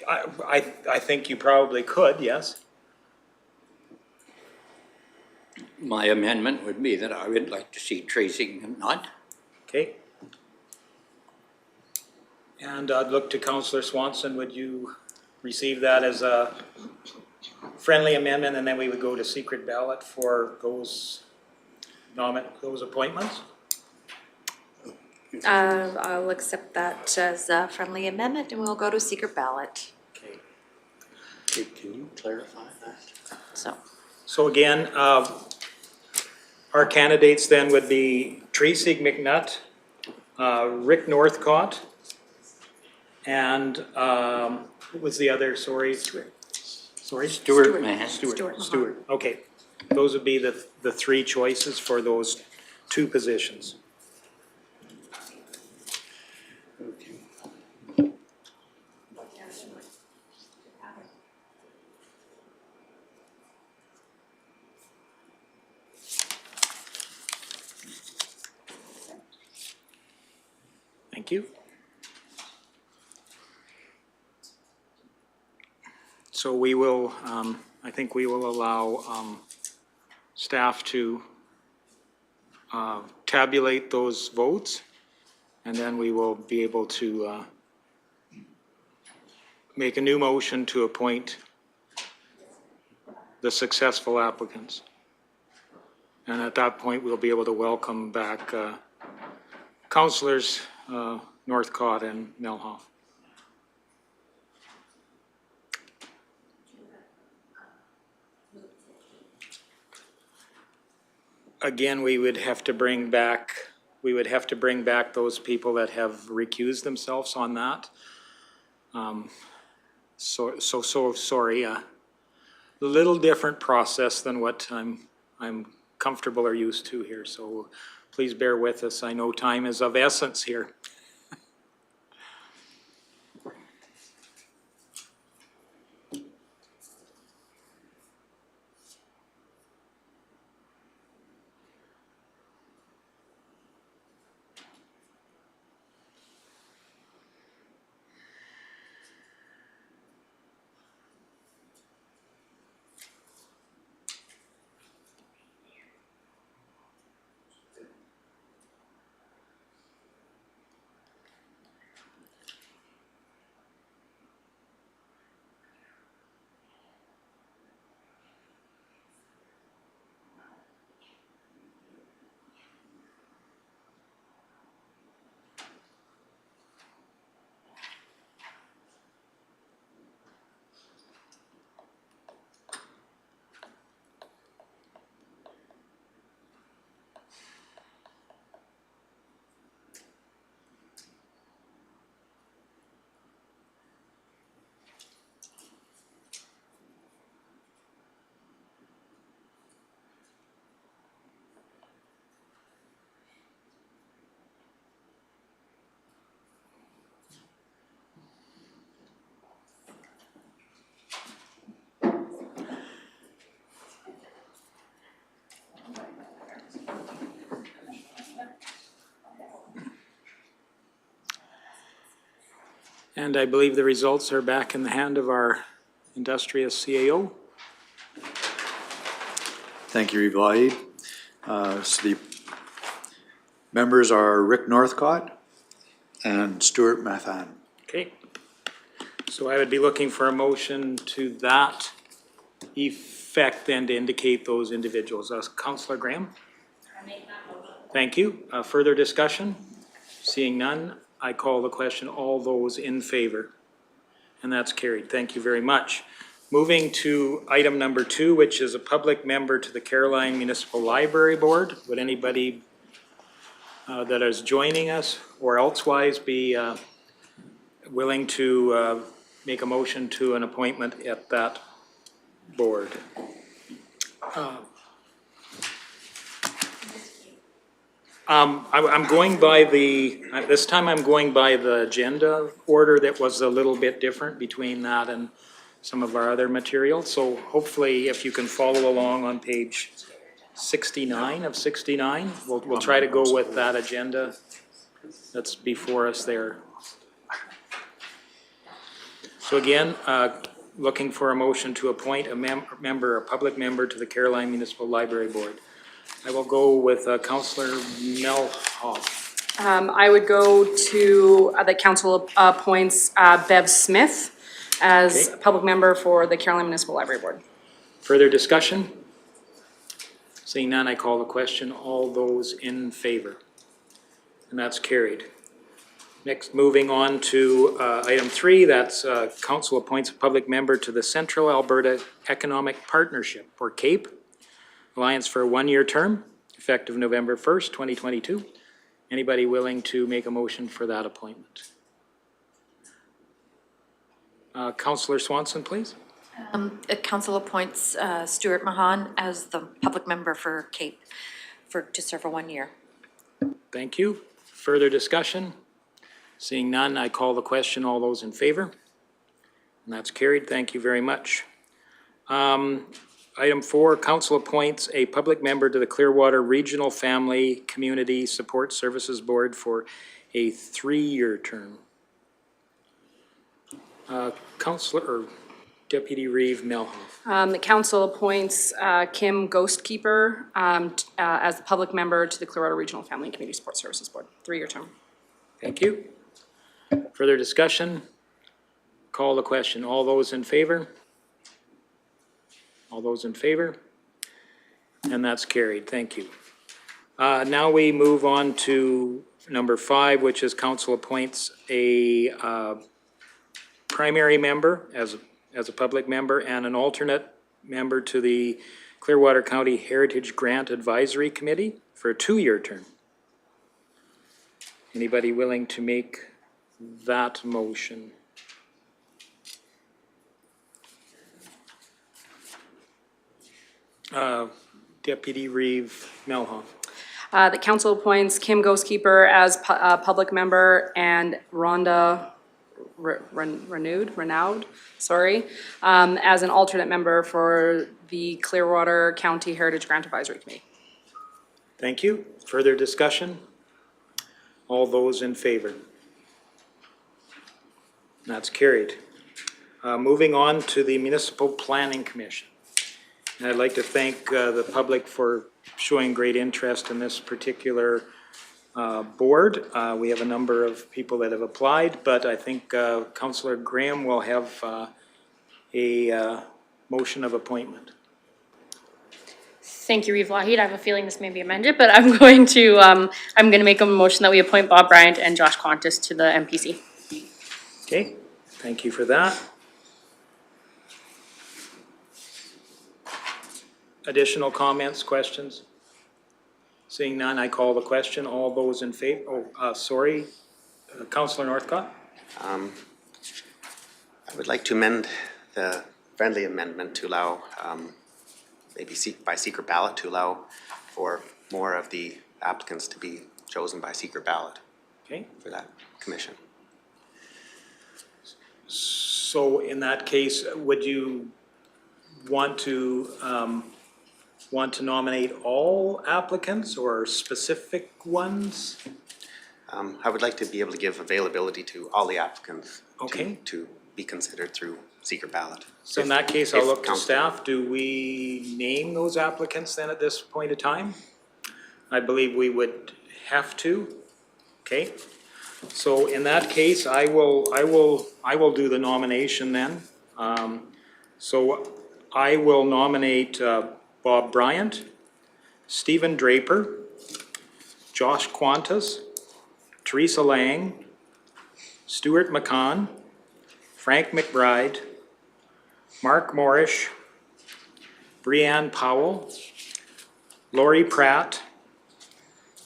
I think you probably could, yes. My amendment would be that I would like to see Tracy Nutt. Okay. And I'd look to Councillor Swanson. Would you receive that as a friendly amendment, and then we would go to secret ballot for those appointments? I'll accept that as a friendly amendment and we'll go to secret ballot. Okay. Can you clarify that? So again, our candidates then would be Tracy McNutt, Rick Northcott, and what was the other, sorry? Stuart Mahan. Stuart, okay. Those would be the three choices for those two positions. Okay. Thank you. So we will, I think we will allow staff to tabulate those votes, and then we will be able to make a new motion to appoint the successful applicants. And at that point, we'll be able to welcome back councillors Northcott and Melhoff. again, we would have to bring back those people that have recused themselves on that. So sorry, a little different process than what I'm comfortable or used to here, so please bear with us. I know time is of essence here. And I believe the results are back in the hand of our industrious CAO. Thank you, Reeve Lougheed. So the members are Rick Northcott and Stuart Mathan. Okay. So I would be looking for a motion to that effect then to indicate those individuals. Councillor Graham? I make that motion. Thank you. Further discussion? Seeing none, I call the question. All those in favor? And that's carried. Thank you very much. Moving to item number 2, which is a public member to the Caroline Municipal Library Board. Would anybody that is joining us or elsewise be willing to make a motion to an appointment at that board? I'm going by this time I'm going by the agenda order that was a little bit different between that and some of our other material. So hopefully if you can follow along on page 69 of 69, we'll try to go with that agenda that's before us there. So again, looking for a motion to appoint a public member to the Caroline Municipal Library Board. I will go with Councillor Melhoff. I would go to, the council appoints Bev Smith as Okay. a public member for the Caroline Municipal Library Board. Further discussion? Seeing none, I call the question. All those in favor? And that's carried. Next, moving on to item 3, that's council appoints a public member to the Central Alberta Economic Partnership, or CAPE, Alliance for a 1-year term, effective November 1st, 2022. Anybody willing to make a motion for that appointment? Councillor Swanson, please. Council appoints Stuart Mahan as the public member for CAPE to serve for 1 year. Thank you. Further discussion? Seeing none, I call the question. All those in favor? And that's carried. Thank you very much. Item 4, council appoints a public member to the Clearwater Regional Family Community Support Services Board for a 3-year term. Councillor, or Deputy Reeve Melhoff. The council appoints Kim Ghostkeeper as the public member to the Clearwater Regional Family and Community Support Services Board, 3-year term. Thank you. Further discussion? Call the question. All those in favor? All those in favor? And that's carried. Thank you. Now we move on to number 5, which is council appoints a primary member as a public member and an alternate member to the Clearwater County Heritage Grant Advisory Committee for a 2-year term. Anybody willing to make that motion? Deputy Reeve Melhoff. The council appoints Kim Ghostkeeper as public member and Rhonda Renaud, as an alternate member for the Clearwater County Heritage Grant Advisory Committee. Thank you. Further discussion? All those in favor? That's carried. Moving on to the Municipal Planning Commission. And I'd like to thank the public for showing great interest in this particular board. We have a number of people that have applied, but I think Councillor Graham will have a motion of appointment. Thank you, Reeve Lougheed. I have a feeling this may be amended, but I'm going to make a motion that we appoint Bob Bryant and Josh Qantas to the MPC. Okay, thank you for that. Additional comments, questions? Seeing none, I call the question. All those in favor, Councillor Northcott? I would like to amend the friendly amendment to allow, maybe by secret ballot, to allow for more of the applicants to be chosen by secret ballot Okay, for that commission. so in that case, would you want to nominate all applicants or specific ones? I would like to be able to give availability to all the applicants Okay. to be considered through secret ballot. So in that case, I'll if look to council- staff. Do we name those applicants then at this point of time? I believe we would have to. Okay. So in that case, I will do the nomination then. So I will nominate Bob Bryant, Stephen Draper, Josh Qantas, Teresa Lang, Stuart McCann, Frank McBride, Mark Morrish, Breanne Powell, Lori Pratt,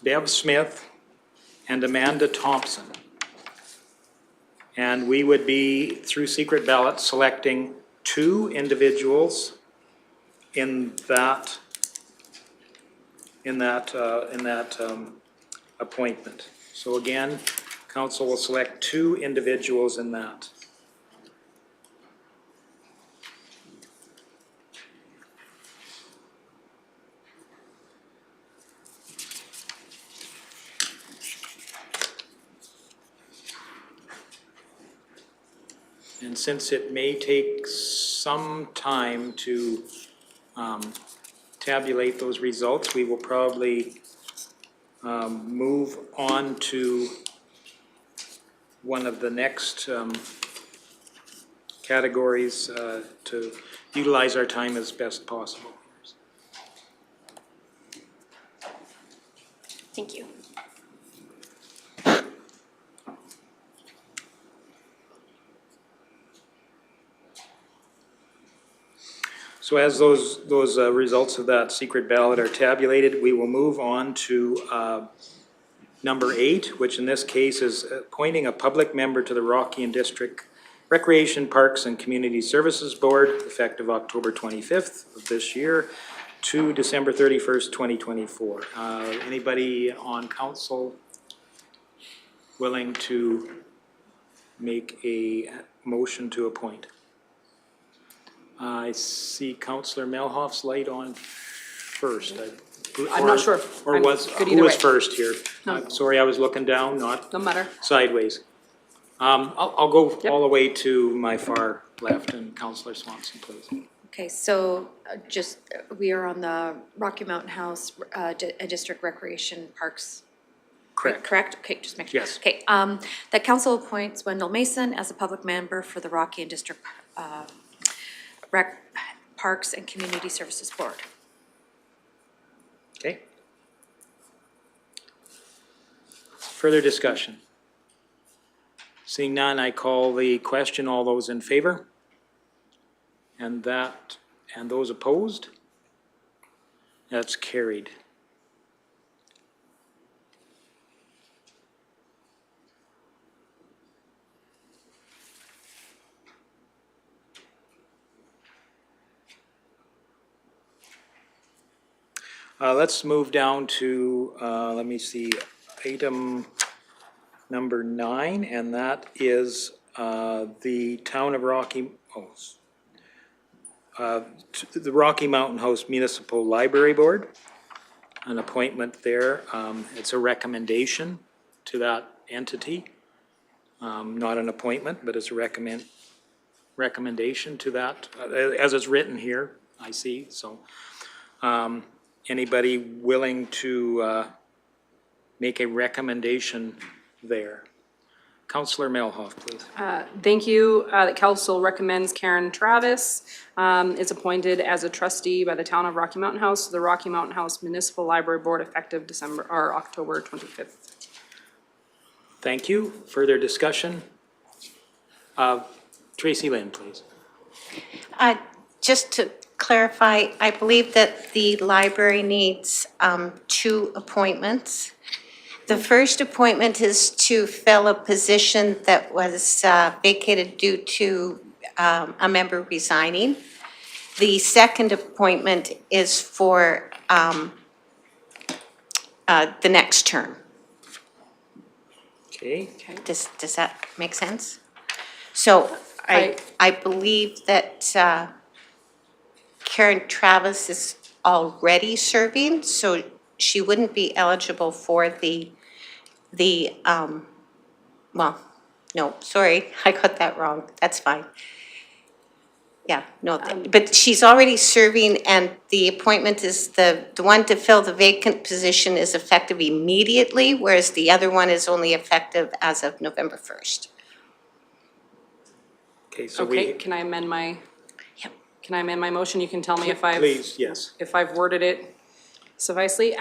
Bev Smith, and Amanda Thompson. And we would be, through secret ballot, selecting 2 individuals in that appointment. So again, council will select 2 individuals in that. And since it may take some time to tabulate those results, we will probably move on to one of the next categories to utilize our time as best possible. Thank you. So as those results of that secret ballot are tabulated, we will move on to number 8, which in this case is appointing a public member to the Rocky and District Recreation, Parks and Community Services Board, effective October 25th of this year to December 31st, 2024. Anybody on council willing to make a motion to appoint? I see Councillor Melhoff's light on first. I'm not sure. Or I'm was, good who either was way. first here? No. I'm sorry, I was looking down, not No matter. sideways. I'll go Yep. all the way to my far left, and Councillor Swanson, please. Okay, so we are on the Rocky Mountain House District Recreation Parks. Correct. Correct? Okay, just make sure. Yes. Okay, that council appoints Wendell Mason as a public member for the Rocky and District Parks and Community Services Board. Okay. Further discussion? Seeing none, I call the question. All those in favor? And those opposed? That's carried. Let's move down to, let me see, item number 9, and that is the Town of Rocky, the Rocky Mountain House Municipal Library Board, an appointment there. It's a recommendation to that entity. Not an appointment, but it's a recommendation to that, as it's written here, I see, so. Anybody willing to make a recommendation there? Councillor Melhoff, please. Thank you. The council recommends Karen Travis is appointed as a trustee by the town of Rocky Mountain House to the Rocky Mountain House Municipal Library Board effective October 25th. Thank you. Further discussion? Tracy Lynn, please. Just to clarify, I believe that the library needs 2 appointments. The first appointment is to fill a position that was vacated due to a member resigning. The second appointment is for the next term. Okay. Does that make sense? So I believe that Karen Travis is already serving, so she wouldn't be eligible for well, no, sorry, I got that wrong. That's fine. Yeah, no, but she's already serving, and the appointment is the one to fill the vacant position is effective immediately, whereas the other one is only effective as of November 1st. Okay, so Okay, can I amend my? Yep. Can I amend my motion? You can tell me if I've. Please, yes. If I've worded it sufficely.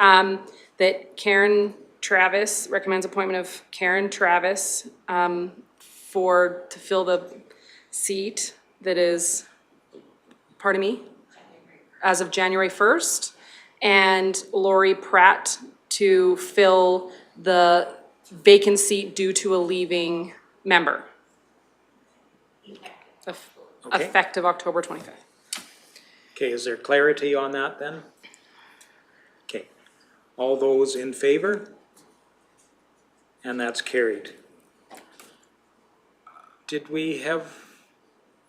That Karen Travis, recommends appointment of Karen Travis to fill the seat that is, pardon me, as of January 1st, and Lori Pratt to fill the vacant seat due to a leaving member. Okay. Effective October 25th. Okay, is there clarity on that then? Okay, all those in favor? And that's carried. Did we have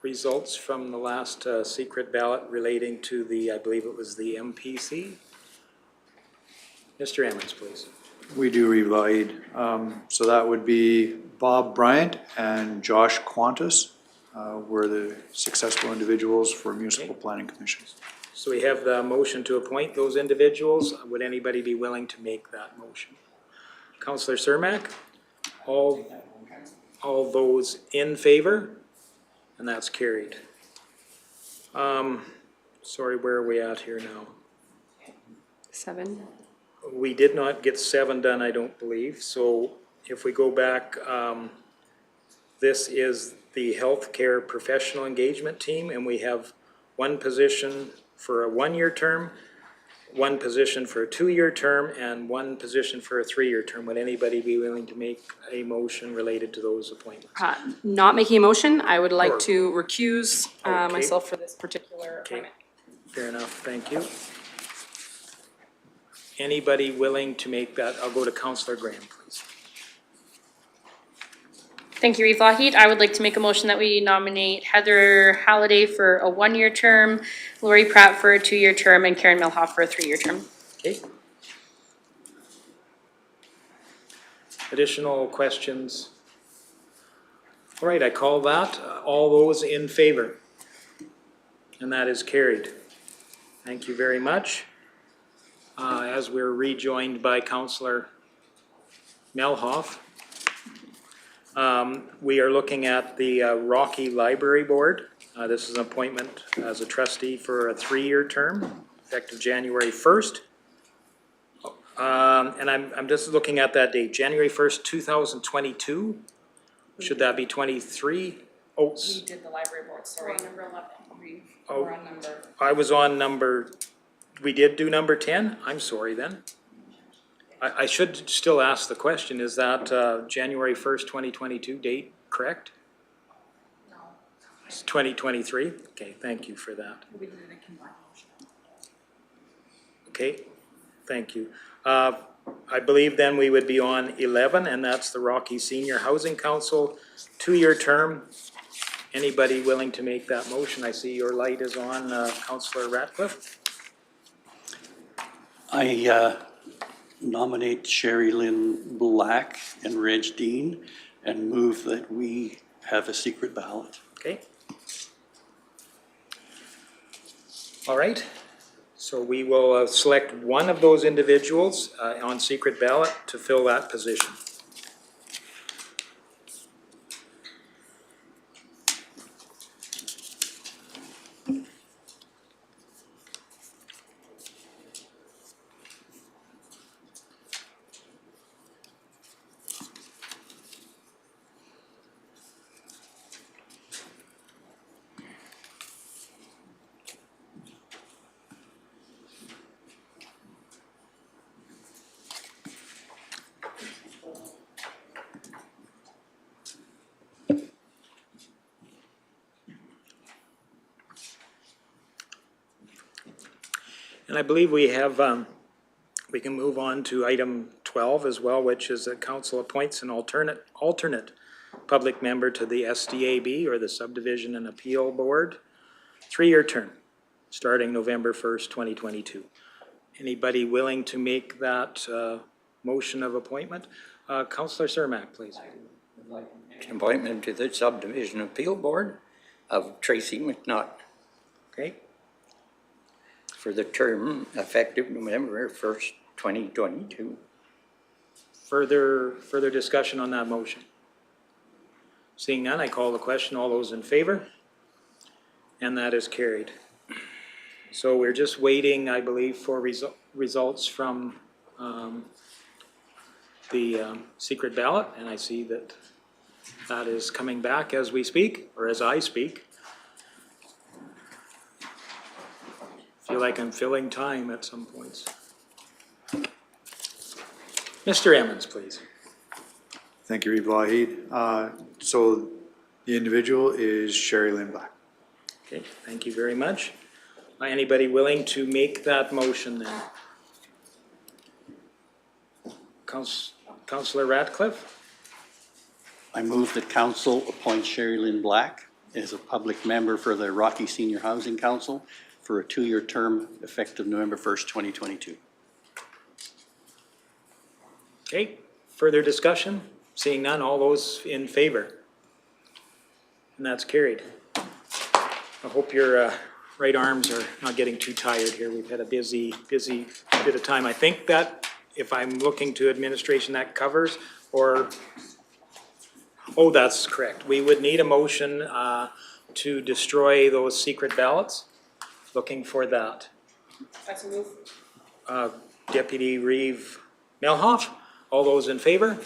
results from the last secret ballot relating to the, I believe it was the MPC? Mr. Emmons, please. We do, Reeve Lahid. So that would be Bob Bryant and Josh Qantas were the successful individuals for municipal planning commissions. So we have the motion to appoint those individuals. Would anybody be willing to make that motion? Councillor Cermak? All those in favor? And that's carried. Sorry, where are we at here now? 7. We did not get 7 done, I don't believe. So if we go back, this is the healthcare professional engagement team, and we have 1 position for a 1-year term, 1 position for a 2-year term, and 1 position for a 3-year term. Would anybody be willing to make a motion related to those appointments? Not making a motion, I would like Sure. to recuse Okay. myself for this particular Okay, appointment. fair enough, thank you. Anybody willing to make that? I'll go to Councillor Graham, please. Thank you, Reeve Lahid. I would like to make a motion that we nominate Heather Halliday for a 1-year term, Lori Pratt for a 2-year term, and Karen Milhoff for a 3-year term. Okay. Additional questions? All right, I call that. All those in favor? And that is carried. Thank you very much. As we're rejoined by Councillor Melhoff, we are looking at the Rocky Library Board. This is an appointment as a trustee for a 3-year term, effective January 1st. And I'm just looking at that date, January 1st, 2022. Should that be 23? Oh, We did the library board, sorry. Number 11, oh, I was on number we did do number 10? I'm sorry then. I should still ask the question, is that January 1st, 2022 date correct? No. It's 2023? Okay, thank you for that. Okay, thank you. I believe then we would be on 11, and that's the Rocky Senior Housing Council, 2-year term. Anybody willing to make that motion? I see your light is on, Councillor Ratcliffe. I nominate Sherry Lynn Black and Reg Dean and move that we have a secret ballot. Okay. All right. So we will select one of those individuals on secret ballot to fill that position. And I believe we have, we can move on to item 12 as well, which is that council appoints an alternate public member to the SDAB, or the Subdivision and Appeal Board, 3-year term, starting November 1st, 2022. Anybody willing to make that motion of appointment? Councillor Cermak, please. Appointment to the Subdivision Appeal Board of Tracy McNutt Okay, for the term effective November 1st, 2022. further discussion on that motion? Seeing none, I call the question. All those in favor? And that is carried. So we're just waiting, I believe, for results from the secret ballot, and I see that that is coming back as we speak, or as I speak. Feel like I'm filling time at some points. Mr. Emmons, please. Thank you, Reeve Lougheed. So the individual is Sherry Lynn Black. Okay, thank you very much. Anybody willing to make that motion then? Councillor Ratcliffe? I move that council appoint Sherry Lynn Black as a public member for the Rocky Senior Housing Council for a 2-year term effective November 1st, 2022. Okay, further discussion? Seeing none, all those in favor? And that's carried. I hope your right arms are not getting too tired here. We've had a busy bit of time. I think that if I'm looking to administration, that covers, or, oh, that's correct. We would need a motion to destroy those secret ballots. Looking for that. That's a move. Deputy Reeve Melhoff, all those in favor?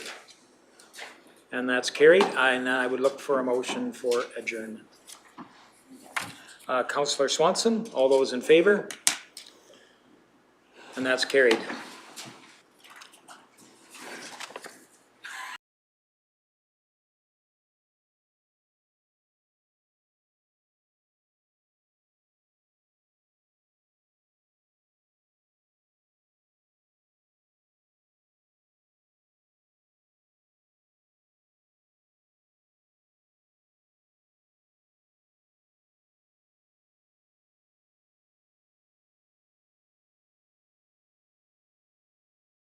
And that's carried. And I would look for a motion for adjournment. Councillor Swanson, all those in favor? And that's carried.